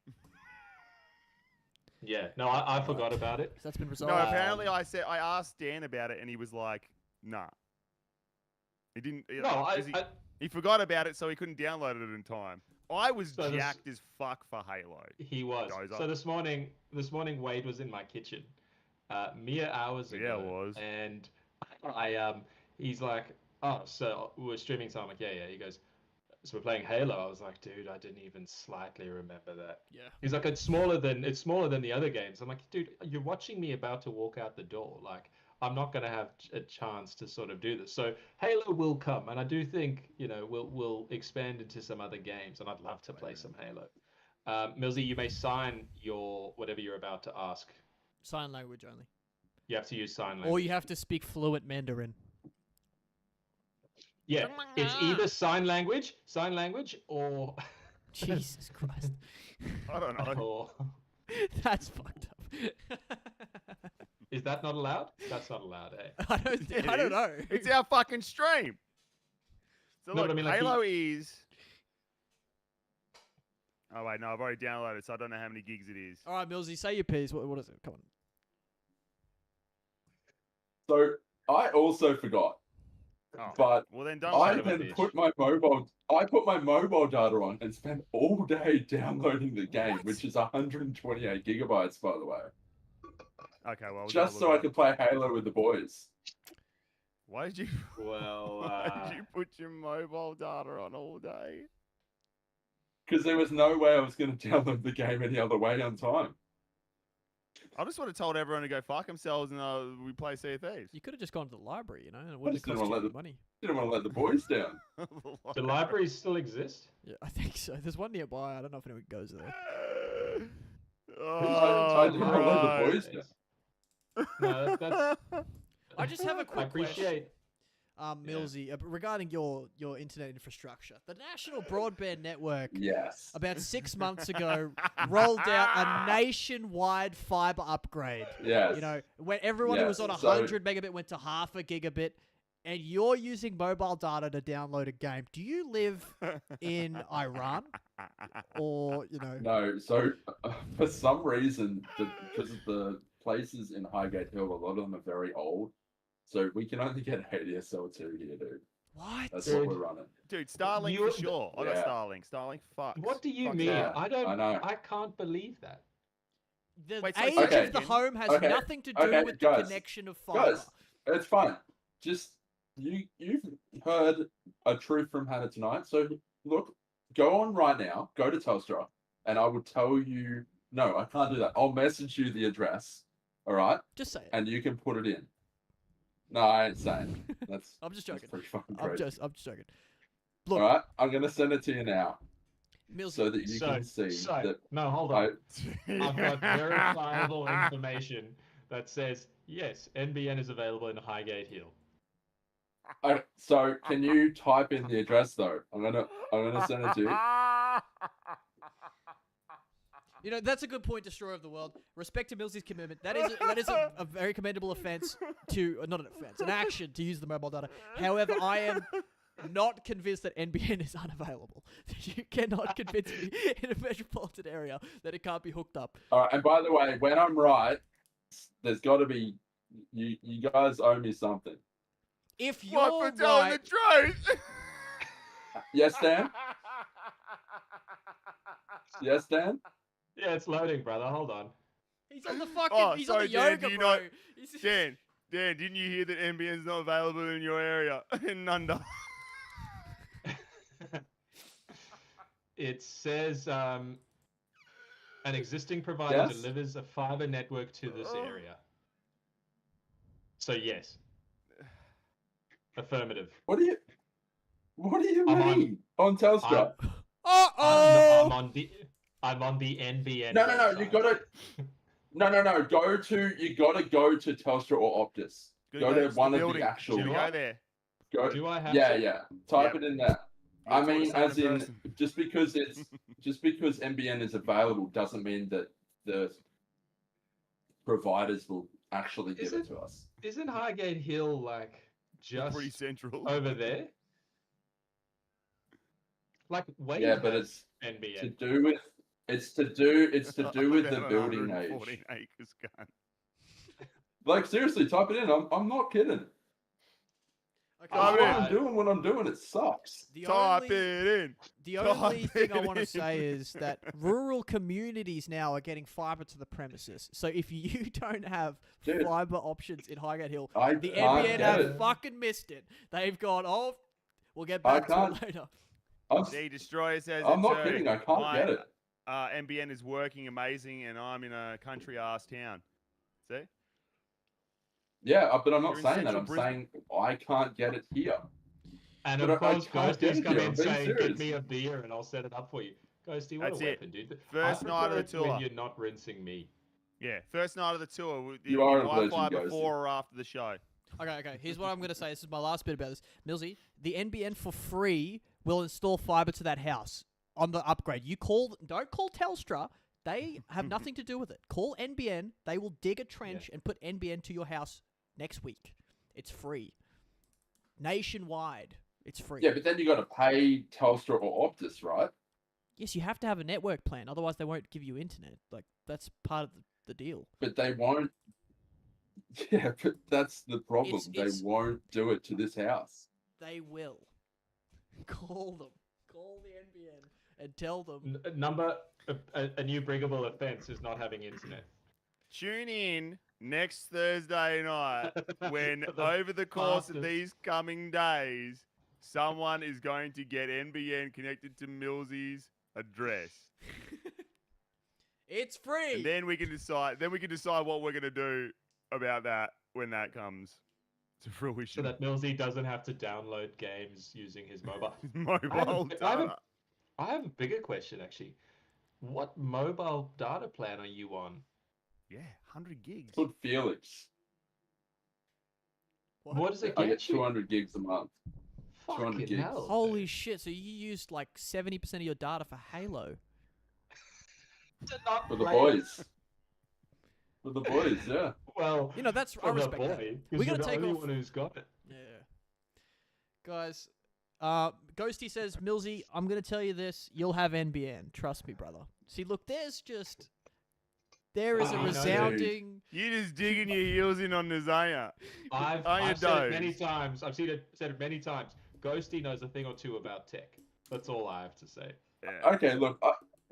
Speaker 4: Yeah, no, I forgot about it.
Speaker 6: That's been resolved.
Speaker 2: No, apparently I asked Dan about it and he was like, nah. He didn't.
Speaker 4: No,
Speaker 2: he forgot about it, so he couldn't download it in time. I was
Speaker 4: So this-
Speaker 2: jacked as fuck for Halo.
Speaker 4: he was.
Speaker 2: Goes
Speaker 4: So
Speaker 2: up.
Speaker 4: this morning Wade was in my kitchen, mere hours ago.
Speaker 2: Yeah, it was.
Speaker 4: And he's like, oh, so we're streaming, so I'm like, yeah. He goes, so we're playing Halo. I was like, dude, I didn't even slightly remember that.
Speaker 6: Yeah.
Speaker 4: He's like, it's smaller than the other games. I'm like, dude, you're watching me about to walk out the door. Like, I'm not gonna have a chance to sort of do this. So Halo will come, and I do think we'll expand into some other games, and I'd love to play some Halo. Millsy, you may sign your whatever you're about to ask.
Speaker 6: Sign language only.
Speaker 4: You have to use sign language.
Speaker 6: Or you have to speak fluent Mandarin.
Speaker 4: Yeah, it's either sign language, or
Speaker 6: Jesus Christ.
Speaker 2: I don't know.
Speaker 4: or
Speaker 6: That's fucked up.
Speaker 4: is that not allowed? That's not allowed, eh?
Speaker 6: I don't.
Speaker 2: It
Speaker 6: I don't
Speaker 2: is.
Speaker 6: know.
Speaker 2: It's our fucking stream. So
Speaker 4: No,
Speaker 2: look,
Speaker 4: but I mean, like,
Speaker 2: Halo is. Oh wait, no, I've already downloaded, so I don't know how many gigs it is.
Speaker 6: All right, Millsy, say your piece. What is it? Come on.
Speaker 5: So I also forgot,
Speaker 2: Oh,
Speaker 5: but
Speaker 2: well then don't.
Speaker 5: I
Speaker 2: say
Speaker 4: son of a
Speaker 5: then
Speaker 4: bitch.
Speaker 5: put my mobile data on and spent all day downloading the game,
Speaker 6: What?
Speaker 5: which is 128 gigabytes, by the way,
Speaker 2: Okay, well, we'll
Speaker 5: just
Speaker 2: have a
Speaker 5: so I
Speaker 2: look.
Speaker 5: could play Halo with the boys.
Speaker 2: Why did you?
Speaker 4: Well,
Speaker 2: Why did you put your mobile data on all day?
Speaker 5: Because there was no way I was going to download the game any other way on time.
Speaker 2: I just would have told everyone to go fuck themselves and we play Sea of Thieves.
Speaker 6: You could have just gone to the library, you know, and it wouldn't have
Speaker 5: just didn't
Speaker 6: cost
Speaker 5: wanna
Speaker 6: you
Speaker 5: let
Speaker 6: any money.
Speaker 5: Didn't want to let the boys down.
Speaker 4: do libraries still exist?
Speaker 6: Yeah, I think so. There's one nearby. I don't know if anyone goes there.
Speaker 2: Oh,
Speaker 5: didn't wanna let the
Speaker 2: bro.
Speaker 5: boys down.
Speaker 4: No, that's
Speaker 6: I just have a
Speaker 4: I
Speaker 6: quick question.
Speaker 4: appreciate.
Speaker 6: Millsy, regarding your internet infrastructure. The National Broadband Network,
Speaker 5: Yes.
Speaker 6: about 6 months ago, rolled out a nationwide fiber upgrade.
Speaker 5: Yes.
Speaker 6: You know, when everyone who was on
Speaker 5: Yes,
Speaker 6: 100 megabit went to half a gigabit, and you're using mobile data to download a game. Do you live in Iran? Or, you know...
Speaker 5: No, so for some reason, because of the places in Highgate Hill, a lot of them are very old. So we can only get ADSL2 here, dude.
Speaker 6: What?
Speaker 5: That's
Speaker 4: Dude.
Speaker 5: what we're running.
Speaker 2: Dude, Starlink
Speaker 4: You-
Speaker 2: for sure. I got
Speaker 5: Yeah.
Speaker 2: Starlink. Starlink, fuck.
Speaker 4: What do you
Speaker 2: Fuck's
Speaker 4: mean?
Speaker 5: yeah,
Speaker 4: I don't.
Speaker 5: I know.
Speaker 4: I can't believe that.
Speaker 6: The
Speaker 2: Wait, so
Speaker 6: age
Speaker 5: Okay.
Speaker 6: of the home has
Speaker 5: Okay.
Speaker 6: nothing to do
Speaker 5: Okay,
Speaker 6: with the
Speaker 5: guys.
Speaker 6: connection of fiber.
Speaker 5: Guys, it's fine. Just you've heard a truth from Hannah tonight. So look, go on right now. Go to Telstra, and I will tell you. No, I can't do that. I'll message you the address. All right,
Speaker 6: Just say it.
Speaker 5: and you can put it in. No, I ain't saying. That's
Speaker 6: I'm just
Speaker 5: that's
Speaker 6: joking.
Speaker 5: pretty fucking
Speaker 6: I'm
Speaker 5: crazy.
Speaker 6: just joking.
Speaker 5: All
Speaker 6: Look,
Speaker 5: right, I'm gonna send it to you now
Speaker 6: Mills,
Speaker 5: so that you can see that.
Speaker 4: no, hold
Speaker 5: I,
Speaker 4: on. I've got verifiable information that says yes, NBN is available in Highgate Hill.
Speaker 5: so can you type in the address though? I'm gonna send it to you.
Speaker 6: you know, that's a good point, Destroyer of the World. Respect to Millsy's commitment. That is a very commendable offense to, not an offense, an action to use the mobile data. However, I am not convinced that NBN is unavailable. You cannot convince me in a metropolitan area that it can't be hooked up.
Speaker 5: All right, and by the way, when I'm right, there's got to be you guys owe me something.
Speaker 6: If you're
Speaker 2: What for telling
Speaker 6: right,
Speaker 2: the truth?
Speaker 5: Yes, Dan. Yes, Dan.
Speaker 4: Yeah, it's loading, brother. Hold on.
Speaker 6: he's on the fucking,
Speaker 2: Oh,
Speaker 6: he's
Speaker 2: sorry,
Speaker 6: on the
Speaker 2: Dan,
Speaker 6: yoga,
Speaker 2: do you
Speaker 6: bro.
Speaker 2: not-
Speaker 6: He's-
Speaker 2: Dan, didn't you hear that NBN's not available in your area in Nunda?
Speaker 4: It says an existing provider
Speaker 5: Yes?
Speaker 4: delivers a fiber network to this area. So yes. Affirmative.
Speaker 5: What do you
Speaker 4: I'm on-
Speaker 5: mean on Telstra?
Speaker 6: Uh-oh!
Speaker 4: I'm on the NBN.
Speaker 5: No.
Speaker 4: website.
Speaker 5: You gotta. No. You gotta go to Telstra or Optus. Go to one of the actual.
Speaker 2: Should we go there?
Speaker 5: Go.
Speaker 4: Do I have
Speaker 5: Yeah,
Speaker 4: to?
Speaker 5: yeah. Type
Speaker 2: Yep.
Speaker 5: it in there.
Speaker 2: We'll
Speaker 5: I
Speaker 2: talk to
Speaker 5: mean,
Speaker 2: someone
Speaker 5: as
Speaker 2: in
Speaker 5: in,
Speaker 2: person.
Speaker 5: just because NBN is available doesn't mean that the providers will actually give it to us.
Speaker 4: Isn't Highgate Hill like just
Speaker 2: Pretty central.
Speaker 4: over there? Like way
Speaker 5: Yeah, but
Speaker 4: past
Speaker 5: to
Speaker 4: NBN.
Speaker 5: do with it's to do with the
Speaker 2: About
Speaker 5: building
Speaker 2: 114
Speaker 5: age.
Speaker 2: acres, cunt.
Speaker 5: Like seriously, type it in. I'm not kidding.
Speaker 6: Okay,
Speaker 2: Type it
Speaker 5: What
Speaker 2: in.
Speaker 5: I'm doing when I'm doing it sucks.
Speaker 6: The
Speaker 2: Type
Speaker 6: only,
Speaker 2: it in.
Speaker 6: the
Speaker 2: Type
Speaker 6: only thing I
Speaker 2: it
Speaker 6: want to
Speaker 2: in.
Speaker 6: say is that rural communities now are getting fiber to the premises. So if you don't have
Speaker 5: Dude.
Speaker 6: fiber options in Highgate Hill,
Speaker 5: I
Speaker 6: the
Speaker 5: can't
Speaker 6: NBN
Speaker 5: get
Speaker 6: have
Speaker 5: it.
Speaker 6: fucking missed it. They've gone, oh, we'll get
Speaker 5: I
Speaker 6: back to
Speaker 5: can't-
Speaker 6: it later.
Speaker 2: The Destroyer says
Speaker 5: I'm
Speaker 2: it
Speaker 5: not
Speaker 2: too.
Speaker 5: kidding. I can't
Speaker 2: My,
Speaker 5: get it.
Speaker 2: NBN is working amazing, and I'm in a country ass town. See?
Speaker 5: Yeah, but I'm not
Speaker 2: You're in
Speaker 5: saying that.
Speaker 2: central
Speaker 5: I'm
Speaker 2: Brisbane.
Speaker 5: saying I can't get it here.
Speaker 4: And
Speaker 5: But
Speaker 4: of
Speaker 5: I
Speaker 4: course,
Speaker 5: can't get
Speaker 4: Ghosty's
Speaker 5: it
Speaker 4: come
Speaker 5: here,
Speaker 4: in
Speaker 5: I'm being
Speaker 4: saying, "Get
Speaker 5: serious.
Speaker 4: me a beer, and I'll set it up for you." Ghosty, what
Speaker 2: That's
Speaker 4: a
Speaker 2: it.
Speaker 4: weapon, dude.
Speaker 2: First
Speaker 4: I
Speaker 2: night of the
Speaker 4: prefer it when
Speaker 2: tour.
Speaker 4: you're not rinsing me.
Speaker 2: Yeah, first night of the tour.
Speaker 5: You are a
Speaker 2: Wi-Fi
Speaker 5: legend,
Speaker 2: before or after the show.
Speaker 6: Okay. Here's what I'm going to say. This is my last bit about this. Millsy, the NBN for free will install fiber to that house on the upgrade. Don't call Telstra. They have nothing to do with it. Call NBN. They will dig a trench and put NBN to your house next week. It's free. Nationwide. It's free.
Speaker 5: Yeah, but then you got to pay Telstra or Optus, right?
Speaker 6: Yes, you have to have a network plan. Otherwise, they won't give you internet. Like, that's part of the deal.
Speaker 5: But they won't. Yeah, but that's the problem.
Speaker 6: It's-
Speaker 5: They won't do it to this house.
Speaker 6: They will. Call them. Call the NBN and tell them.
Speaker 4: A new bringable offence is not having internet.
Speaker 2: Tune in next Thursday night when,
Speaker 4: The
Speaker 2: over the course of
Speaker 4: bastards.
Speaker 2: these coming days, someone is going to get NBN connected to Millsy's address.
Speaker 6: It's free.
Speaker 2: And then we can decide. Then we can decide what we're gonna do about that when that comes to
Speaker 4: So
Speaker 2: fruition.
Speaker 4: that Millsy doesn't have to download games using his mobile.
Speaker 2: Mobile
Speaker 4: I have a-
Speaker 2: data.
Speaker 4: I have a bigger question, actually. What mobile data plan are you on?
Speaker 2: Yeah, 100 gigs.
Speaker 5: Put Felix.
Speaker 4: What does it
Speaker 5: I
Speaker 4: get
Speaker 5: get
Speaker 4: you?
Speaker 5: 200 gigs a month. 200
Speaker 4: Fucking
Speaker 5: gigs.
Speaker 4: hell,
Speaker 6: Holy
Speaker 4: dude.
Speaker 6: shit! So you used like 70% of your data for Halo.
Speaker 4: To not
Speaker 5: For the
Speaker 4: play-
Speaker 5: boys. For the boys, yeah.
Speaker 4: Well,
Speaker 6: You know, that's I
Speaker 4: for the
Speaker 6: respect that.
Speaker 4: boy,
Speaker 6: We're
Speaker 4: 'cause
Speaker 6: gonna
Speaker 4: you're
Speaker 6: take
Speaker 4: the only
Speaker 6: off.
Speaker 4: one who's got it.
Speaker 6: Yeah. Guys, Ghosty says, Millsy, I'm gonna tell you this. You'll have NBN. Trust me, brother. See, look, there is a
Speaker 4: I know,
Speaker 6: resounding.
Speaker 2: You just digging your heels in on Nazaya.
Speaker 4: I've said it many
Speaker 2: Dose.
Speaker 4: times. I've said it many times. Ghosty knows a thing or two about tech. That's all I have to say.
Speaker 2: Yeah.
Speaker 5: Okay, look,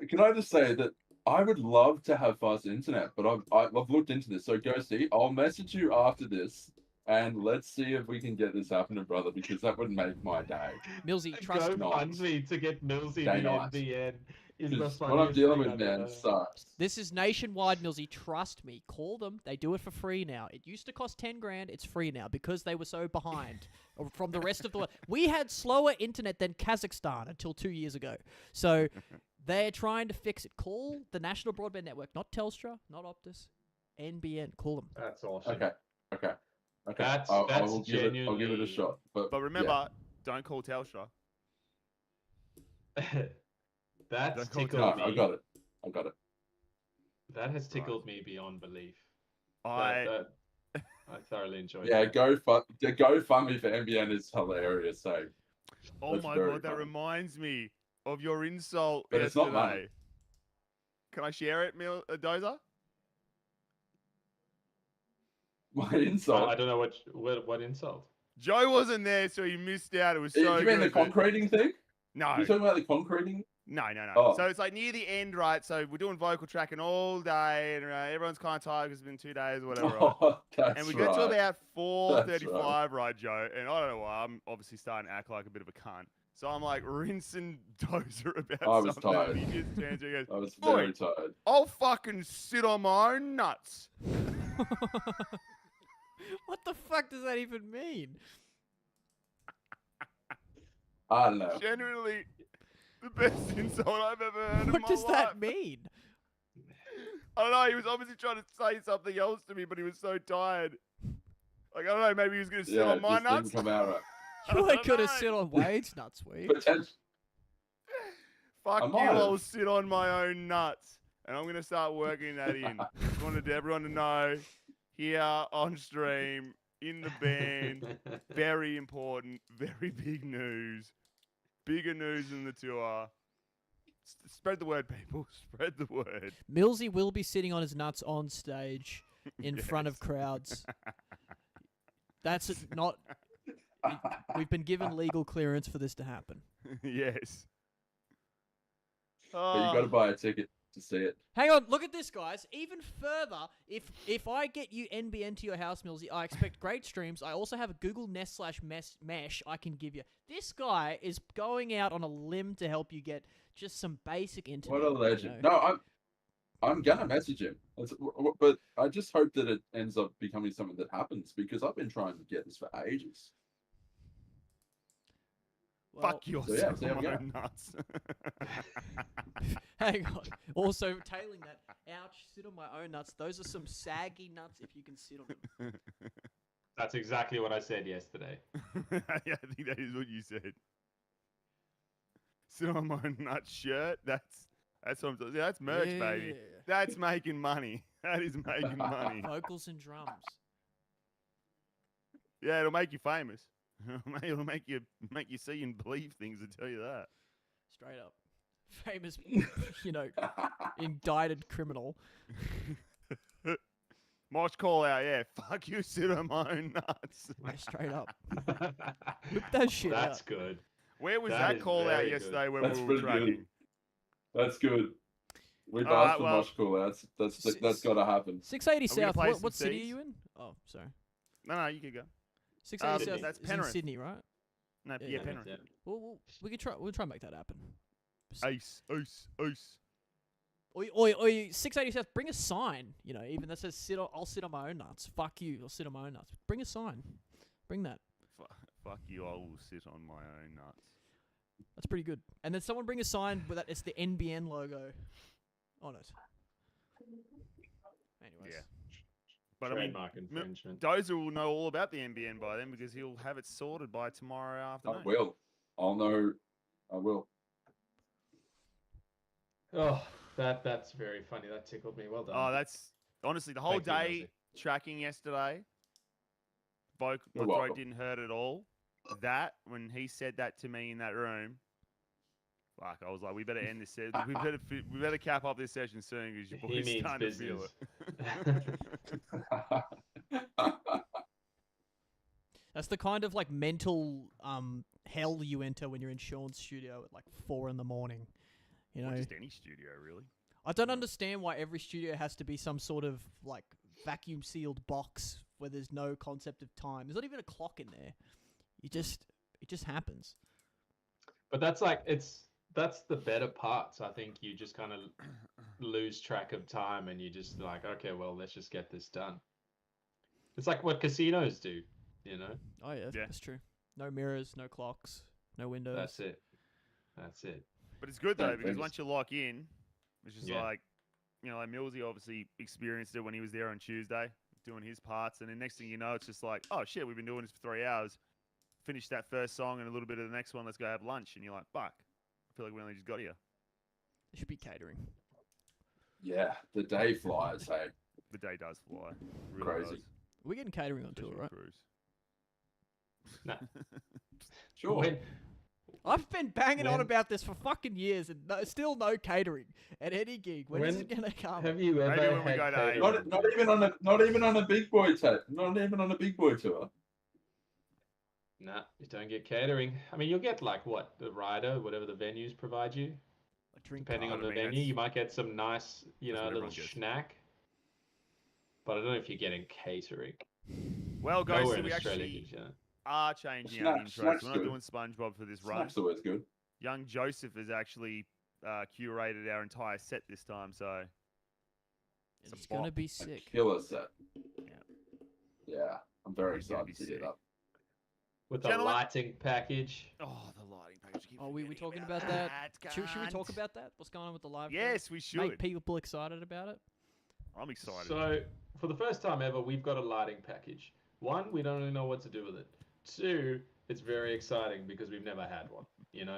Speaker 5: can I just say that I would love to have fast internet, but I've looked into this. So Ghosty, I'll message you after this, and let's see if we can get this happening, brother, because that would make my day.
Speaker 6: Millsy, trust
Speaker 4: Go
Speaker 6: me.
Speaker 4: fund me to get Millsy
Speaker 5: Day
Speaker 4: the
Speaker 5: night.
Speaker 4: NBN is the
Speaker 5: 'Cause
Speaker 4: funniest
Speaker 5: what I'm dealing
Speaker 4: thing
Speaker 5: with,
Speaker 4: I've
Speaker 5: man,
Speaker 4: ever-
Speaker 5: sucks.
Speaker 6: This is nationwide, Millsy. Trust me. Call them. They do it for free now. It used to cost 10 grand. It's free now because they were so behind from the rest of the world. We had slower internet than Kazakhstan until 2 years ago. So they're trying to fix it. Call the National Broadband Network, not Telstra, not Optus, NBN. Call them.
Speaker 4: That's awesome.
Speaker 5: Okay.
Speaker 4: That's
Speaker 5: I'll give it. I'll give it a
Speaker 4: genuinely-
Speaker 5: shot. But
Speaker 2: remember, don't call Telstra.
Speaker 4: That's
Speaker 2: Don't call
Speaker 5: no,
Speaker 4: tickled me.
Speaker 5: I got it.
Speaker 4: That has tickled me beyond belief.
Speaker 2: I
Speaker 4: I thoroughly enjoyed
Speaker 5: Yeah,
Speaker 4: that.
Speaker 5: go fund me for NBN is hilarious. So,
Speaker 2: oh
Speaker 5: That's
Speaker 2: my
Speaker 5: very
Speaker 2: god, that
Speaker 5: funny.
Speaker 2: reminds me of your insult
Speaker 5: But it's not
Speaker 2: yesterday.
Speaker 5: mine.
Speaker 2: Can I share it, Dozer?
Speaker 5: my
Speaker 4: I
Speaker 5: insult.
Speaker 4: don't know what insult.
Speaker 2: Joe wasn't there, so he missed out. It was so
Speaker 5: You mean the
Speaker 2: good, but-
Speaker 5: concreting thing?
Speaker 2: No,
Speaker 5: You talking about the concreting?
Speaker 2: no.
Speaker 5: Oh.
Speaker 2: So it's like near the end, right? So we're doing vocal tracking all day, and everyone's kind of tired because it's been 2 days or whatever. Right?
Speaker 5: Oh, that's
Speaker 2: And we
Speaker 5: right.
Speaker 2: get to about
Speaker 5: That's
Speaker 2: 4:35, right, Joe? And I don't know why. I'm obviously starting to act like a bit of a cunt. So I'm like rinsing Dozer about
Speaker 5: I was
Speaker 2: something.
Speaker 5: tired.
Speaker 2: And he just turns to me and goes,
Speaker 5: I was
Speaker 2: Oi.
Speaker 5: very tired.
Speaker 2: I'll fucking sit on my own nuts.
Speaker 6: What the fuck does that even mean?
Speaker 5: I don't know.
Speaker 2: Genuinely the best insult I've ever heard in my
Speaker 6: What does
Speaker 2: life.
Speaker 6: that mean?
Speaker 2: I don't know. He was obviously trying to say something else to me, but he was so tired. Like, I don't know. Maybe he was going to sit
Speaker 5: Yeah,
Speaker 2: on my
Speaker 5: this
Speaker 2: nuts.
Speaker 5: didn't come out right.
Speaker 6: You
Speaker 2: I
Speaker 6: could have
Speaker 2: don't
Speaker 6: sit
Speaker 2: know.
Speaker 6: on Wade's nuts, Wade.
Speaker 5: Potential.
Speaker 2: Fuck
Speaker 5: I
Speaker 2: you,
Speaker 5: might have.
Speaker 2: I'll sit on my own nuts. And I'm going to start working that in. Just wanted everyone to know here on stream, in the band, very important, very big news. Bigger news than the tour. Spread the word, people. Spread the word.
Speaker 6: Millsy will be sitting on his nuts on stage in front of
Speaker 2: Yes.
Speaker 6: crowds. That's not. We've been given legal clearance for this to happen.
Speaker 2: Yes.
Speaker 5: But you got to buy a ticket to see it.
Speaker 6: Hang on, look at this, guys. Even further, if I get you NBN to your house, Millsy, I expect great streams. I also have a Google Nest / Mesh I can give you. This guy is going out on a limb to help you get just some basic internet.
Speaker 5: What a
Speaker 6: you
Speaker 5: legend!
Speaker 6: know?
Speaker 5: No, I'm gonna message him. But I just hope that it ends up becoming something that happens because I've been trying to get this for ages.
Speaker 6: Well,
Speaker 2: Fuck your
Speaker 5: So yeah, see how we go.
Speaker 2: own nuts.
Speaker 6: hang on. Also, tailing that, ouch, sit on my own nuts. Those are some saggy nuts if you can sit on them.
Speaker 4: That's exactly what I said yesterday.
Speaker 2: Yeah, I think that is what you said. Sit on my nut shirt. That's what I'm talking. That's merch, baby.
Speaker 6: Yeah.
Speaker 2: That's making money. That is making money.
Speaker 6: Vocals and drums.
Speaker 2: Yeah, it'll make you famous. It'll make you see and believe things. I tell you that.
Speaker 6: Straight up. Famous, indicted criminal.
Speaker 2: Mosh call out. Yeah, fuck you. Sit on my own nuts.
Speaker 6: Yeah, straight up. Whip that shit
Speaker 4: That's
Speaker 6: out.
Speaker 4: good.
Speaker 2: Where was
Speaker 4: That
Speaker 2: that
Speaker 4: is
Speaker 2: call out
Speaker 4: very good.
Speaker 2: yesterday when
Speaker 5: That's
Speaker 2: we were
Speaker 5: pretty good.
Speaker 2: tracking?
Speaker 5: That's good. We've
Speaker 2: All right,
Speaker 5: asked for
Speaker 2: well-
Speaker 5: much cooler. That's got to happen.
Speaker 6: 680
Speaker 2: Are we gonna
Speaker 6: South.
Speaker 2: play
Speaker 6: What,
Speaker 2: some
Speaker 6: what city are
Speaker 2: Cs?
Speaker 6: you in? Oh, sorry.
Speaker 2: No, you could go.
Speaker 6: 680
Speaker 4: Sydney.
Speaker 6: South
Speaker 2: That's
Speaker 6: is in
Speaker 2: Penrith.
Speaker 6: Sydney, right?
Speaker 2: No,
Speaker 6: Yeah,
Speaker 2: yeah,
Speaker 6: yeah,
Speaker 2: Penrith.
Speaker 4: Yeah.
Speaker 6: We could try. We'll try and make that happen.
Speaker 2: Ace.
Speaker 6: Or 680 South. Bring a sign. Even that says I'll sit on my own nuts. Fuck you. I'll sit on my own nuts. Bring a sign. Bring that.
Speaker 2: Fuck you. I will sit on my own nuts.
Speaker 6: That's pretty good. And then someone bring a sign with that. It's the NBN logo on it. Anyways.
Speaker 2: Yeah. But I mean,
Speaker 4: Trademark infringement.
Speaker 2: Dozer will know all about the NBN by then because he'll have it sorted by tomorrow
Speaker 5: I
Speaker 2: afternoon.
Speaker 5: will. I'll know. I will.
Speaker 4: Oh, that's very funny. That tickled me. Well done.
Speaker 2: Oh, that's honestly the whole
Speaker 4: Thank you,
Speaker 2: day
Speaker 4: Nosy.
Speaker 2: tracking yesterday. My
Speaker 5: You're
Speaker 2: throat
Speaker 5: welcome.
Speaker 2: didn't hurt at all. That when he said that to me in that room, fuck, I was like, we better end this. We better cap up this session soon because your
Speaker 4: He
Speaker 2: boy's
Speaker 4: means
Speaker 2: starting to feel
Speaker 4: business.
Speaker 2: it.
Speaker 6: That's the kind of mental hell you enter when you're in Sean's studio at 4 in the morning.
Speaker 2: Or just any studio, really.
Speaker 6: I don't understand why every studio has to be some sort of like vacuum sealed box where there's no concept of time. There's not even a clock in there. It just happens.
Speaker 4: But that's the better parts. I think you just kind of lose track of time and you just like, okay, well, let's just get this done. It's like what casinos do, you know?
Speaker 6: Oh yeah,
Speaker 2: Yeah.
Speaker 6: that's true. No mirrors, no clocks, no windows.
Speaker 4: That's it. That's it.
Speaker 2: But it's good though
Speaker 5: Don't
Speaker 2: because
Speaker 5: think
Speaker 2: once you lock in, it's just
Speaker 4: Yeah.
Speaker 2: like, like Millsy obviously experienced it when he was there on Tuesday doing his parts, and then next thing you know, it's just like, oh shit, we've been doing this for 3 hours. Finish that first song and a little bit of the next one. Let's go have lunch, and you're like, fuck, I feel like we only just got here.
Speaker 6: It should be catering.
Speaker 5: Yeah, the day flies. Hey,
Speaker 2: The day does fly. Really
Speaker 5: Crazy.
Speaker 2: does.
Speaker 6: We're getting catering on tour,
Speaker 2: Especially
Speaker 6: right?
Speaker 2: cruise.
Speaker 4: Nah.
Speaker 5: sure.
Speaker 4: When,
Speaker 6: I've been banging on
Speaker 4: When-
Speaker 6: about this for fucking years, and still no catering at any gig. When is it gonna come?
Speaker 4: have you ever
Speaker 2: Maybe when we
Speaker 4: had
Speaker 2: go to
Speaker 4: catering?
Speaker 5: Not even on a big boy tape. Not even on a big boy tour.
Speaker 4: Nah, you don't get catering. I mean, you'll get like what, the rider, whatever the venues provide you.
Speaker 6: A drink
Speaker 4: Depending
Speaker 6: cart.
Speaker 4: on
Speaker 2: I
Speaker 4: the
Speaker 2: mean,
Speaker 4: venue,
Speaker 2: that's-
Speaker 4: you might get some nice,
Speaker 2: that's
Speaker 4: a
Speaker 2: what
Speaker 4: little
Speaker 2: everyone gets.
Speaker 4: snack. But I don't know if you're getting catering.
Speaker 2: Well,
Speaker 4: Nowhere
Speaker 2: guys, so
Speaker 4: in
Speaker 2: we
Speaker 4: Australia
Speaker 2: actually
Speaker 4: gives you that.
Speaker 2: are changing our intros.
Speaker 5: Snack's
Speaker 2: We're not
Speaker 5: good.
Speaker 2: doing SpongeBob for this run.
Speaker 5: Snack's always good.
Speaker 2: Young Joseph has actually curated our entire set this time, so
Speaker 6: And
Speaker 2: a
Speaker 6: it's gonna
Speaker 2: bop.
Speaker 6: be
Speaker 5: A
Speaker 6: sick.
Speaker 5: killer set.
Speaker 2: Yeah.
Speaker 5: Yeah, I'm very
Speaker 2: It's gonna
Speaker 5: excited
Speaker 2: be
Speaker 5: to hear
Speaker 2: sick.
Speaker 5: that.
Speaker 4: With the
Speaker 2: Gentlemen-
Speaker 4: lighting package.
Speaker 2: oh, the lighting package. Keep
Speaker 6: Oh, we
Speaker 2: forgetting
Speaker 6: talking about that? Should we talk
Speaker 2: cunt.
Speaker 6: about that? What's going on with the live? show?
Speaker 2: Yes, we should.
Speaker 6: Make people excited about it.
Speaker 2: I'm excited.
Speaker 4: So, for the first time ever, we've got a lighting package. One, we don't really know what to do with it. Two, it's very exciting because we've never had one.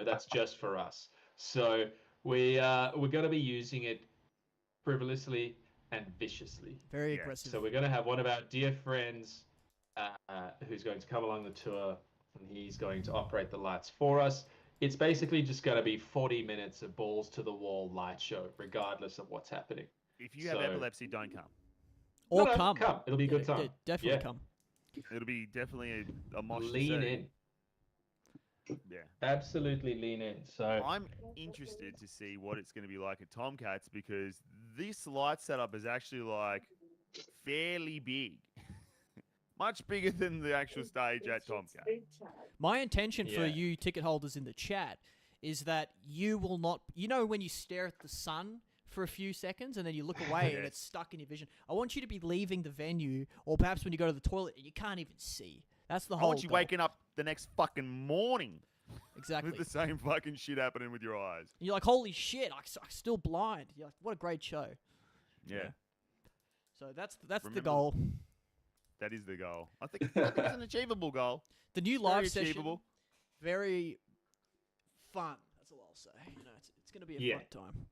Speaker 4: That's just for us. So we're going to be using it frivolously and viciously.
Speaker 6: Very
Speaker 2: Yeah,
Speaker 6: aggressive.
Speaker 4: So we're going to have one of our dear friends who's going to come along the tour, and he's going to operate the lights for us. It's basically just going to be 40 minutes of balls to the wall light show, regardless of what's happening.
Speaker 2: if you have
Speaker 4: so-
Speaker 2: epilepsy, don't come.
Speaker 6: or
Speaker 4: No,
Speaker 6: come.
Speaker 4: Come. It'll be a good
Speaker 6: Yeah,
Speaker 4: time.
Speaker 6: yeah, definitely
Speaker 4: Yeah.
Speaker 6: come.
Speaker 2: It'll be definitely a mosh. to
Speaker 4: Lean
Speaker 2: see.
Speaker 4: in.
Speaker 2: Yeah.
Speaker 4: Absolutely lean in. So
Speaker 2: I'm interested to see what it's going to be like at Tomcats because this light setup is actually like fairly big. Much bigger than the actual stage at Tomcat.
Speaker 6: My intention for
Speaker 4: Yeah.
Speaker 6: you ticket holders in the chat is that you will not. When you stare at the sun for a few seconds and then you look away and
Speaker 2: Yes.
Speaker 6: it's stuck in your vision. I want you to be leaving the venue, or perhaps when you go to the toilet and you can't even see. That's the
Speaker 2: I
Speaker 6: whole.
Speaker 2: want you
Speaker 6: goal.
Speaker 2: waking up the next fucking morning
Speaker 6: Exactly.
Speaker 2: with the same fucking shit happening with your eyes.
Speaker 6: And you're like, holy shit, I'm still blind. You're like, what a great show.
Speaker 2: Yeah,
Speaker 6: So that's the
Speaker 2: Remember-
Speaker 6: goal.
Speaker 2: that is the goal. I think it's an achievable goal.
Speaker 6: The new
Speaker 2: Very
Speaker 6: live session,
Speaker 2: achievable.
Speaker 6: very fun. That's all I'll say. It's going to be a
Speaker 4: Yeah.
Speaker 6: fun time.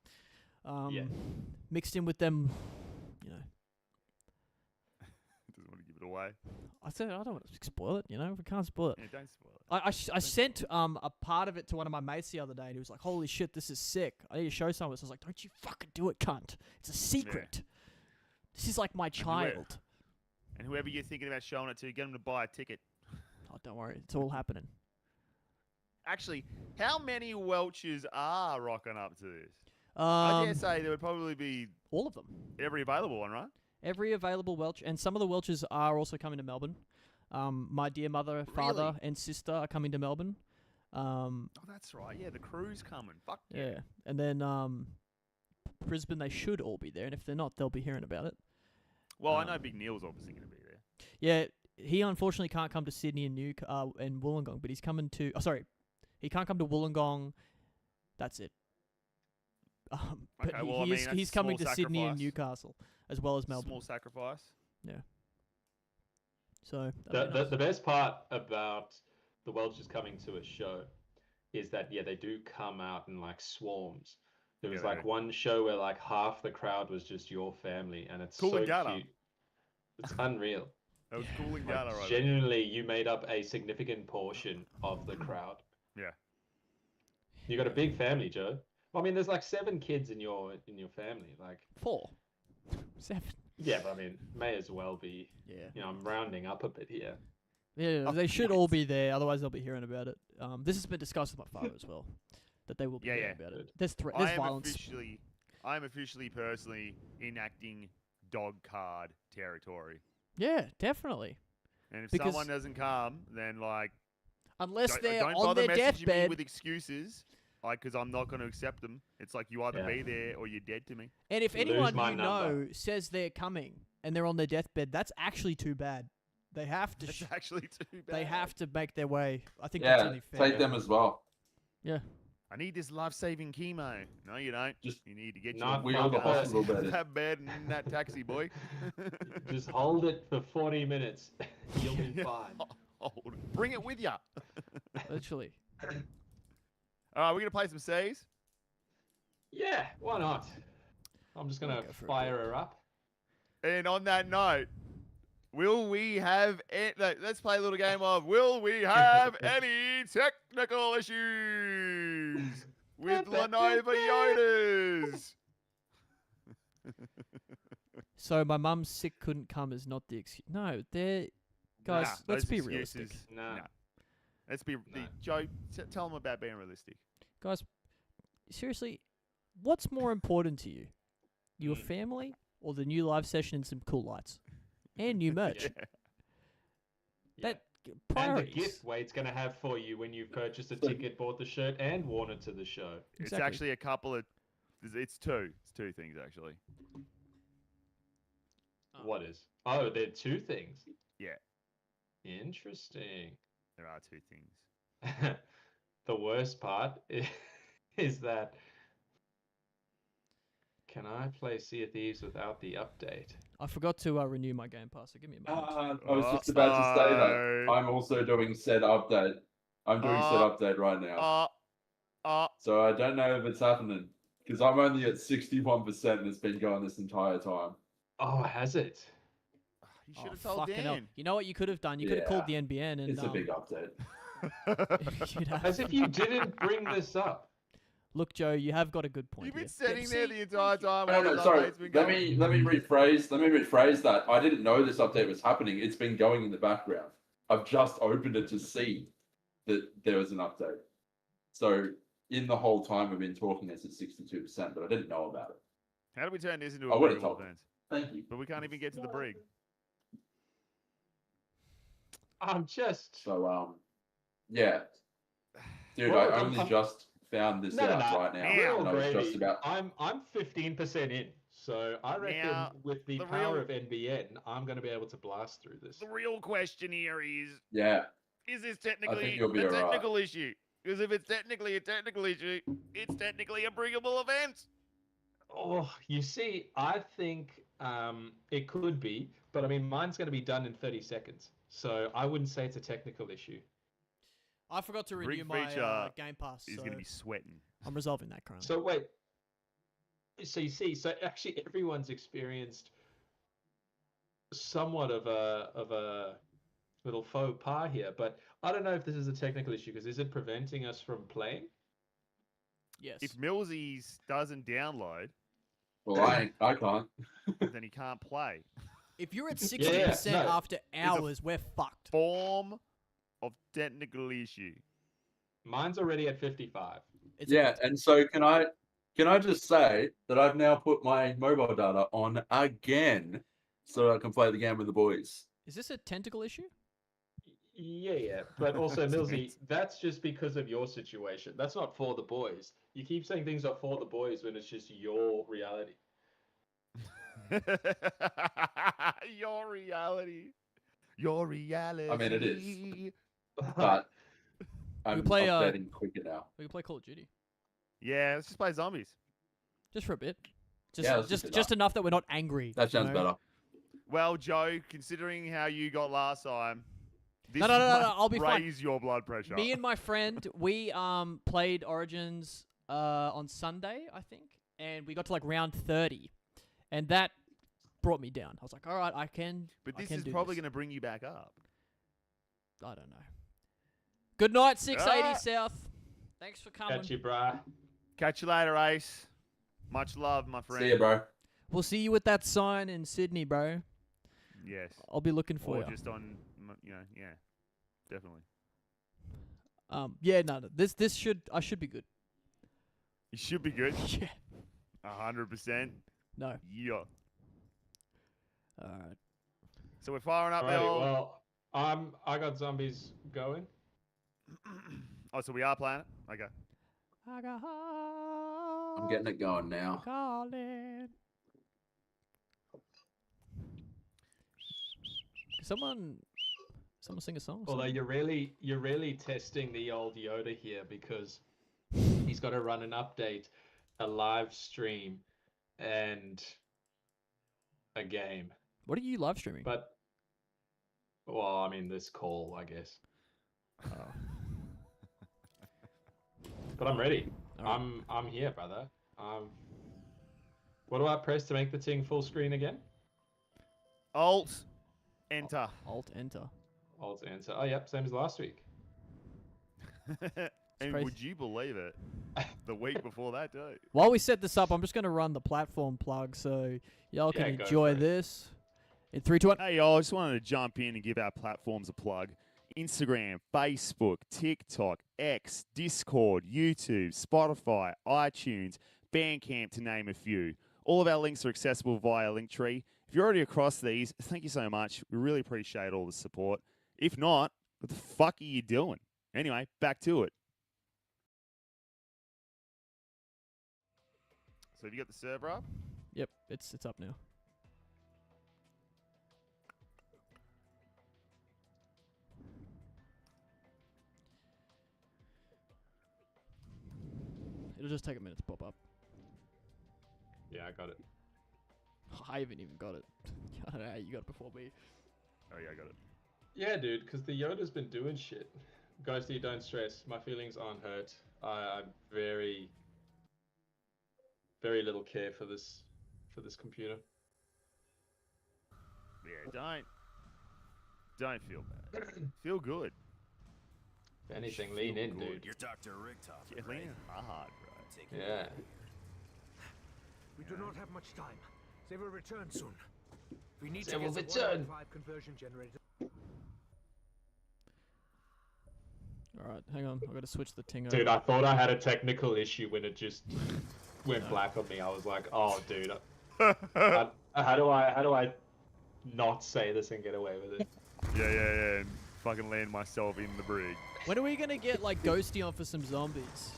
Speaker 4: Yeah.
Speaker 6: Mixed in with them,
Speaker 2: Doesn't want to give it away.
Speaker 6: I said I don't want to spoil it. We can't spoil it.
Speaker 2: Yeah, don't spoil it.
Speaker 6: I sent a part of it to one of my mates the other day, and he was like, "Holy shit, this is sick! I need to show someone." So I was like, "Don't you fucking do it, cunt! It's a secret. This is like my
Speaker 2: whoever-
Speaker 6: child."
Speaker 2: And whoever you're thinking about showing it to, get them to buy a ticket.
Speaker 6: Oh, don't worry, it's all happening.
Speaker 2: Actually, how many Welchers are rocking up to this? I dare say there would probably be
Speaker 6: All of them.
Speaker 2: every available one, right?
Speaker 6: Every available Welch, and some of the Welches are also coming to Melbourne. My dear mother, father,
Speaker 2: Really?
Speaker 6: and sister are coming to Melbourne.
Speaker 2: Oh, that's right. Yeah, the crew's coming. Fuck yeah.
Speaker 6: Yeah, and then Brisbane, they should all be there, and if they're not, they'll be hearing about it.
Speaker 2: Well, I
Speaker 6: Um,
Speaker 2: know Big Neil's obviously going to be there.
Speaker 6: Yeah, he unfortunately can't come to Sydney and and Wollongong, but he's coming to. Oh, sorry, he can't come to Wollongong. That's it. But
Speaker 2: Okay, well, I mean, that's
Speaker 6: he's
Speaker 2: a
Speaker 6: coming to
Speaker 2: small
Speaker 6: Sydney and
Speaker 2: sacrifice.
Speaker 6: Newcastle as well as Melbourne.
Speaker 2: Small sacrifice.
Speaker 6: So that'd be nice.
Speaker 4: the best part about the Welshers coming to a show is that they do come out in like swarms. There was
Speaker 2: Yeah, they
Speaker 4: like
Speaker 2: do.
Speaker 4: one show where like half the crowd was just your family, and it's so
Speaker 2: Coolangatta.
Speaker 4: cute. It's unreal.
Speaker 2: That was
Speaker 6: Yeah.
Speaker 2: cool and
Speaker 4: Like,
Speaker 2: Gala, right? there.
Speaker 4: genuinely, you made up a significant portion of the crowd.
Speaker 2: Yeah.
Speaker 4: You got a big family, Joe. Well, I mean, there's like 7 kids in your family. Like,
Speaker 6: 4, 7.
Speaker 4: yeah, but I mean, may as well be.
Speaker 6: Yeah.
Speaker 4: I'm rounding up a bit here.
Speaker 6: Yeah,
Speaker 2: Oh,
Speaker 6: they should
Speaker 2: what?
Speaker 6: all be there. Otherwise, they'll be hearing about it. This has been discussed with my father as well, that they will be
Speaker 2: Yeah,
Speaker 6: hearing
Speaker 2: yeah.
Speaker 6: about it.
Speaker 4: Good.
Speaker 6: There's
Speaker 2: I
Speaker 6: there's
Speaker 2: am
Speaker 6: violence.
Speaker 2: I'm officially, personally enacting dog card territory.
Speaker 6: Yeah, definitely.
Speaker 2: And if
Speaker 6: Because-
Speaker 2: someone doesn't come, then like,
Speaker 6: Unless they're
Speaker 2: don't
Speaker 6: on
Speaker 2: bother
Speaker 6: their
Speaker 2: messaging me
Speaker 6: deathbed.
Speaker 2: with excuses, like, because I'm not going to accept them. It's like you either
Speaker 4: Yeah.
Speaker 2: be there or you're dead to me.
Speaker 6: And if
Speaker 4: Lose
Speaker 6: anyone
Speaker 4: my
Speaker 6: you
Speaker 4: number.
Speaker 6: know says they're coming and they're on their deathbed, that's actually too bad. They have to.
Speaker 2: It's actually too bad.
Speaker 6: They have to make their way. I think
Speaker 5: Yeah,
Speaker 6: that's only fair.
Speaker 5: take them as well.
Speaker 6: Yeah.
Speaker 2: I need this life-saving chemo. No, you don't.
Speaker 5: Just
Speaker 2: You need to get
Speaker 4: Not
Speaker 2: your
Speaker 5: we all the
Speaker 2: fucking ass
Speaker 5: hospital
Speaker 2: into
Speaker 5: bed.
Speaker 2: that bed and in that taxi, boy.
Speaker 4: Just hold it for 40 minutes. You'll be
Speaker 2: Yeah.
Speaker 4: fine.
Speaker 2: Hold it. Bring it with you.
Speaker 6: Literally.
Speaker 2: All right, we're gonna play some C's.
Speaker 4: Yeah, why not? I'm just gonna
Speaker 6: Go for it,
Speaker 4: fire her up.
Speaker 2: And on that note, will we have? Let's play a little game of Will we have any technical issues with Lenovo Yodas?
Speaker 6: So my mum's sick, couldn't come is not the excuse. No, they're guys.
Speaker 2: Nah,
Speaker 6: let's
Speaker 2: those
Speaker 6: be
Speaker 2: excuses-
Speaker 6: realistic,
Speaker 4: Nah.
Speaker 2: Nah. Let's be Joe. Tell them about being realistic.
Speaker 6: guys. Seriously, what's more important to you, your
Speaker 4: Mm.
Speaker 6: family or the new live session and some cool lights and new merch?
Speaker 2: Yeah.
Speaker 6: That
Speaker 4: And the
Speaker 6: priorities.
Speaker 4: gift Wade's gonna have for you when you've purchased a ticket, bought the shirt, and worn it to the show.
Speaker 2: It's
Speaker 6: Exactly.
Speaker 2: actually a couple of. It's two. It's two things actually.
Speaker 6: Oh.
Speaker 4: What is? Oh, they're two things.
Speaker 2: Yeah.
Speaker 4: Interesting.
Speaker 2: There are two things.
Speaker 4: The worst part is that. Can I play Sea of Thieves without the update?
Speaker 6: I forgot to renew my Game Pass. So give me a moment.
Speaker 5: I was just about to say that.
Speaker 2: Uh-oh.
Speaker 5: I'm also doing said update. I'm doing said update right now. So I don't know if it's happening. Because I'm only at 61% and it's been going this entire time.
Speaker 4: Oh, has it?
Speaker 2: You
Speaker 6: Oh,
Speaker 2: should have told
Speaker 6: fucking hell.
Speaker 2: Dan.
Speaker 6: You know what you could have done? You could have called the NBN and
Speaker 5: It's a big update.
Speaker 6: you'd have-
Speaker 4: As if you didn't bring this up.
Speaker 6: Look, Joe, you have got a good point.
Speaker 2: You've been
Speaker 6: here.
Speaker 2: sitting there the entire time.
Speaker 5: No,
Speaker 2: while
Speaker 5: no,
Speaker 2: this
Speaker 5: sorry.
Speaker 2: update's been
Speaker 5: Let
Speaker 2: going.
Speaker 5: me rephrase that. I didn't know this update was happening. It's been going in the background. I've just opened it to see that there was an update. So in the whole time we've been talking, it's at 62%, but I didn't know about it.
Speaker 2: How do we turn this into
Speaker 5: I
Speaker 2: a
Speaker 5: would've
Speaker 2: brig
Speaker 5: told
Speaker 2: event?
Speaker 5: Thank you.
Speaker 2: But we can't even get to the brig.
Speaker 4: I'm just.
Speaker 5: So yeah, dude,
Speaker 4: Well,
Speaker 5: I only just found this out right now,
Speaker 2: Now,
Speaker 5: and I was
Speaker 4: Brady,
Speaker 5: just about.
Speaker 4: I'm 15% in, so I reckon
Speaker 2: Now,
Speaker 4: with the
Speaker 2: the
Speaker 4: power
Speaker 2: real-
Speaker 4: of NBN, I'm going to be able to blast through this.
Speaker 2: The real question here
Speaker 5: Yeah,
Speaker 2: is this technically
Speaker 5: you'll be
Speaker 2: a
Speaker 5: alright.
Speaker 2: technical issue? Because if it's technically a technical issue, it's technically a bringable event.
Speaker 4: Oh, you see, I think it could be, but I mean, mine's going to be done in 30 seconds, so I wouldn't say it's a technical issue.
Speaker 6: I forgot to renew
Speaker 2: Brig
Speaker 6: my
Speaker 2: feature
Speaker 6: Game Pass.
Speaker 2: He's
Speaker 6: So
Speaker 2: going to be sweating.
Speaker 6: I'm resolving that currently.
Speaker 4: So wait, so you see, so actually everyone's experienced somewhat of a little faux pas here, but I don't know if this is a technical issue because is it preventing us from playing?
Speaker 6: Yes.
Speaker 2: If Millsies doesn't download,
Speaker 5: well, I can't.
Speaker 2: then he can't play.
Speaker 6: If you're at
Speaker 4: Yeah,
Speaker 6: 60%
Speaker 4: no.
Speaker 6: after hours, we're fucked.
Speaker 2: Form of technical issue.
Speaker 4: Mine's already at 55.
Speaker 6: It's
Speaker 5: Yeah, and so can I just say that I've now put my mobile data on again, so I can play the game with the boys.
Speaker 6: Is this a tentacle issue?
Speaker 4: Yeah, but also Millsy, that's just because of your situation. That's not for the boys. You keep saying things are for the boys when it's just your reality.
Speaker 2: Your reality. Your reality.
Speaker 5: I mean, it is. But I'm
Speaker 6: play,
Speaker 5: updating quicker now.
Speaker 6: We can play Call of Duty
Speaker 2: Yeah, let's just play zombies.
Speaker 6: just for a bit.
Speaker 5: Yeah, let's just do
Speaker 6: Just
Speaker 5: that.
Speaker 6: enough that we're not angry.
Speaker 5: That sounds
Speaker 6: you know?
Speaker 5: better.
Speaker 2: Well, Joe, considering how you got last time, this
Speaker 6: No,
Speaker 2: might
Speaker 6: I'll be fine.
Speaker 2: raise your blood pressure.
Speaker 6: Me and my friend, we played Origins on Sunday, I think, and we got to like round 30, and that brought me down. I was like, all right, I can.
Speaker 2: but
Speaker 6: I
Speaker 2: this
Speaker 6: can
Speaker 2: is
Speaker 6: do
Speaker 2: probably
Speaker 6: this.
Speaker 2: going to bring you back up.
Speaker 6: I don't know. Good night, 680
Speaker 2: Ah.
Speaker 6: South. Thanks for coming.
Speaker 4: Catch you, brah.
Speaker 2: Catch you later, Ace. Much love, my friend.
Speaker 5: See you, bro.
Speaker 6: We'll see you with that sign in Sydney, bro.
Speaker 2: Yes.
Speaker 6: I'll be looking for
Speaker 2: Or
Speaker 6: you.
Speaker 2: just on, yeah, definitely.
Speaker 6: Yeah, no. This should I should be good.
Speaker 2: You should be good.
Speaker 6: Yeah.
Speaker 2: 100%.
Speaker 6: No.
Speaker 2: Yeah.
Speaker 6: All right.
Speaker 2: So we're firing up
Speaker 4: Alrighty,
Speaker 2: our...
Speaker 4: well, I got zombies going.
Speaker 2: Oh, so we are playing it? Okay.
Speaker 5: I'm getting it going now.
Speaker 6: Calling. Someone sing a song.
Speaker 4: Although
Speaker 6: Something?
Speaker 4: you're really testing the old Yoda here because he's got to run an update, a live stream, and a game.
Speaker 6: What are you live streaming?
Speaker 4: But well, I mean this call, I guess.
Speaker 6: Oh.
Speaker 4: But I'm ready.
Speaker 6: Alright.
Speaker 4: I'm here, brother. What do I press to make the thing full screen again?
Speaker 2: Alt. Enter.
Speaker 6: Alt enter.
Speaker 4: Alt enter. Oh, yep, same as last week.
Speaker 2: And
Speaker 6: crazy.
Speaker 2: would you believe it? The week before that, too.
Speaker 6: While we set this up, I'm just going to run the platform plug so y'all
Speaker 4: Yeah,
Speaker 6: can
Speaker 4: go
Speaker 6: enjoy
Speaker 4: for it.
Speaker 6: this. In 3, 2, 1.
Speaker 2: Hey, y'all, I just wanted to jump in and give our platforms a plug. Instagram, Facebook, TikTok, X, Discord, YouTube, Spotify, iTunes, Bandcamp, to name a few. All of our links are accessible via Linktree. If you're already across these, thank you so much. We really appreciate all the support. If not, what the fuck are you doing? Anyway, back to it. So have you got the server up?
Speaker 6: Yep, it's up now. It'll just take a minute to pop up.
Speaker 4: Yeah, I got it.
Speaker 6: I haven't even got it. I don't know how you got it before me.
Speaker 2: Oh, yeah, I got it.
Speaker 4: Yeah, dude, because the Yoda's been doing shit. Ghosty, don't stress. My feelings aren't hurt. I'm very little care for this computer.
Speaker 2: Yeah, don't feel bad. Feel good.
Speaker 4: If anything, lean in, dude.
Speaker 8: You're Dr. Richtoff,
Speaker 2: Yeah,
Speaker 8: right?
Speaker 2: lean hard, bro.
Speaker 8: Take it
Speaker 4: Yeah.
Speaker 9: We do not have much time. They will return soon. We need
Speaker 4: They
Speaker 9: to
Speaker 4: will
Speaker 9: get the
Speaker 4: return.
Speaker 9: 1.5 conversion generator.
Speaker 6: Alright, hang on. I've got to switch the ting
Speaker 4: Dude,
Speaker 6: over.
Speaker 4: I thought I had a technical issue when it just went black on me. I was like, oh, dude. How do I not say this and get away with it?
Speaker 2: Yeah. And fucking land myself in the brig.
Speaker 6: When are we going to get, like, Ghosty on for some zombies?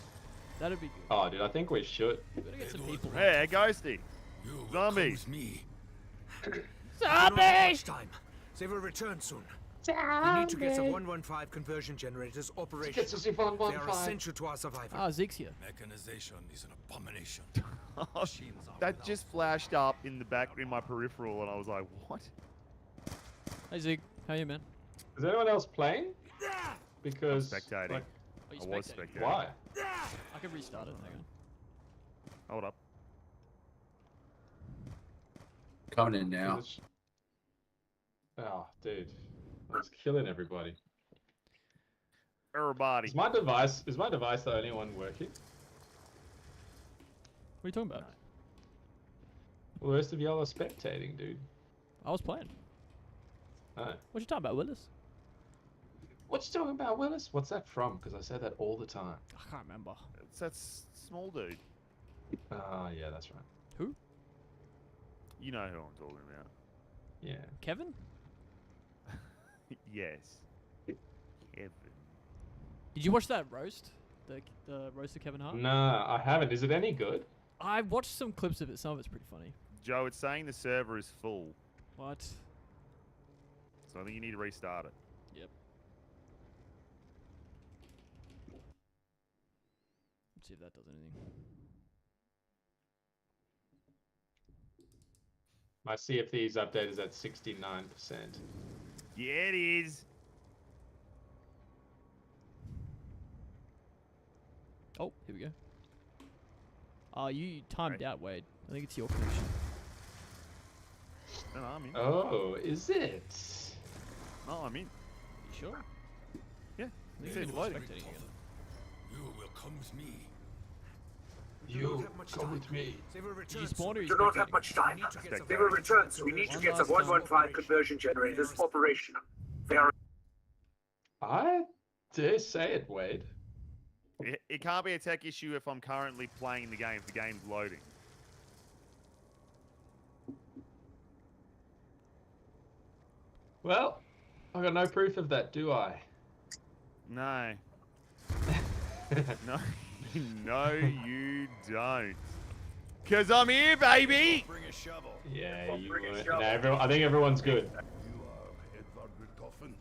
Speaker 6: That'd be good.
Speaker 4: Oh, dude, I think we should.
Speaker 6: We gotta get some people.
Speaker 2: Hey, Ghosty.
Speaker 8: You will
Speaker 2: Zombies.
Speaker 8: come with me.
Speaker 9: We do not have much time. They will return soon. We need to get the 1.15 conversion generators operational. They are essential to our survival.
Speaker 6: Ah, Zeke's here.
Speaker 8: Mechanization is an abomination.
Speaker 2: That just flashed up in the back in my peripheral, and I was like, "What?"
Speaker 6: Hey, Zeke. How you, man?
Speaker 4: Is anyone else playing? Because
Speaker 2: Spectating.
Speaker 4: like,
Speaker 6: Are you
Speaker 2: I was
Speaker 6: spectating?
Speaker 2: spectating.
Speaker 4: why?
Speaker 6: I can restart it. Hang on.
Speaker 2: Hold up.
Speaker 5: Coming in now.
Speaker 4: Oh, dude, I was killing everybody.
Speaker 2: Everybody.
Speaker 4: Is my device the only one working?
Speaker 6: What are you talking about?
Speaker 4: Well, the rest of y'all are spectating, dude.
Speaker 6: I was playing.
Speaker 4: Oh.
Speaker 6: What you talking about, Willis?
Speaker 4: What you talking about, Willis? What's that from? Because I say that all the time.
Speaker 6: I can't remember.
Speaker 2: It's that small dude.
Speaker 4: Ah, yeah, that's right.
Speaker 6: Who?
Speaker 2: You know who I'm talking about.
Speaker 4: Yeah.
Speaker 6: Kevin?
Speaker 2: Yes. Kevin.
Speaker 6: Did you watch that roast? The roast of Kevin Hart?
Speaker 4: Nah, I haven't. Is it any good?
Speaker 6: I watched some clips of it. Some of it's pretty funny.
Speaker 2: Joe, it's saying the server is full,
Speaker 6: What?
Speaker 2: so I think you need to restart it.
Speaker 6: Yep. Let's see if that does anything.
Speaker 4: My CFD's update is at 69%.
Speaker 2: Yeah, it is.
Speaker 6: Oh, here we go. You timed out, Wade. I think it's your connection.
Speaker 2: No, I'm in.
Speaker 4: Oh, is it?
Speaker 2: No, I'm in.
Speaker 6: You sure?
Speaker 2: Yeah.
Speaker 6: I
Speaker 2: It
Speaker 6: think
Speaker 2: says
Speaker 6: it's
Speaker 2: loading.
Speaker 6: spectating again.
Speaker 8: You will come with me.
Speaker 9: We do not have much time.
Speaker 4: me.
Speaker 9: They will
Speaker 6: Did
Speaker 9: return
Speaker 6: you spawn or
Speaker 9: soon.
Speaker 6: you
Speaker 10: Do not have
Speaker 6: spectating?
Speaker 10: much time.
Speaker 9: We need to get the
Speaker 2: They
Speaker 10: They will return, so we need to
Speaker 6: One
Speaker 10: get the
Speaker 6: last time.
Speaker 10: 1.15 conversion generators operational. They are
Speaker 4: I dare say it, Wade.
Speaker 2: It can't be a tech issue if I'm currently playing the game. If the game's loading.
Speaker 4: Well, I got no proof of that, do I?
Speaker 2: No. No. No, you don't. Because I'm here, baby!
Speaker 8: Bring a shovel.
Speaker 4: Yeah, you would. No, I think everyone's good.
Speaker 8: You are Edvard Richtofen.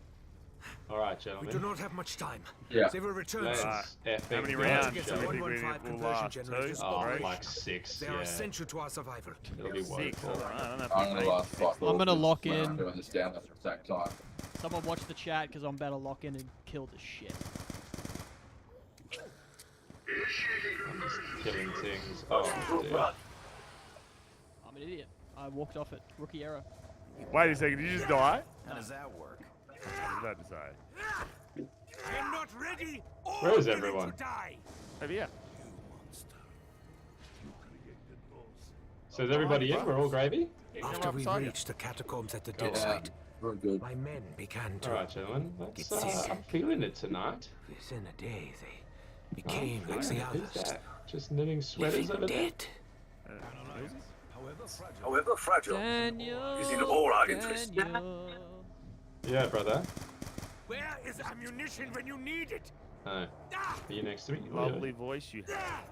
Speaker 4: All right,
Speaker 9: We
Speaker 4: gentlemen.
Speaker 9: do not have much time.
Speaker 5: Yeah.
Speaker 9: They will return
Speaker 4: Let's
Speaker 9: soon.
Speaker 4: effing
Speaker 2: How many
Speaker 4: go,
Speaker 2: rounds?
Speaker 9: To get
Speaker 4: shall
Speaker 9: some
Speaker 4: we?
Speaker 9: 115
Speaker 2: We'll
Speaker 9: conversion
Speaker 2: last
Speaker 9: generators
Speaker 2: two.
Speaker 4: Oh,
Speaker 9: operational.
Speaker 4: like 6,
Speaker 9: They
Speaker 4: yeah.
Speaker 9: are essential to our survival.
Speaker 4: It'll be one.
Speaker 2: 6. Alright, I don't know if
Speaker 5: I'm
Speaker 2: we
Speaker 5: gonna
Speaker 2: made
Speaker 5: last fuck all.
Speaker 6: I'm gonna lock
Speaker 5: when I'm
Speaker 6: in.
Speaker 5: doing this down at the same time.
Speaker 6: Someone watch the chat because I'm about to lock in and kill the shit.
Speaker 4: I'm just killing things. Oh, dude.
Speaker 6: I'm an idiot. I walked off it. Rookie error.
Speaker 2: Wait a second, did you just die?
Speaker 8: How does that work?
Speaker 2: I was about to say.
Speaker 9: I am not ready or
Speaker 4: Where is
Speaker 9: willing
Speaker 4: everyone?
Speaker 9: to die.
Speaker 2: Over here.
Speaker 8: You monster. You created those.
Speaker 4: So is everybody in? We're all gravy?
Speaker 9: After we
Speaker 2: beside you.
Speaker 9: reached the catacombs at the dig
Speaker 5: Yeah,
Speaker 9: site,
Speaker 5: very good.
Speaker 9: my men began to.
Speaker 4: All right, gentlemen.
Speaker 9: Get
Speaker 4: Let's,
Speaker 9: sick.
Speaker 4: I'm feeling it tonight.
Speaker 9: Within a day, they
Speaker 4: I'm
Speaker 9: became like the
Speaker 4: feeling it. Who's
Speaker 9: others,
Speaker 4: that? Just knitting sweaters
Speaker 9: living
Speaker 4: over there.
Speaker 9: dead.
Speaker 8: However fragile.
Speaker 10: However fragile,
Speaker 6: Daniel.
Speaker 10: is in all our interests.
Speaker 6: Daniel.
Speaker 4: Yeah, brother.
Speaker 9: Where is ammunition when you need it?
Speaker 4: Oh. Are you next to me?
Speaker 2: Lovely voice you have.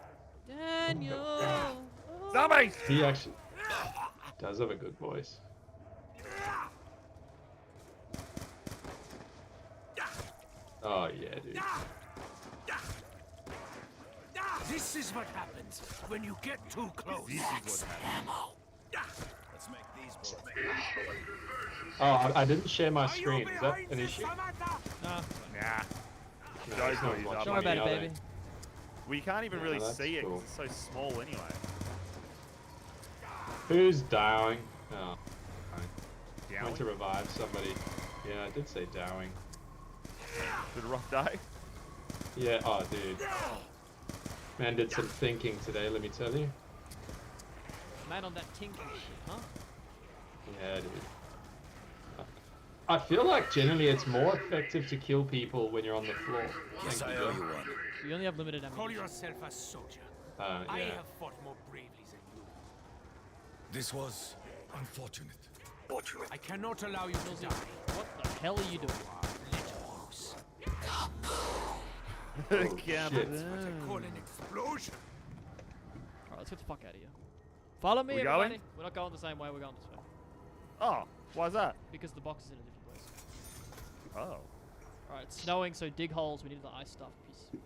Speaker 6: Daniel.
Speaker 2: Zombies!
Speaker 4: He actually does have a good voice. Oh, yeah, dude.
Speaker 9: This is what happens when you get too close.
Speaker 8: Let's make these both.
Speaker 4: Oh, I didn't share my
Speaker 9: Are you
Speaker 4: screen. Is that
Speaker 9: behind
Speaker 4: an
Speaker 9: this,
Speaker 4: issue?
Speaker 9: Samantha?
Speaker 2: Nah.
Speaker 4: No,
Speaker 2: Joe's
Speaker 4: it's
Speaker 2: not
Speaker 4: not
Speaker 2: used
Speaker 4: watching
Speaker 2: up.
Speaker 6: Don't worry about
Speaker 4: me,
Speaker 6: it,
Speaker 4: are
Speaker 6: baby.
Speaker 4: they?
Speaker 2: We can't even really
Speaker 4: that's
Speaker 2: see it
Speaker 4: cool.
Speaker 2: because it's so small anyway.
Speaker 4: Who's dying? Oh, fine.
Speaker 2: Dowling?
Speaker 4: Went to revive somebody. Yeah, I did say dowing.
Speaker 2: Been a rough day.
Speaker 4: Yeah, oh, dude. Man did some thinking today, let me tell you.
Speaker 6: Man on that tinky shit, huh?
Speaker 4: Yeah, dude. I feel like generally it's more effective to kill people when you're on the floor.
Speaker 8: Yes,
Speaker 4: Thank
Speaker 8: I
Speaker 4: you,
Speaker 8: owe
Speaker 4: Joe.
Speaker 8: you one.
Speaker 6: We only have limited
Speaker 9: Call
Speaker 6: ammunition.
Speaker 9: yourself a soldier.
Speaker 4: Yeah.
Speaker 9: I have fought more bravely than you.
Speaker 8: This was unfortunate.
Speaker 10: Fortunately,
Speaker 9: I cannot allow you to die.
Speaker 6: What the hell are you doing?
Speaker 9: Little moose.
Speaker 2: Calm
Speaker 4: shit.
Speaker 9: What I
Speaker 2: down.
Speaker 9: call an explosion.
Speaker 6: Alright, let's get the fuck out of here. Follow me,
Speaker 2: We
Speaker 6: everybody.
Speaker 2: going?
Speaker 6: We're not going the same way, we're going this way.
Speaker 2: Oh, why's that?
Speaker 6: Because the box is in a different place.
Speaker 2: Oh.
Speaker 6: Alright, it's snowing, so dig holes. We need the ice stuff piece.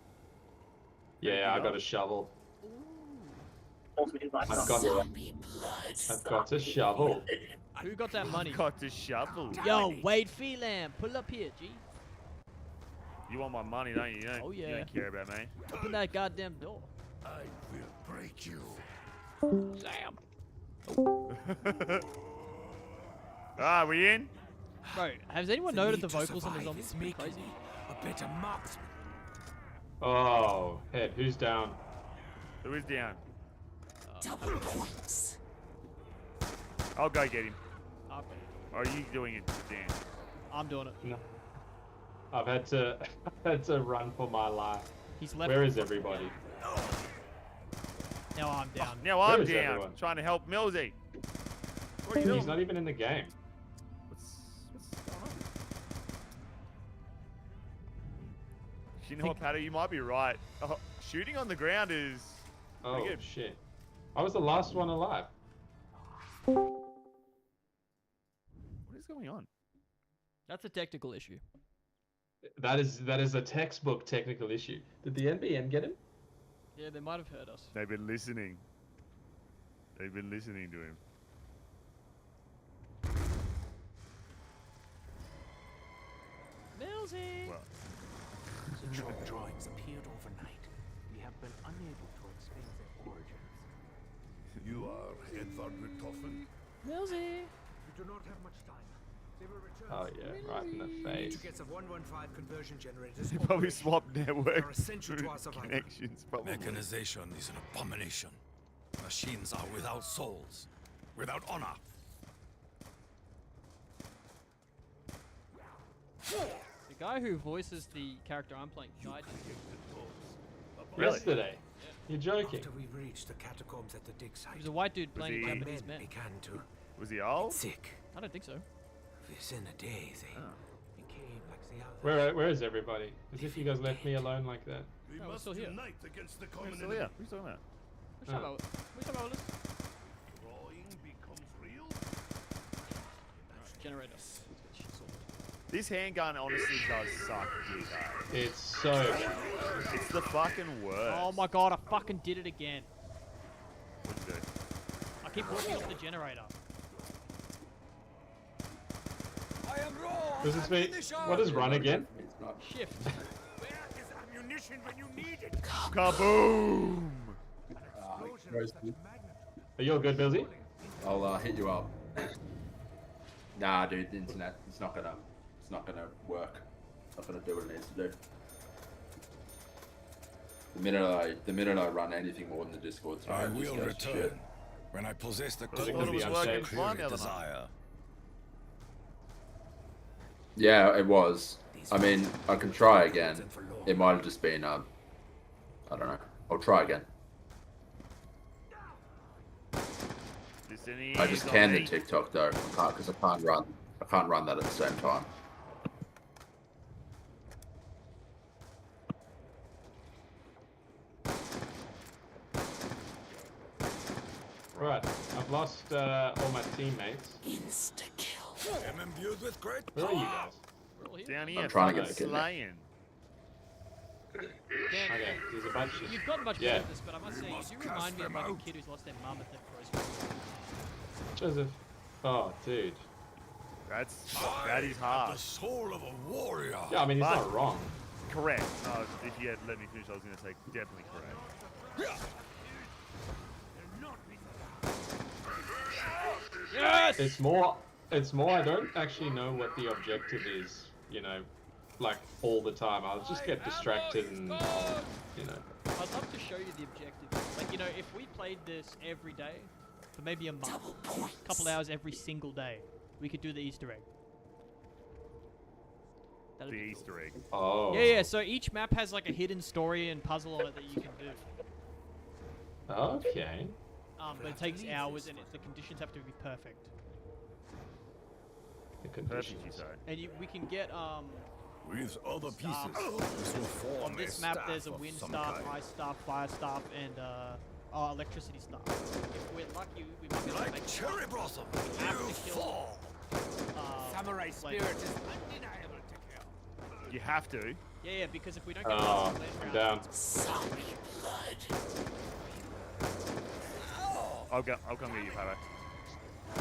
Speaker 4: Yeah, I got a shovel. I've got a shovel.
Speaker 6: Who got that money?
Speaker 2: Got the shovel.
Speaker 6: Yo, Wade Phelan, pull up here, G.
Speaker 2: You want my money, don't you? You don't,
Speaker 6: Oh,
Speaker 2: You
Speaker 6: yeah.
Speaker 2: don't care about me.
Speaker 6: Open that goddamn door.
Speaker 8: I will break you.
Speaker 6: Sam.
Speaker 2: Ah, we in?
Speaker 6: Bro, has anyone
Speaker 9: The
Speaker 6: noted
Speaker 9: need
Speaker 6: the
Speaker 9: to
Speaker 6: vocals on the
Speaker 9: survive
Speaker 6: zombies?
Speaker 9: is
Speaker 6: Pretty
Speaker 9: making
Speaker 6: crazy.
Speaker 9: me a better marksman.
Speaker 4: Oh, head, who's down?
Speaker 2: Who is down? I'll go get him.
Speaker 6: Okay.
Speaker 2: Or are you doing it, Dan?
Speaker 6: I'm doing it.
Speaker 4: No. I've had to run for my life.
Speaker 6: He's left.
Speaker 4: Where is everybody?
Speaker 6: Now I'm down.
Speaker 2: Now I'm
Speaker 4: is
Speaker 2: down,
Speaker 4: everyone?
Speaker 2: trying to help Millsy. What are you doing?
Speaker 4: He's not even in the game.
Speaker 2: What's going on? You know what, Patty? You might be right. Shooting on the ground is
Speaker 4: Oh,
Speaker 2: pretty good.
Speaker 4: shit. I was the last one alive.
Speaker 2: What is going on?
Speaker 6: That's a technical issue.
Speaker 4: That is a textbook technical issue. Did the NBN get him?
Speaker 6: Yeah, they might have heard us.
Speaker 2: They've been listening. They've been listening to him.
Speaker 6: Millsy!
Speaker 2: Well,
Speaker 9: The chalk drawings appeared overnight. We have been unable to explain their origins.
Speaker 8: You are Edvard Richtofen.
Speaker 6: Millsy!
Speaker 9: We do not have much time. They will return.
Speaker 4: Oh yeah, right in the face.
Speaker 9: To get some 115 conversion generators.
Speaker 2: you probably
Speaker 9: operational.
Speaker 2: swapped
Speaker 9: They are
Speaker 2: networks
Speaker 9: essential to our survival.
Speaker 2: connections, probably.
Speaker 8: Mechanization is an abomination. Machines are without souls, without honor.
Speaker 6: The guy who voices the character I'm playing died.
Speaker 2: Really?
Speaker 4: Yesterday. You're joking.
Speaker 9: After we reached the catacombs at the dig
Speaker 6: He
Speaker 9: site,
Speaker 6: was a white dude playing
Speaker 2: he-
Speaker 9: my
Speaker 6: Japanese
Speaker 9: men
Speaker 6: men.
Speaker 9: began to
Speaker 2: Was he
Speaker 9: get
Speaker 2: old?
Speaker 9: sick.
Speaker 6: I don't think so.
Speaker 9: this in a day, they became like the others.
Speaker 4: Where is everybody? As if you guys left me alone like that.
Speaker 8: We
Speaker 6: Oh, we're
Speaker 8: must
Speaker 6: still here.
Speaker 8: unite against the common
Speaker 2: So
Speaker 8: enemy.
Speaker 2: yeah, who's talking about?
Speaker 6: Which time about this?
Speaker 8: Drawing becomes real.
Speaker 6: Generator. Let's get shit sorted.
Speaker 2: This handgun honestly does suck dick.
Speaker 4: It's so.
Speaker 2: It's the fucking worst.
Speaker 6: Oh my god, I fucking did it again.
Speaker 2: What'd you do?
Speaker 6: I keep walking off the generator.
Speaker 9: I am raw.
Speaker 4: Does this mean what is run again?
Speaker 5: It's not.
Speaker 6: Shift.
Speaker 9: Where is ammunition when you need it?
Speaker 2: Kaboom!
Speaker 4: Are you all good, Billsy?
Speaker 5: I'll hit you up. Nah, dude, the internet. It's not gonna work. It's not gonna do what it needs to do. The minute I run anything more than the Discord
Speaker 8: I
Speaker 5: time, it just
Speaker 8: will
Speaker 5: goes to
Speaker 8: return
Speaker 5: shit.
Speaker 8: when I possess the
Speaker 4: Was it
Speaker 8: core
Speaker 4: gonna be
Speaker 8: of
Speaker 4: unsafe?
Speaker 2: Fine the other night.
Speaker 8: desire.
Speaker 5: Yeah, it was. I mean, I can try again. It might have just been I don't know. I'll try again. I just canned the TikTok though, because I can't run that at the same time.
Speaker 4: Right, I've lost all my teammates.
Speaker 8: Am imbued with great
Speaker 4: Where are you
Speaker 8: power.
Speaker 4: guys?
Speaker 6: We're all here.
Speaker 2: Down here,
Speaker 5: I'm trying to
Speaker 2: fucking
Speaker 5: get the kid.
Speaker 2: slaying.
Speaker 6: Dan,
Speaker 4: Okay, there's a bunch of.
Speaker 6: you've gotten much
Speaker 4: Yeah.
Speaker 6: better at this, but I must say, you do remind me of like a kid who's lost their mum at the grocery.
Speaker 4: Joseph. Oh, dude.
Speaker 2: That is
Speaker 8: I have
Speaker 2: hard.
Speaker 8: the soul of a warrior.
Speaker 4: Yeah, I mean, he's
Speaker 2: But-
Speaker 4: not wrong.
Speaker 2: Correct. If you had let me finish, I was going to say definitely correct.
Speaker 6: Yes!
Speaker 4: It's more. I don't actually know what the objective is. You know, like all the time. I'll just get distracted and you know.
Speaker 6: I'd love to show you the objective. Like, you know, if we played this every day for maybe a month, couple hours every single day, we could do the Easter egg. That'd
Speaker 2: The
Speaker 6: be cool.
Speaker 2: Easter egg.
Speaker 4: Oh.
Speaker 6: Yeah, so each map has like a hidden story and puzzle on it that you can do.
Speaker 4: Okay.
Speaker 6: But it takes hours and the conditions have to be perfect.
Speaker 4: The
Speaker 2: Perfect,
Speaker 4: conditions.
Speaker 2: you say.
Speaker 6: And we can get
Speaker 8: With other pieces,
Speaker 6: Staff.
Speaker 8: this will form
Speaker 6: on this
Speaker 8: a
Speaker 6: map
Speaker 8: staff
Speaker 6: there's a
Speaker 8: of
Speaker 6: wind
Speaker 8: some
Speaker 6: staff,
Speaker 8: kind.
Speaker 6: ice staff, fire staff, and electricity staff. If we're lucky, we might be able to
Speaker 8: Like
Speaker 6: make
Speaker 8: cherry blossom,
Speaker 6: have
Speaker 8: you
Speaker 6: to kill-
Speaker 8: fall.
Speaker 9: Samurai
Speaker 6: like-
Speaker 9: spirit is undeniable to kill.
Speaker 2: You have to.
Speaker 6: Yeah, because if we don't get
Speaker 4: Oh,
Speaker 6: past the
Speaker 4: I'm
Speaker 6: land
Speaker 4: down.
Speaker 2: I'll come get you, Pavo.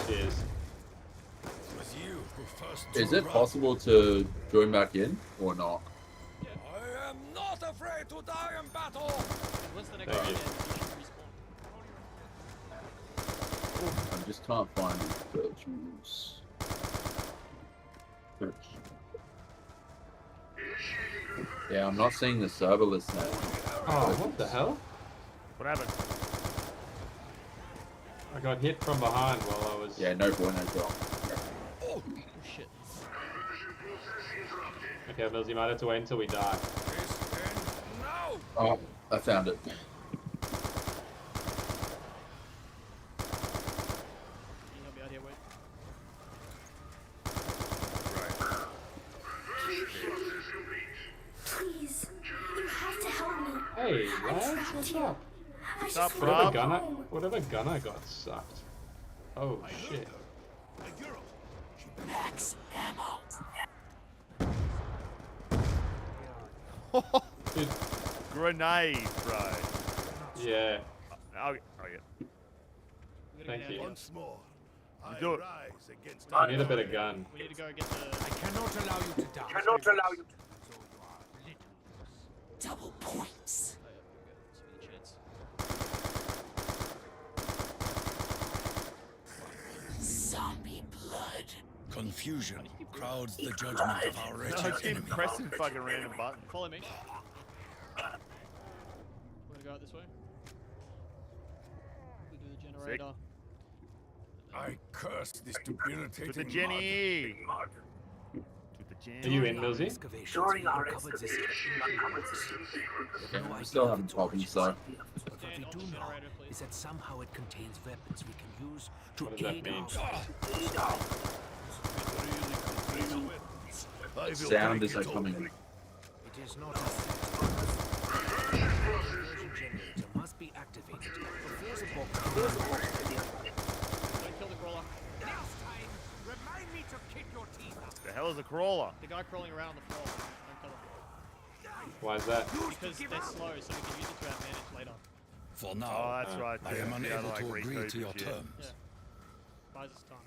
Speaker 4: Cheers.
Speaker 8: It was you who first
Speaker 5: Is
Speaker 8: drew
Speaker 5: it
Speaker 8: blood.
Speaker 5: possible to join back in or not?
Speaker 8: I am not afraid to die in battle.
Speaker 6: Once the next
Speaker 4: Thank
Speaker 6: one
Speaker 4: you.
Speaker 6: ends, we should respawn.
Speaker 5: I just can't find the virtues. Yeah, I'm not seeing the server list now.
Speaker 4: Oh, what the hell?
Speaker 2: What happened?
Speaker 4: I got hit from behind while I was.
Speaker 5: Yeah, no bueno drop.
Speaker 6: Oh shit.
Speaker 4: Okay, Mills, you might have to wait until we die.
Speaker 8: This end now.
Speaker 5: Oh, I found it.
Speaker 6: You help me out here, wait.
Speaker 11: Please, you have to help me.
Speaker 4: Hey, lads, what's up?
Speaker 11: I
Speaker 2: up,
Speaker 11: just
Speaker 2: bro?
Speaker 4: Whatever gun I got sucked. Oh shit.
Speaker 8: A girl.
Speaker 11: max ammo.
Speaker 4: Dude,
Speaker 2: Grenade, bro.
Speaker 4: yeah.
Speaker 2: Oh, yeah.
Speaker 6: We gotta
Speaker 4: Thank
Speaker 6: get
Speaker 4: you.
Speaker 6: out of
Speaker 8: Once more, I
Speaker 2: do it.
Speaker 8: rise against
Speaker 4: I need a better gun.
Speaker 6: here. We need to go get the.
Speaker 9: I cannot allow you to die.
Speaker 10: Cannot allow you to.
Speaker 9: So you are little.
Speaker 11: Double points.
Speaker 6: Oh, yeah, we've got speedy chance.
Speaker 11: Zombie blood.
Speaker 8: Confusion crowds the judgment of our
Speaker 2: No,
Speaker 8: wretched
Speaker 2: I keep
Speaker 8: enemy.
Speaker 2: pressing fucking random buttons.
Speaker 6: Follow me. We're gonna go out this way. We do the generator.
Speaker 8: I curse this debilitating
Speaker 2: With the
Speaker 8: mud.
Speaker 2: Jenny.
Speaker 10: Mud.
Speaker 2: With the Jenny.
Speaker 4: Are you in, Millsy?
Speaker 9: Excavations,
Speaker 10: During
Speaker 9: we
Speaker 10: our
Speaker 9: uncovered this
Speaker 10: excavation, we uncovered this secret.
Speaker 5: Okay,
Speaker 9: No
Speaker 5: I'm
Speaker 9: idea
Speaker 5: still
Speaker 9: of
Speaker 5: having
Speaker 9: its
Speaker 5: problems
Speaker 9: origins.
Speaker 5: though.
Speaker 9: But what
Speaker 6: Dan,
Speaker 9: we
Speaker 6: on
Speaker 9: do
Speaker 6: the
Speaker 9: know
Speaker 6: generator, please.
Speaker 9: is that somehow it contains weapons we can use to
Speaker 4: What does that
Speaker 9: aid
Speaker 4: mean?
Speaker 9: our fight.
Speaker 8: I will
Speaker 5: Sound
Speaker 8: break
Speaker 5: is
Speaker 8: it
Speaker 5: like coming.
Speaker 8: open.
Speaker 9: It is not a conversion generator must be activated before the box.
Speaker 6: Don't kill the crawler.
Speaker 9: Next time, remind me to kick your teeth out.
Speaker 2: The hell is a crawler?
Speaker 6: The guy crawling around the floor. Don't kill him.
Speaker 4: Why is that?
Speaker 6: Because they're slow, so we can use it to advantage later.
Speaker 8: For now,
Speaker 2: Oh, that's right.
Speaker 8: I am
Speaker 2: yeah,
Speaker 8: unable
Speaker 2: like
Speaker 8: to agree
Speaker 2: recoup
Speaker 8: to your
Speaker 2: and shit.
Speaker 8: terms.
Speaker 6: Yeah. Buys us time.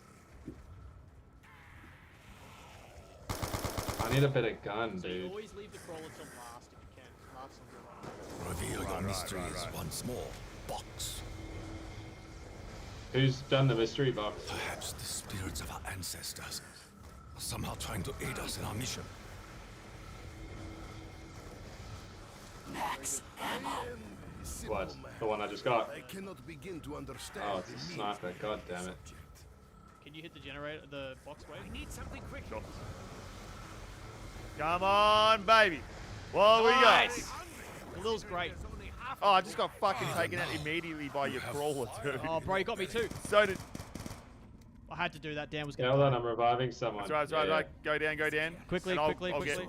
Speaker 4: I need a better gun,
Speaker 6: So you
Speaker 4: dude.
Speaker 6: always leave the crawler till last if you can. Last on the
Speaker 8: Reveal your
Speaker 2: Right,
Speaker 8: mysteries
Speaker 2: right.
Speaker 8: once more. Box.
Speaker 4: Who's done the mystery box?
Speaker 8: Perhaps the spirits of our ancestors are somehow trying to aid us in our mission.
Speaker 11: Max ammo.
Speaker 4: What? The one I just got?
Speaker 8: I cannot begin to understand.
Speaker 4: Oh, it's a sniper. God damn it.
Speaker 6: Can you hit the generator, the box wave?
Speaker 9: I need something quick.
Speaker 2: Sure. Come on, baby. What we got?
Speaker 6: Khalil's great.
Speaker 2: Oh, I just got fucking taken out immediately by your crawler, dude.
Speaker 6: Oh, bro, you got me too.
Speaker 2: So did.
Speaker 6: I had to do that. Dan was
Speaker 4: Yeah,
Speaker 6: going
Speaker 4: hold
Speaker 6: to
Speaker 4: on, I'm reviving someone.
Speaker 2: That's right, that's right,
Speaker 4: Yeah.
Speaker 2: right. Go down, go down.
Speaker 6: Quickly,
Speaker 2: And I'll
Speaker 6: quickly.
Speaker 2: get-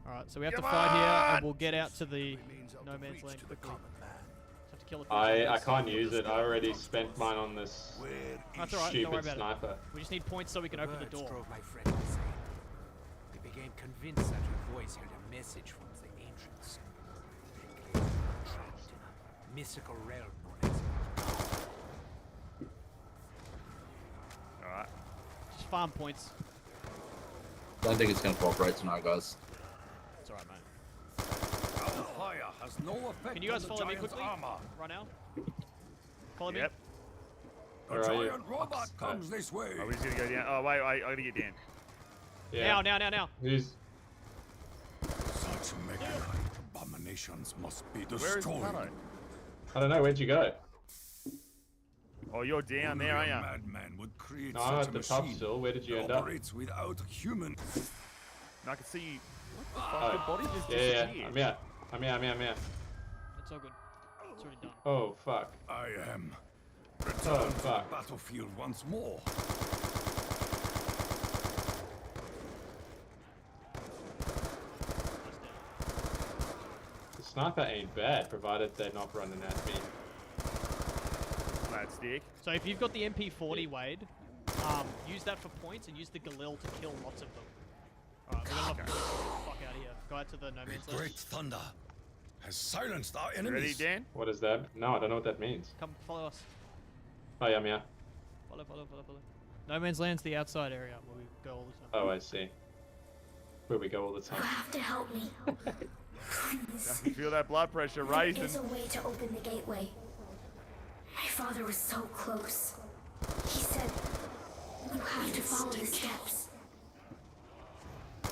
Speaker 6: Alright, so we have to
Speaker 2: Come
Speaker 6: fight here,
Speaker 2: on!
Speaker 6: and we'll get out to the
Speaker 9: Remains out
Speaker 6: no
Speaker 9: of
Speaker 6: man's
Speaker 9: reach
Speaker 6: land
Speaker 9: to the
Speaker 6: quickly.
Speaker 9: common man.
Speaker 6: Have to kill a few
Speaker 4: I
Speaker 6: zombies.
Speaker 4: can't use it. I already spent mine on this
Speaker 9: Where
Speaker 6: That's alright, don't worry
Speaker 4: stupid
Speaker 6: about it.
Speaker 4: sniper.
Speaker 6: We just need points so we can open the
Speaker 9: Birds
Speaker 6: door.
Speaker 9: drove my friend insane. They became convinced that her voice held a message from the ancients. They claimed they were trapped in a mystical realm known as
Speaker 2: Alright.
Speaker 6: Just farm points.
Speaker 5: Don't think it's gonna cooperate tonight, guys.
Speaker 6: It's alright, mate.
Speaker 8: Our fire has no effect.
Speaker 6: Can you guys
Speaker 8: on the
Speaker 6: follow me
Speaker 8: giant's
Speaker 6: quickly?
Speaker 8: armor.
Speaker 6: Right now? Follow me?
Speaker 2: Yep.
Speaker 8: A
Speaker 4: Where are you?
Speaker 8: giant robot comes this way.
Speaker 2: Oh, we're just gonna go down. Oh, wait, I gotta get down.
Speaker 4: Yeah.
Speaker 6: Now.
Speaker 4: Who's...
Speaker 8: Such mechanized abominations must be
Speaker 2: Where is
Speaker 8: destroyed.
Speaker 2: Pato?
Speaker 4: I don't know, where'd you go?
Speaker 2: Oh, you're down there,
Speaker 8: Only
Speaker 2: aren't
Speaker 8: a
Speaker 2: you?
Speaker 8: madman would create
Speaker 4: No,
Speaker 8: such
Speaker 4: I'm
Speaker 8: a
Speaker 4: at the top
Speaker 8: machine
Speaker 4: still. Where did you
Speaker 8: that
Speaker 4: end up?
Speaker 8: operates without human.
Speaker 2: And I can see you. What the
Speaker 4: Oh,
Speaker 2: fuck? Your body just
Speaker 4: yeah,
Speaker 2: disappeared.
Speaker 4: yeah. I'm here.
Speaker 6: It's all good. It's already done.
Speaker 4: Oh, fuck.
Speaker 8: I am.
Speaker 4: Oh,
Speaker 8: Return to the
Speaker 4: fuck.
Speaker 8: battlefield once more.
Speaker 4: The sniper ain't bad, provided they're not running at me.
Speaker 2: That stick.
Speaker 6: So if you've got the MP40, Wade, use that for points and use the Galil to kill lots of them. Alright, we're gonna have to get the fuck out of here. Go out to the no man's
Speaker 8: Great
Speaker 6: land.
Speaker 8: thunder has silenced our
Speaker 2: Ready,
Speaker 8: enemies.
Speaker 2: Dan?
Speaker 4: What is that? No, I don't know what that means.
Speaker 6: Come follow us.
Speaker 4: Oh, yeah, I'm here.
Speaker 6: Follow. No man's land's the outside area where we go all the time.
Speaker 4: Oh, I see. Where we go all the
Speaker 11: You
Speaker 4: time.
Speaker 11: have to help me.
Speaker 2: I
Speaker 11: Please.
Speaker 2: can feel that blood pressure
Speaker 11: There
Speaker 2: rising.
Speaker 11: is a way to open the gateway. My father was so close. He said, you have to follow the steps.
Speaker 9: The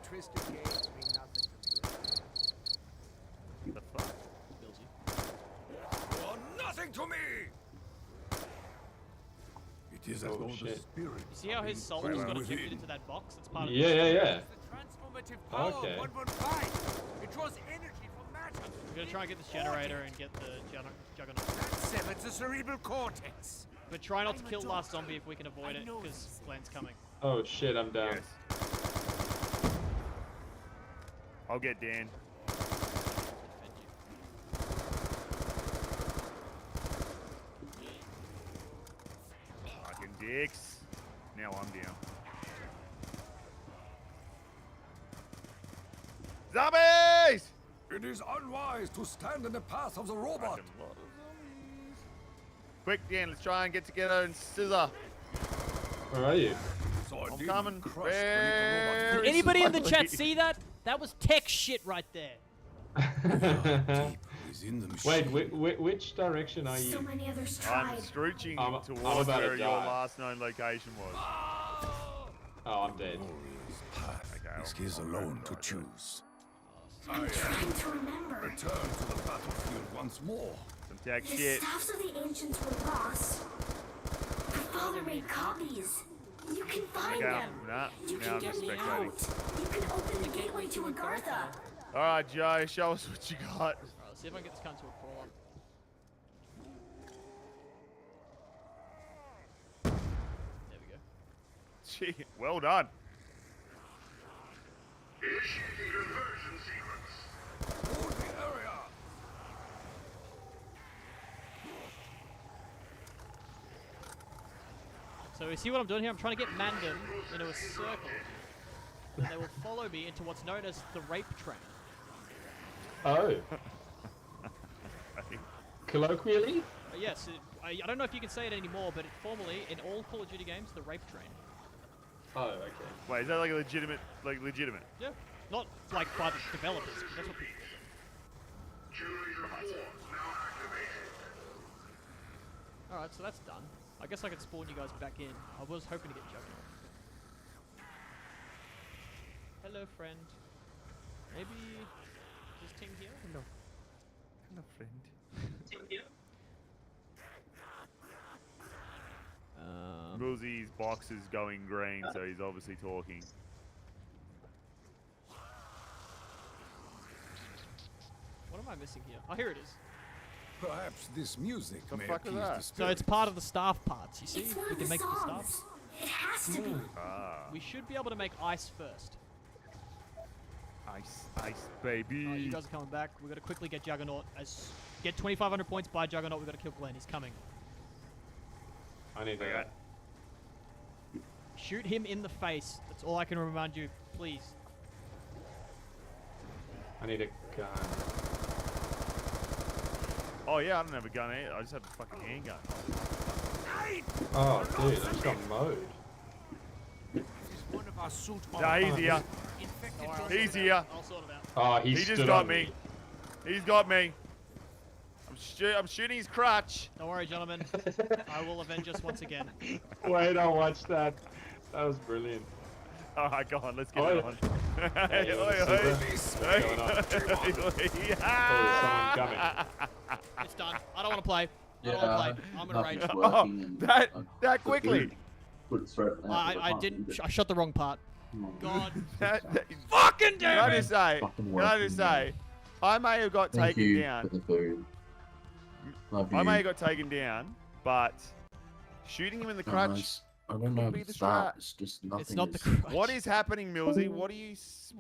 Speaker 9: twisted gates mean nothing to me.
Speaker 2: The fuck?
Speaker 6: Kills you.
Speaker 8: You are nothing to me. It is as
Speaker 4: Oh,
Speaker 8: though the
Speaker 4: shit.
Speaker 8: spirit.
Speaker 6: You see how his soul
Speaker 8: Well,
Speaker 6: just got
Speaker 8: within.
Speaker 6: ejected into that box? It's part of
Speaker 4: Yeah.
Speaker 9: The transformative power
Speaker 4: Okay.
Speaker 9: of 115. It draws energy from matter.
Speaker 6: We're gonna try and get this generator and get the juggernaut.
Speaker 9: That severs the cerebral cortex.
Speaker 6: But try not to kill last zombie if we can avoid it, because Glenn's coming.
Speaker 4: Oh, shit, I'm down.
Speaker 2: Yes. I'll get Dan.
Speaker 6: Defend you.
Speaker 2: Fucking dicks. Now I'm down. Zombies!
Speaker 8: It is unwise to stand in the path of the robot.
Speaker 2: Fucking lot of zombies. Quick, Dan, let's try and get together and scissor.
Speaker 4: Where are you?
Speaker 8: So I
Speaker 2: I'm
Speaker 8: didn't
Speaker 2: coming.
Speaker 8: crush beneath the robot.
Speaker 2: Very
Speaker 6: Did anybody in the
Speaker 2: slowly.
Speaker 6: chat see that? That was tech shit right there.
Speaker 8: Deep within the machine.
Speaker 4: Wait, which direction are
Speaker 11: So
Speaker 4: you?
Speaker 11: many others
Speaker 2: I'm
Speaker 11: tried.
Speaker 2: scrooching
Speaker 4: I'm
Speaker 2: towards
Speaker 4: about to
Speaker 2: where your
Speaker 4: die.
Speaker 2: last known location was.
Speaker 4: Oh, I'm dead.
Speaker 8: Warrior's path
Speaker 2: Okay,
Speaker 8: is his alone to choose. I
Speaker 11: I'm
Speaker 8: am.
Speaker 11: trying to remember.
Speaker 8: Return to the battlefield once more.
Speaker 2: Some tech
Speaker 11: The
Speaker 2: shit.
Speaker 11: staffs of the ancients were lost. My father made copies. You can find
Speaker 2: Okay,
Speaker 11: them.
Speaker 2: nah,
Speaker 11: You
Speaker 2: now
Speaker 11: can
Speaker 2: I'm
Speaker 11: get
Speaker 2: just
Speaker 11: me
Speaker 2: spectating.
Speaker 11: out. You can open the gateway to Agartha.
Speaker 2: Alright, Joe, show us what you got.
Speaker 6: Alright, let's see if I can get this cunt to a crawl up. There we go.
Speaker 2: Gee, well done.
Speaker 10: Initiating conversion sequence.
Speaker 8: Hold the area.
Speaker 6: So you see what I'm doing here? I'm trying to get Mandan into a circle. And they will follow me into what's known as the rape train.
Speaker 4: Oh. Colloquially?
Speaker 6: Yes, I don't know if you can say it anymore, but formally, in all Call of Duty games, the rape train.
Speaker 4: Oh, okay.
Speaker 2: Wait, is that like a legitimate?
Speaker 6: Yeah. Not like by the developers, but that's what people
Speaker 10: Generator 4 now activated.
Speaker 6: Alright, so that's done. I guess I could spawn you guys back in. I was hoping to get Juggernaut. Hello, friend. Maybe this team here?
Speaker 2: Hello. Hello, friend. Millsy's box is going green, so he's obviously talking.
Speaker 6: What am I missing here? Oh, here it is.
Speaker 8: Perhaps this music
Speaker 2: The
Speaker 8: may
Speaker 2: fuck is
Speaker 8: appease
Speaker 2: that?
Speaker 8: the
Speaker 6: So it's
Speaker 8: spirits.
Speaker 6: part of the staff parts, you see?
Speaker 11: It's one
Speaker 6: We
Speaker 11: of
Speaker 6: can
Speaker 11: the
Speaker 6: make the
Speaker 11: songs.
Speaker 6: staff.
Speaker 11: It has to be.
Speaker 2: Ah,
Speaker 6: We should be able to make ice first.
Speaker 2: ice, ice, baby.
Speaker 6: You guys are coming back. We've got to quickly get Juggernaut. Get 2,500 points by Juggernaut. We've got to kill Glenn. He's coming.
Speaker 4: I need to.
Speaker 2: Okay.
Speaker 6: Shoot him in the face. That's all I can remind you. Please.
Speaker 4: I need a gun.
Speaker 2: Oh yeah, I don't have a gun either. I just have a fucking handgun.
Speaker 4: Oh, dude, I just got mowed.
Speaker 8: One of our suit
Speaker 2: Nah, he's here.
Speaker 8: infected
Speaker 2: He's here.
Speaker 6: I'll sort it out.
Speaker 4: Oh,
Speaker 2: He
Speaker 4: stood
Speaker 2: just got
Speaker 4: on
Speaker 2: me. He's got me. I'm shooting his crotch.
Speaker 6: Don't worry, gentlemen. I will avenge us once again.
Speaker 4: Wait, I watched that. That was brilliant.
Speaker 2: All right, go on. Let's get
Speaker 4: Oi.
Speaker 2: it on.
Speaker 4: Hey,
Speaker 2: Oi,
Speaker 4: what's
Speaker 2: oi.
Speaker 4: going on? Oh, there's someone coming.
Speaker 6: It's done. I don't want to play. I don't want to play. I'm gonna rage.
Speaker 2: Oh, that quickly.
Speaker 6: I didn't. I shot the wrong part. God.
Speaker 2: That,
Speaker 6: Fucking
Speaker 2: can I
Speaker 6: damn it!
Speaker 2: just say? Can I just say? I may have got taken down. I may have got taken down, but shooting him in the crutch.
Speaker 1: I don't know
Speaker 2: be
Speaker 1: if
Speaker 2: the
Speaker 1: it's that.
Speaker 2: strat.
Speaker 1: It's just nothing.
Speaker 6: It's not the
Speaker 1: is-
Speaker 6: crutch.
Speaker 2: What is happening, Millsy? What is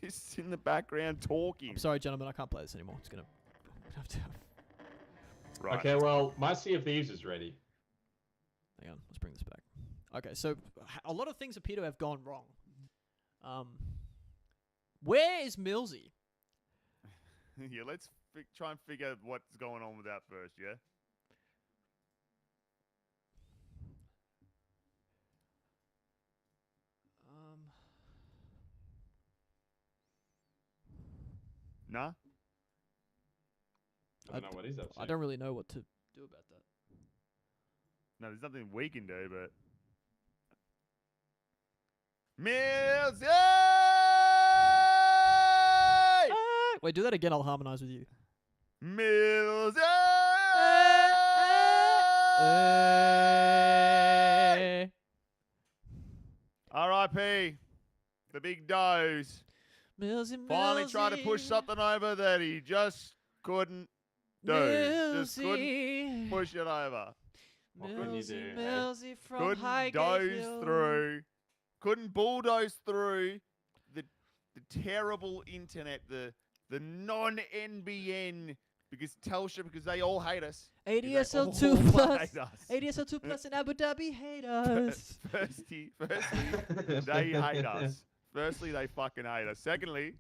Speaker 2: just in the background talking?
Speaker 6: I'm sorry, gentlemen. I can't play this anymore. It's gonna have to.
Speaker 2: Right.
Speaker 4: Okay, well, my Sea of Thieves is ready.
Speaker 6: Hang on. Let's bring this back. Okay, so a lot of things appear to have gone wrong. Where is Millsy?
Speaker 2: Yeah, let's try and figure out what's going on with that first, yeah? Nah?
Speaker 4: I don't know what he's up to.
Speaker 6: I don't really know what to do about that.
Speaker 2: No, there's nothing we can do, but... Millsy!
Speaker 6: Wait, do that again. I'll harmonize with you.
Speaker 2: Millsy! R.I.P. The big doze.
Speaker 6: Millsy,
Speaker 2: Finally tried to push something over that he just couldn't do. Just couldn't push it over.
Speaker 4: What couldn't you do, eh?
Speaker 6: Millsy from
Speaker 2: Couldn't
Speaker 6: Highgate
Speaker 2: doze
Speaker 6: Hill.
Speaker 2: through. Couldn't bulldoze through the terrible internet, the non-NBN, because Telstra, because they all hate us.
Speaker 6: ADSL
Speaker 2: all
Speaker 6: 2 plus.
Speaker 2: hate us.
Speaker 6: ADSL 2 plus in Abu Dhabi hate us.
Speaker 2: Firstly, they hate us. Firstly, they fucking hate us. Secondly,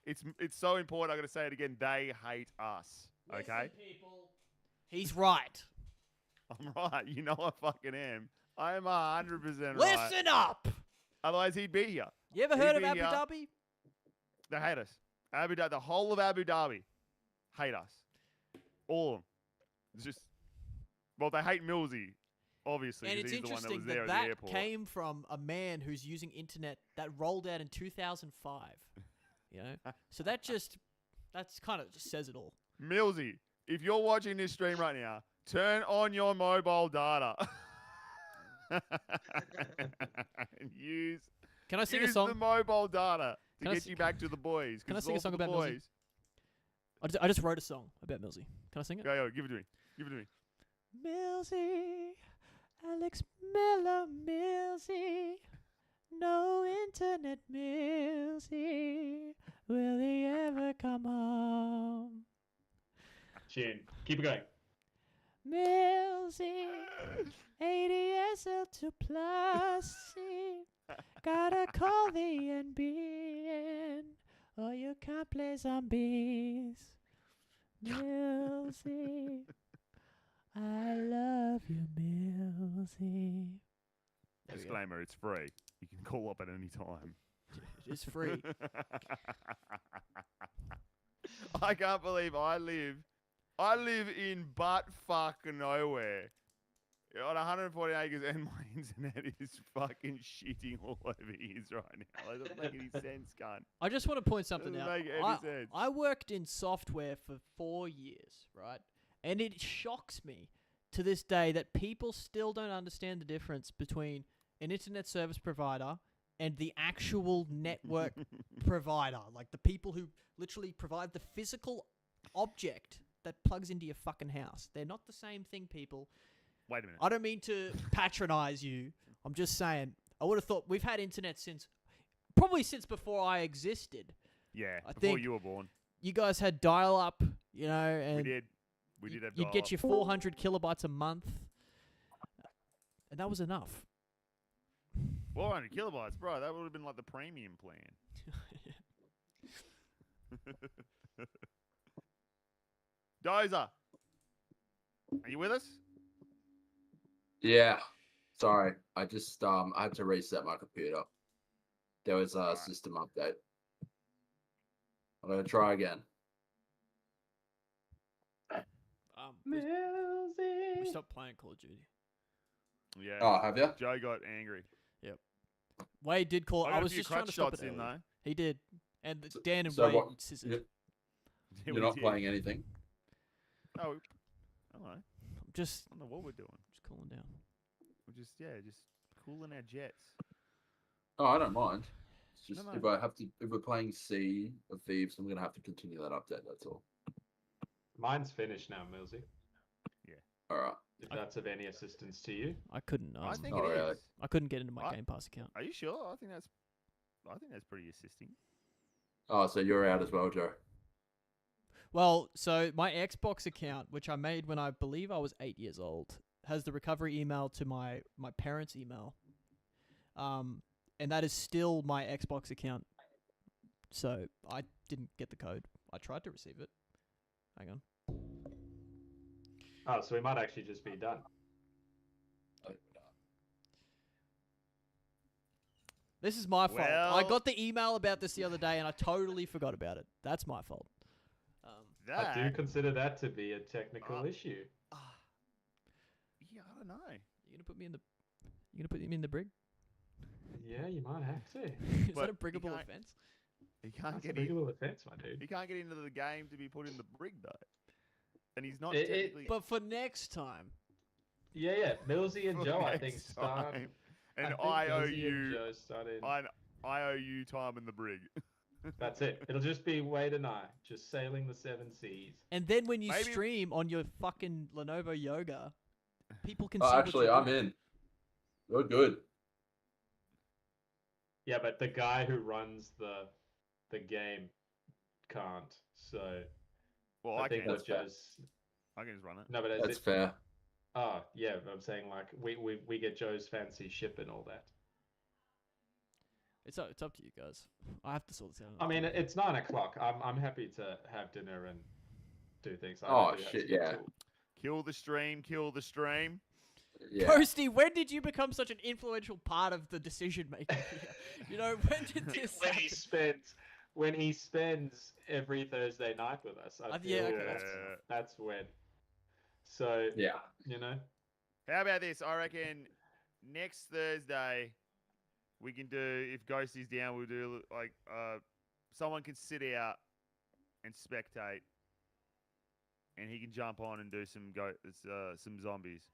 Speaker 2: it's so important. I'm gonna say it again. They hate us. Okay.
Speaker 6: He's right.
Speaker 2: I'm right. You know I fucking am. I am 100% right.
Speaker 6: Listen up.
Speaker 2: Otherwise, he'd be here.
Speaker 6: You ever
Speaker 2: He'd
Speaker 6: heard of
Speaker 2: be
Speaker 6: Abu
Speaker 2: here.
Speaker 6: Dhabi?
Speaker 2: They hate us. Abu Dhabi, the whole of Abu Dhabi, hate us. All of them. It's just, well, they hate Millsy, obviously.
Speaker 6: And
Speaker 2: 'cause
Speaker 6: it's
Speaker 2: he's the one
Speaker 6: interesting
Speaker 2: that was there
Speaker 6: that
Speaker 2: at the
Speaker 6: that
Speaker 2: airport.
Speaker 6: came from a man who's using internet that rolled out in 2005. You know, so that's kind of just says it all.
Speaker 2: Millsy, if you're watching this stream right now, turn on your mobile data. And use
Speaker 6: Can I sing a
Speaker 2: use
Speaker 6: song?
Speaker 2: the mobile data to
Speaker 6: Can I
Speaker 2: get
Speaker 6: s-
Speaker 2: you back to the boys. 'cause
Speaker 6: Can I
Speaker 2: it's
Speaker 6: sing a
Speaker 2: all
Speaker 6: song
Speaker 2: for the
Speaker 6: about Millsy?
Speaker 2: boys.
Speaker 6: I just wrote a song about Millsy. Can I sing it?
Speaker 2: Go, give it to me. Give it to me.
Speaker 6: Millsy, Alex Miller Millsy. No internet Millsy. Will he ever come home?
Speaker 4: Tune. Keep it going.
Speaker 6: Millsy. ADSL2 plus C. Gotta call the NBN. Or you can't play zombies. Millsy. I love you, Millsy. There we go.
Speaker 2: Disclaimer, it's free. You can call up at any time.
Speaker 6: It's free.
Speaker 2: I can't believe I live in butt fucking nowhere. On 140 acres and my internet is fucking shitting all over ears right now. That doesn't make any sense, cunt.
Speaker 6: I just want to point something
Speaker 2: Doesn't
Speaker 6: out.
Speaker 2: make any sense.
Speaker 6: I worked in software for 4 years, right? And it shocks me to this day that people still don't understand the difference between an internet service provider and the actual network provider. Like the people who literally provide the physical object that plugs into your fucking house. They're not the same thing, people.
Speaker 2: Wait a minute.
Speaker 6: I don't mean to patronize you. I'm just saying, I would have thought we've had internet probably since before I existed.
Speaker 2: Yeah,
Speaker 6: I
Speaker 2: before
Speaker 6: think
Speaker 2: you were born.
Speaker 6: You guys had dial-up, you know, and
Speaker 2: We did have
Speaker 6: you'd get your 400 kilobytes a month, and that was enough.
Speaker 2: 400 kilobytes, bro. That would have been like the premium plan. Dozer, are you with us?
Speaker 5: Yeah. Sorry, I just I had to reset my computer. There was a
Speaker 2: Alright.
Speaker 5: system update. I'm gonna try again.
Speaker 6: We stopped playing Call of Duty.
Speaker 2: Yeah.
Speaker 5: Oh, have you?
Speaker 2: Joe got angry.
Speaker 6: Wade did call.
Speaker 2: I
Speaker 6: I
Speaker 2: got a
Speaker 6: was
Speaker 2: few
Speaker 6: just trying to
Speaker 2: crutch
Speaker 6: stop
Speaker 2: shots
Speaker 6: it
Speaker 2: in,
Speaker 6: earlier.
Speaker 2: though.
Speaker 6: He did, and Dan and
Speaker 5: So
Speaker 6: Wade
Speaker 5: what?
Speaker 6: scissored.
Speaker 5: You're,
Speaker 2: Yeah,
Speaker 5: you're
Speaker 2: we
Speaker 5: not
Speaker 2: did.
Speaker 5: playing anything.
Speaker 2: Oh, I don't know. I
Speaker 6: Just
Speaker 2: don't know what we're doing.
Speaker 6: cooling down.
Speaker 2: We're just cooling our jets.
Speaker 5: Oh, I don't mind. It's just
Speaker 2: No.
Speaker 5: if we're playing Sea of Thieves, I'm gonna have to continue that update. That's all.
Speaker 4: Mine's finished now, Millsy.
Speaker 5: All right.
Speaker 4: If that's of any assistance to you.
Speaker 6: I couldn't.
Speaker 2: I think
Speaker 5: Oh,
Speaker 2: it
Speaker 5: really?
Speaker 2: is.
Speaker 6: I couldn't get into my
Speaker 2: I-
Speaker 6: Game Pass account.
Speaker 2: Are you sure? I think that's pretty assisting.
Speaker 5: Oh, so you're out as well, Joe.
Speaker 6: Well, so my Xbox account, which I made when I believe I was 8 years old, has the recovery email to my parents' email. And that is still my Xbox account. So I didn't get the code. I tried to receive it. Hang on.
Speaker 4: Oh, so we might actually just be done.
Speaker 6: This is my fault. I
Speaker 2: Well-
Speaker 6: got the email about this the other day and I totally forgot about it. That's my fault.
Speaker 4: I do
Speaker 2: That.
Speaker 4: consider that to be a technical issue.
Speaker 2: Yeah, I don't know.
Speaker 6: You gonna put me in the brig?
Speaker 4: Yeah, you might have to.
Speaker 6: Is
Speaker 2: But
Speaker 6: that a
Speaker 2: you
Speaker 6: briggable
Speaker 2: can't-
Speaker 6: offense?
Speaker 2: He can't
Speaker 4: That's a
Speaker 2: get
Speaker 4: big
Speaker 2: in.
Speaker 4: little offense, my dude.
Speaker 2: He can't get into the game to be put in the brig though, and he's not
Speaker 4: It-
Speaker 2: technically.
Speaker 6: But for next time.
Speaker 4: Yeah. Millsy and
Speaker 2: for
Speaker 4: Joe, I think,
Speaker 2: next
Speaker 4: start.
Speaker 2: time. And
Speaker 4: think
Speaker 2: I owe
Speaker 4: Millsy and
Speaker 2: you.
Speaker 4: Joe started.
Speaker 2: I owe you time in the brig.
Speaker 4: That's it. It'll just be Wade and I, just sailing the seven seas.
Speaker 6: And then when you
Speaker 2: Maybe-
Speaker 6: stream on your fucking Lenovo Yoga, people can
Speaker 5: Oh,
Speaker 6: see
Speaker 5: actually,
Speaker 6: what
Speaker 5: I'm
Speaker 6: you're doing.
Speaker 5: in. You're good.
Speaker 4: Yeah, but the guy who runs the game can't. So
Speaker 2: Well,
Speaker 4: I
Speaker 2: I
Speaker 4: think
Speaker 2: can.
Speaker 4: what Joe's.
Speaker 2: I can just run it.
Speaker 4: No, but is
Speaker 5: That's
Speaker 4: it?
Speaker 5: fair.
Speaker 4: Oh, yeah. I'm saying like we get Joe's fancy ship and all that.
Speaker 6: It's up to you guys. I have to sort this out.
Speaker 4: I mean, it's 9 o'clock. I'm happy to have dinner and do things.
Speaker 5: Oh,
Speaker 4: really have
Speaker 5: shit,
Speaker 4: to get
Speaker 5: yeah.
Speaker 4: to-
Speaker 2: Kill the stream. Kill the stream.
Speaker 5: Yeah.
Speaker 6: Ghosty, when did you become such an influential part of the decision making? You know, when did this
Speaker 4: when
Speaker 6: happen?
Speaker 4: he spends every Thursday night with us. I
Speaker 6: Yeah,
Speaker 4: feel
Speaker 6: okay,
Speaker 4: that's when. So
Speaker 5: Yeah.
Speaker 4: you know,
Speaker 2: How about this? I reckon next Thursday we can do. If Ghosty's down, we'll do like someone can sit out and spectate, and he can jump on and do some zombies.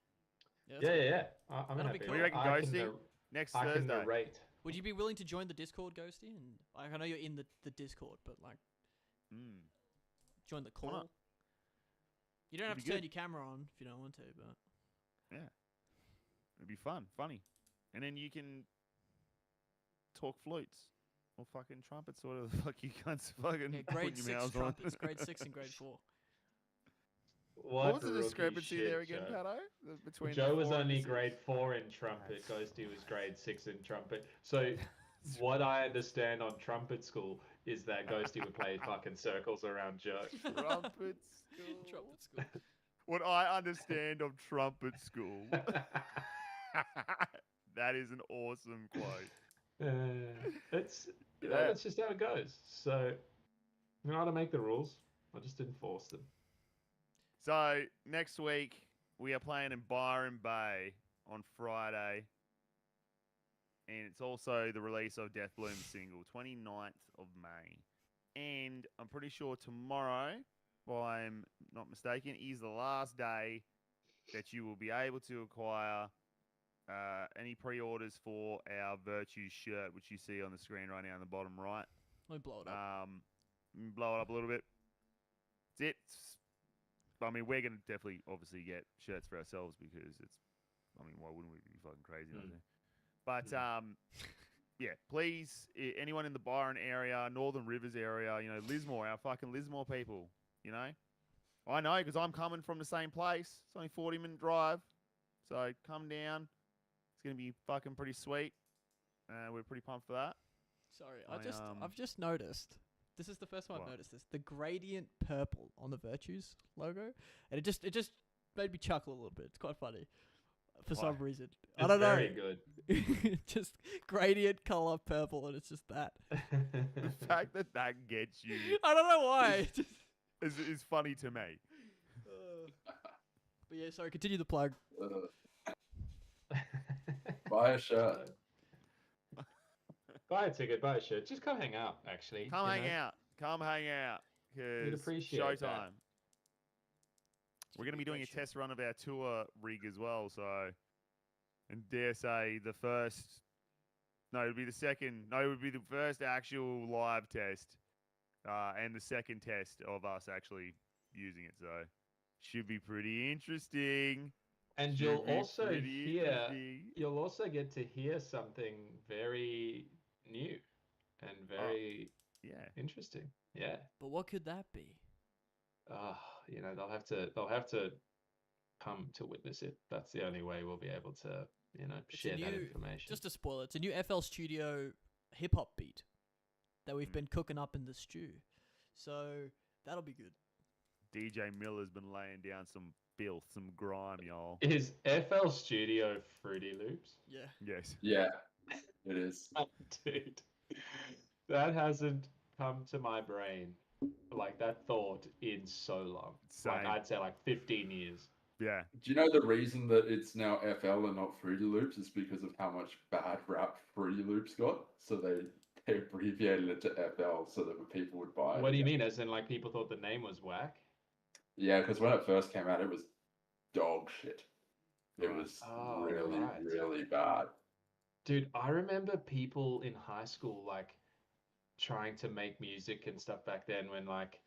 Speaker 4: yeah. I'm
Speaker 6: That'll be
Speaker 4: happy.
Speaker 6: cool.
Speaker 2: What do you reckon,
Speaker 4: I can
Speaker 2: Ghosty?
Speaker 4: nar-
Speaker 2: Next
Speaker 4: I can
Speaker 2: Thursday.
Speaker 4: narrate.
Speaker 6: Would you be willing to join the Discord, Ghosty? And I know you're in the Discord, but like join the
Speaker 2: Why not?
Speaker 6: call. You don't have
Speaker 2: It'd
Speaker 6: to
Speaker 2: be
Speaker 6: turn
Speaker 2: good.
Speaker 6: your camera on if you don't want to, but
Speaker 2: It'd be funny. And then you can talk flutes or fucking trumpets, or whatever the fuck you cunts fucking
Speaker 6: Yeah,
Speaker 2: put
Speaker 6: grade
Speaker 2: your
Speaker 6: 6
Speaker 2: mouths on.
Speaker 6: trumpets, grade 6 and grade 4.
Speaker 2: What was the
Speaker 4: rookie
Speaker 2: discrepancy
Speaker 4: shit,
Speaker 2: there again,
Speaker 4: Joe?
Speaker 2: Pato? Between
Speaker 4: Joe
Speaker 2: the
Speaker 4: was
Speaker 2: 4 and the
Speaker 4: only
Speaker 2: 6?
Speaker 4: grade 4 in trumpet. Ghosty was grade 6 in trumpet. So what I understand on trumpet school is that Ghosty would play fucking circles around Joe.
Speaker 2: Trumpet school.
Speaker 6: Trumpet school.
Speaker 2: What I understand of trumpet school. That is an awesome quote.
Speaker 4: It's
Speaker 2: Yeah.
Speaker 4: that's just how it goes. So you know how to make the rules. I just enforce them.
Speaker 2: So next week we are playing in Byron Bay on Friday. And it's also the release of Death Bloom's single, 29th of May. And I'm pretty sure tomorrow, if I'm not mistaken, is the last day that you will be able to acquire any pre-orders for our Virtues shirt, which you see on the screen right now in the bottom right.
Speaker 6: Let me blow it up.
Speaker 2: Blow it up a little bit. That's it. I mean, we're going to definitely, obviously, get shirts for ourselves because it's, I mean, why wouldn't we be fucking crazy? But, yeah, please, anyone in the Byron area, Northern Rivers area, you know, Lismore, our fucking Lismore people, you know. I know because I'm coming from the same place. It's only 40-minute drive. So come down. It's going to be fucking pretty sweet. We're pretty pumped for that.
Speaker 6: Sorry, I've just noticed. This is the first time I've noticed this. The gradient purple on the Virtues logo, and it just made me chuckle a little bit. It's quite funny for some reason. I don't know.
Speaker 4: Very good.
Speaker 6: Just gradient color purple, and it's just that.
Speaker 2: The fact that gets you,
Speaker 6: I don't know why.
Speaker 2: is funny to me.
Speaker 6: But yeah, sorry. Continue the plug.
Speaker 5: Buy a shirt.
Speaker 4: Buy a ticket, buy a shirt. Just come hang out, actually.
Speaker 2: Come hang out. Come hang out.
Speaker 4: We'd
Speaker 2: Because
Speaker 4: appreciate
Speaker 2: showtime.
Speaker 4: that.
Speaker 2: We're going to be doing a test run of our tour rig as well. So, and dare say the first, no, it would be the second, no, it would be the first actual live test and the second test of us actually using it. So, should be pretty interesting.
Speaker 4: And
Speaker 2: Should
Speaker 4: you'll
Speaker 2: be
Speaker 4: also
Speaker 2: pretty interesting.
Speaker 4: you'll also get to hear something very new and very interesting. Yeah.
Speaker 6: But what could that be?
Speaker 4: You know, they'll have to come to witness it. That's the only way we'll be able to, you know, share that information.
Speaker 6: Just to spoil it, it's a new FL Studio hip hop beat that we've been cooking up in the stew. So that'll be good.
Speaker 2: DJ Miller's been laying down some filth, some grime, y'all.
Speaker 4: Is FL Studio Fruity Loops?
Speaker 6: Yeah.
Speaker 2: Yes.
Speaker 5: Yeah, it is.
Speaker 4: Dude, that hasn't come to my brain, like that thought, in so long. Like I'd say like 15 years.
Speaker 2: Yeah.
Speaker 5: Do you know the reason that it's now FL and not Fruity Loops is because of how much bad rap Fruity Loops got? So they abbreviated it to FL so that people would buy it.
Speaker 4: What do you mean? As in, like, people thought the name was whack?
Speaker 5: Yeah, because when it first came out, it was dog shit. It was really, really bad.
Speaker 4: Dude, I remember people in high school, like, trying to make music and stuff back then when, like,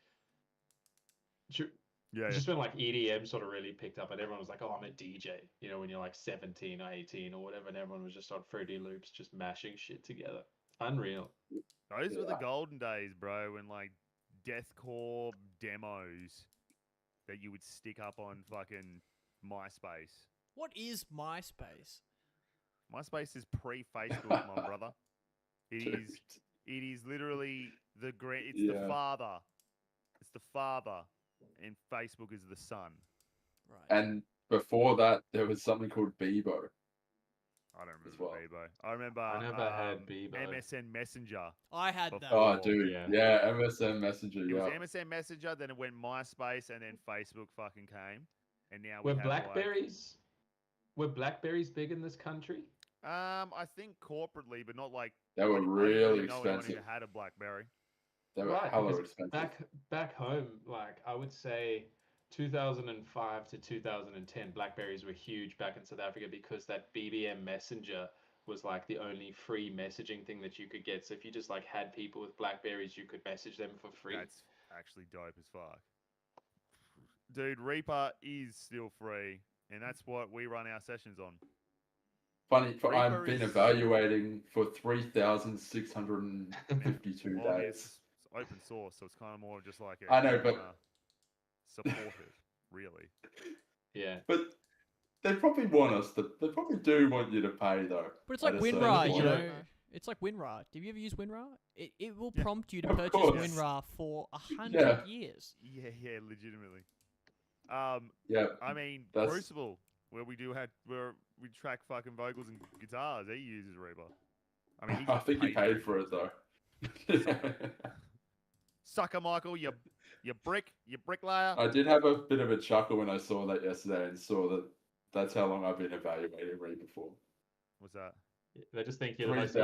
Speaker 4: just when, like, EDM sort of really picked up and everyone was like, oh, I'm a DJ. You know, when you're, like, 17 or 18 or whatever, and everyone was just on Fruity Loops just mashing shit together. Unreal.
Speaker 2: Those were the golden days, bro, when, like, deathcore demos that you would stick up on fucking MySpace.
Speaker 6: What is MySpace?
Speaker 2: MySpace is pre-Facebook, my brother. It is literally the great. It's the father. It's the father, and Facebook is the son.
Speaker 6: Right.
Speaker 5: And before that, there was something called Bebo.
Speaker 2: I don't remember Bebo. I remember.
Speaker 4: I never had Bebo.
Speaker 2: MSN Messenger.
Speaker 6: I had that.
Speaker 5: Oh, dude. Yeah, MSN Messenger.
Speaker 2: It
Speaker 5: Yeah.
Speaker 2: was MSN Messenger, then it went MySpace, and then Facebook fucking came, and now
Speaker 4: Were
Speaker 2: we have
Speaker 4: Blackberries? Were Blackberries big in this country?
Speaker 2: I think corporately, but not like.
Speaker 5: They were
Speaker 2: I didn't
Speaker 5: really
Speaker 2: know anyone
Speaker 5: expensive.
Speaker 2: who had a BlackBerry.
Speaker 5: They were
Speaker 4: Right,
Speaker 5: hella
Speaker 4: because
Speaker 5: expensive.
Speaker 4: back home, like I would say 2005 to 2010, Blackberries were huge back in South Africa because that BBM Messenger was like the only free messaging thing that you could get. So if you just like had people with Blackberries, you could message them for free.
Speaker 2: That's actually dope as fuck. Dude, Reaper is still free, and that's what we run our sessions on.
Speaker 5: Funny, I've
Speaker 2: Reaper
Speaker 5: been
Speaker 2: is-
Speaker 5: evaluating for 3,652
Speaker 2: Well, I mean,
Speaker 5: days.
Speaker 2: it's open source, so it's kind of more just like
Speaker 5: I know,
Speaker 2: you
Speaker 5: but-
Speaker 2: wanna support it, really.
Speaker 4: Yeah.
Speaker 5: But they probably want us to. They probably do want you to pay though.
Speaker 6: But it's
Speaker 5: at
Speaker 6: like
Speaker 5: a certain
Speaker 6: WinRAR,
Speaker 5: point.
Speaker 6: you know. It's like WinRAR. Have you ever used WinRAR? It will
Speaker 2: Yeah.
Speaker 6: prompt you to
Speaker 5: Of
Speaker 6: purchase
Speaker 5: course.
Speaker 6: WinRAR for 100
Speaker 5: Yeah.
Speaker 6: years.
Speaker 2: Yeah, legitimately.
Speaker 5: Yeah,
Speaker 2: I mean,
Speaker 5: That's-
Speaker 2: Crucible, where we track fucking vocals and guitars, he uses Reaper. I mean, he
Speaker 5: I
Speaker 2: gets
Speaker 5: think you paid for
Speaker 2: it.
Speaker 5: it though.
Speaker 2: Sucker, Michael, you bricklayer.
Speaker 5: I did have a bit of a chuckle when I saw that yesterday and saw that that's how long I've been evaluating Reaper for.
Speaker 2: What's that?
Speaker 4: They just think you're the most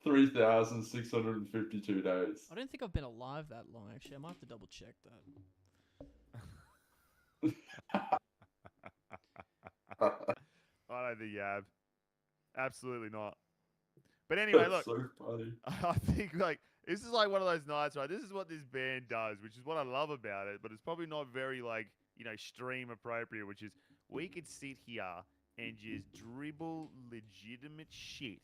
Speaker 5: 3,652 days.
Speaker 6: I don't think I've been alive that long, actually. I might have to double check that.
Speaker 2: I don't think you have. Absolutely not. But anyway, look,
Speaker 5: That's so funny.
Speaker 2: I think like this is like one of those nights, right? This is what this band does, which is what I love about it, but it's probably not very like, stream appropriate, which is we could sit here and just dribble legitimate shit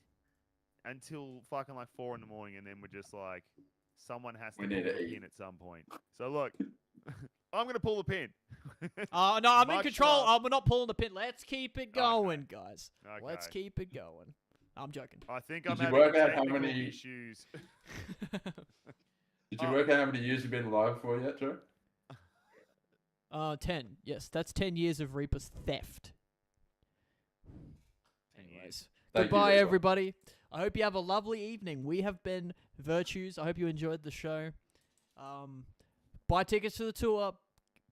Speaker 2: until fucking like 4 a.m, and then we're just like, someone has to
Speaker 5: We
Speaker 2: pull
Speaker 5: need to
Speaker 2: the
Speaker 5: eat.
Speaker 2: pin at some point. So look, I'm gonna pull the pin.
Speaker 6: No, I'm in
Speaker 2: Much
Speaker 6: control.
Speaker 2: love.
Speaker 6: We're not pulling the pin. Let's keep it going, guys. Let's
Speaker 2: Okay.
Speaker 6: keep it going. I'm joking.
Speaker 2: I think
Speaker 5: Did
Speaker 2: I'm
Speaker 5: you
Speaker 2: having
Speaker 5: work out how
Speaker 2: technical
Speaker 5: many-
Speaker 2: issues.
Speaker 5: Did you work out how many years you've been alive for yet, Joe?
Speaker 6: 10. Yes, that's 10 years of Reaper's theft.
Speaker 2: 10 years.
Speaker 6: Anyways,
Speaker 5: Thank you,
Speaker 6: goodbye,
Speaker 5: Reaper.
Speaker 6: everybody. I hope you have a lovely evening. We have been Virtues. I hope you enjoyed the show. Buy tickets to the tour.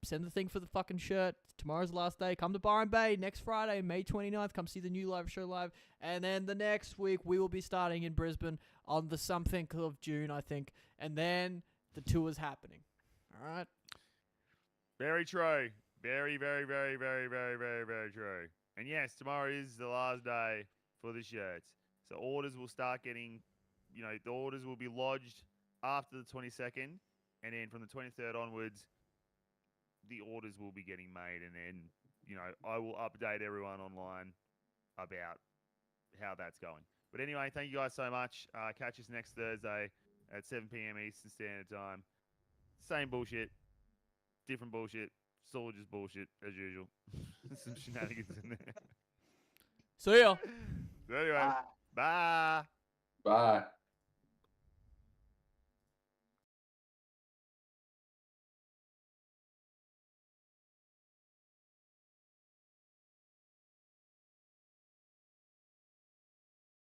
Speaker 6: Send the thing for the fucking shirt. Tomorrow's the last day. Come to Byron Bay next Friday, May 29th. Come see the new live show live. And then the next week, we will be starting in Brisbane on the something of June, I think. And then the tour's happening. All right?
Speaker 2: Very true. Very, very, very, very, very, very, very true. And yes, tomorrow is the last day for the shirts. So orders will start getting, the orders will be lodged after the 22nd. And then from the 23rd onwards, the orders will be getting made. And then, I will update everyone online about how that's going. But anyway, thank you guys so much. Catch us next Thursday at 7 p.m. Eastern Standard Time. Same bullshit. Different bullshit. Still just bullshit, as usual. Some shenanigans in there.
Speaker 6: See ya.
Speaker 2: So anyway, bye.
Speaker 5: Bye.